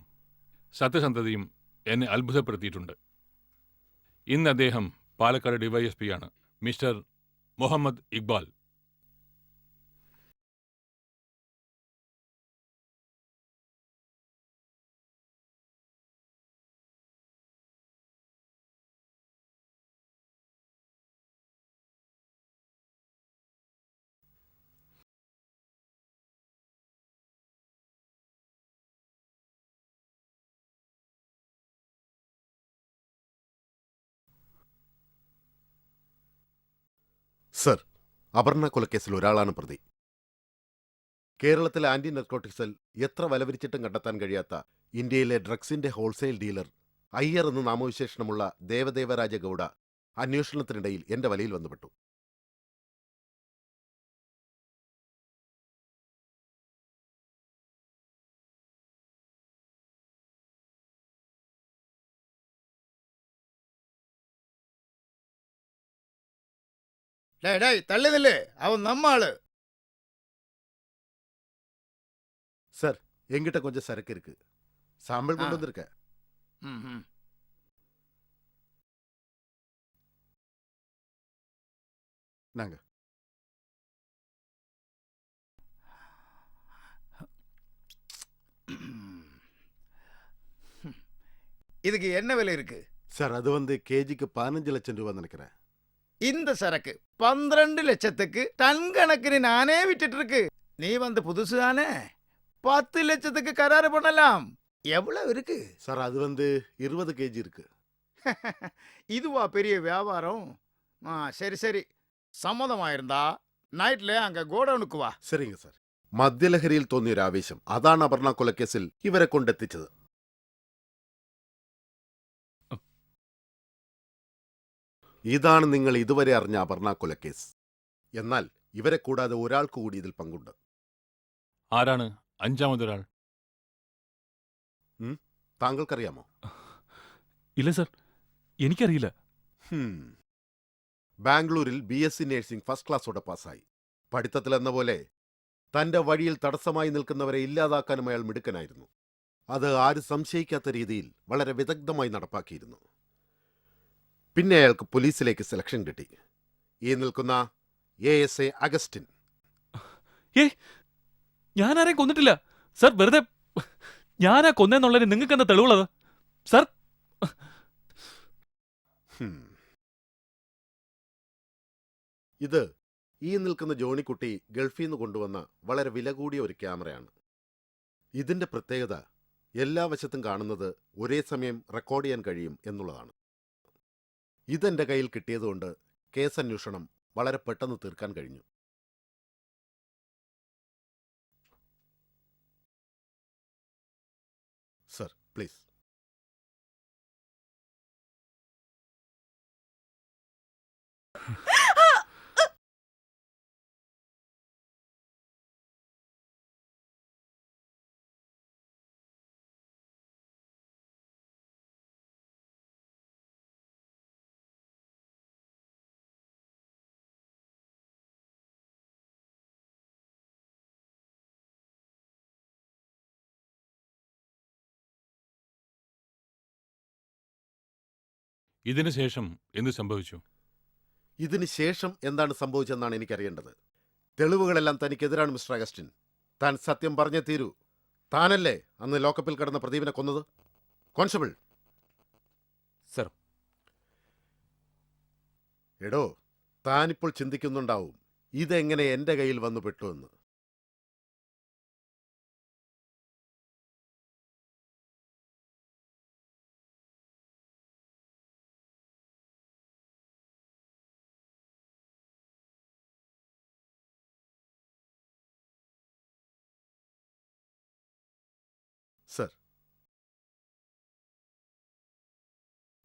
സത്യസന്ധതയും എന്നെ അത്ഭുതപ്പെടുത്തിയിട്ടുണ്ട്. ഇന്ന് അദ്ദേഹം പാലക്കാട് DYSP ആണ്, മിസ്റ്റർ മുഹമ്മദ് ഇക്ബാൽ. സർ, അപർണ കൊലക്കേസിൽ ഒരാളാണ് പ്രതി. കേരളത്തിലെ ആന്റി നർക്കോട്ടിക് സെൽ എത്ര വലവരിച്ചിട്ടും കണ്ടെത്താൻ കഴിയാത്ത ഇന്ത്യയിലെ ഡ്രഗ്സിന്റെ ഹോൾസെയിൽ ഡീലർ അയ്യർ എന്ന് നാമവിശേഷണമുള്ള ദേവദേവരാജ ഗൌഡ അന്വേഷണത്തിനിടയിൽ എന്റെ വലയിൽ വന്നുപെട്ടു. டேய் தள்ளி நில்லு, அவன் நம்ம ஆளு. சார், எங்கிட்ட கொஞ்சம் சரக்கு இருக்கு, சாம்பிள் கொண்டு வந்திருக்க. நாங்க இதுக்கு என்ன விலை இருக்கு? சார், அது வந்து கேஜிக்கு 15 லட்சம் ரூபாய் நினைக்கிறேன். இந்த சரக்கு 12 லட்சத்துக்கு டன் கணக்குன்னு நானே விட்டுட்டு இருக்கு. நீ வந்து புதுசு தானே, 10 லட்சத்துக்கு கராறு பண்ணலாம். எவ்வளவு இருக்கு? சார், அது வந்து 20 கேஜி இருக்கு. இதுவா பெரிய வியாபாரம்? சரி சரி, സമ്മതമായിരുന്നാ നൈറ്റിലെ അങ്ങ് ഗോഡൌണുക്ക് വാ. சரிங்க சார். മദ്യലഹരിയിൽ തോന്നിയ ഒരു ആവേശം, അതാണ് അപർണ കൊലക്കേസിൽ ഇവരെ കൊണ്ടെത്തിച്ചത്. ഇതാണ് നിങ്ങൾ ഇതുവരെ അറിഞ്ഞ അപർണ കൊലക്കേസ്. എന്നാൽ ഇവരെ കൂടാതെ ഒരാൾക്ക് കൂടി ഇതിൽ പങ്കുണ്ട്. ആരാണ് 5-മതൊരാൾ? താങ്കൾക്കറിയാമോ? ഇല്ല സർ, എനിക്കറിയില്ല. ബാംഗ്ലൂരിൽ BSc നഴ്സിംഗ് ഫസ്റ്റ് ക്ലാസ്സോടെ പാസ്സായി. പഠിത്തത്തിലെന്ന പോലെ തന്റെ വഴിയിൽ തടസ്സമായി നിൽക്കുന്നവരെ ഇല്ലാതാക്കാനും അയാൾ മിടുക്കനായിരുന്നു. അത് ആരും സംശയിക്കാത്ത രീതിയിൽ വളരെ വിദഗ്ധമായി നടപ്പാക്കിയിരുന്നു. പിന്നെ അയാൾക്ക് പോലീസിലേക്ക് സെലക്ഷൻ കിട്ടി. ഈ നിൽക്കുന്ന ASA അഗസ്റ്റിൻ. ഞാനാരെയും കൊന്നിട്ടില്ല സർ. വെറുതെ ഞാനാ കൊന്നെന്നുള്ളതിന് നിങ്ങൾക്ക് എന്താ തെളിവുള്ളത് സർ? ഇത് ഈ നിൽക്കുന്ന ജോണിക്കുട്ടി ഗൾഫിൽ നിന്ന് കൊണ്ടുവന്ന വളരെ വില കൂടിയ ഒരു ക്യാമറയാണ്. ഇതിന്റെ പ്രത്യേകത എല്ലാ വശത്തും കാണുന്നത് ഒരേ സമയം റെക്കോർഡ് ചെയ്യാൻ കഴിയും എന്നുള്ളതാണ്. ഇതെന്റെ കയ്യിൽ കിട്ടിയതുകൊണ്ട് കേസന്വേഷണം വളരെ പെട്ടെന്ന് തീർക്കാൻ കഴിഞ്ഞു. Sir, please. ഇതിനു ശേഷം എന്ത് സംഭവിച്ചു? ഇതിന് ശേഷം എന്താണ് സംഭവിച്ചതെന്നാണ് എനിക്കറിയേണ്ടത്. തെളിവുകളെല്ലാം തനിക്കെതിരാണ് മിസ്റ്റർ അഗസ്റ്റിൻ. താൻ സത്യം പറഞ്ഞേ തീരൂ. താനല്ലേ അന്ന് ലോക്കപ്പിൽ കിടന്ന പ്രദീപിനെ കൊന്നത്? കോൺസ്റ്റബിൾ. സർ. എടോ, താനിപ്പോൾ ചിന്തിക്കുന്നുണ്ടാവും ഇതെങ്ങനെ എന്റെ കയ്യിൽ വന്നു പെട്ടു എന്ന്. സർ,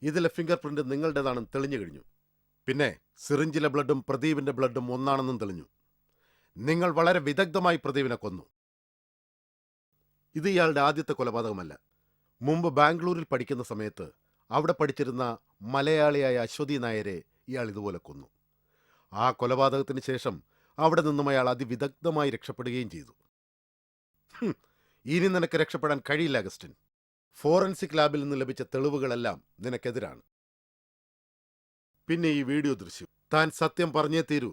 ഇതിലെ ഫിംഗർ പ്രിന്റ് നിങ്ങളുടേതാണെന്ന് തെളിഞ്ഞു കഴിഞ്ഞു. പിന്നെ സിറിഞ്ചിലെ ബ്ലഡും പ്രദീപിന്റെ ബ്ലഡും ഒന്നാണെന്നും തെളിഞ്ഞു. നിങ്ങൾ വളരെ വിദഗ്ധമായി പ്രദീപിനെ കൊന്നു. ഇത് ഇയാളുടെ ആദ്യത്തെ കൊലപാതകമല്ല. മുമ്പ് ബാംഗ്ലൂരിൽ പഠിക്കുന്ന സമയത്ത് അവിടെ പഠിച്ചിരുന്ന മലയാളിയായ അശ്വതി നായരെ ഇയാൾ ഇതുപോലെ കൊന്നു. ആ കൊലപാതകത്തിന് ശേഷം അവിടെ നിന്നും അയാൾ അതിവിദഗ്ധമായി രക്ഷപ്പെടുകയും ചെയ്തു. ഇനി നിനക്ക് രക്ഷപ്പെടാൻ കഴിയില്ല അഗസ്റ്റിൻ. ഫോറൻസിക് ലാബിൽ നിന്ന് ലഭിച്ച തെളിവുകളെല്ലാം നിനക്കെതിരാണ്. പിന്നെ ഈ വീഡിയോ ദൃശ്യം. താൻ സത്യം പറഞ്ഞേ തീരൂ.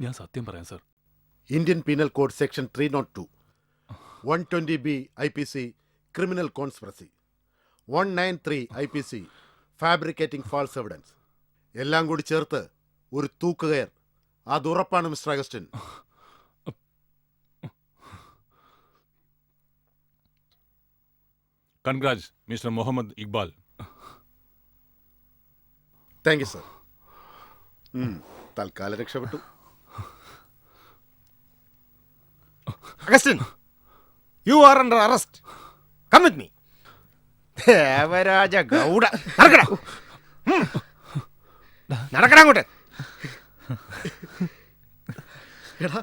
ഞാൻ സത്യം പറയാം sir. Indian penal code section 302, 120B IPC criminal conspiracy, 193 IPC fabricating false evidence എല്ലാം കൂടി ചേർത്ത് ഒരു തൂക്കുകയർ. അതുറപ്പാണ് mister Augustine. Congrats mister Muhammad Iqbal. Thank you sir. തൽക്കാലം രക്ഷപ്പെട്ടു. Augustine, you are under arrest. Come with me. Devaraja Gowda, നടക്കടാ. നടക്കടാ അങ്ങോട്ട്. എടാ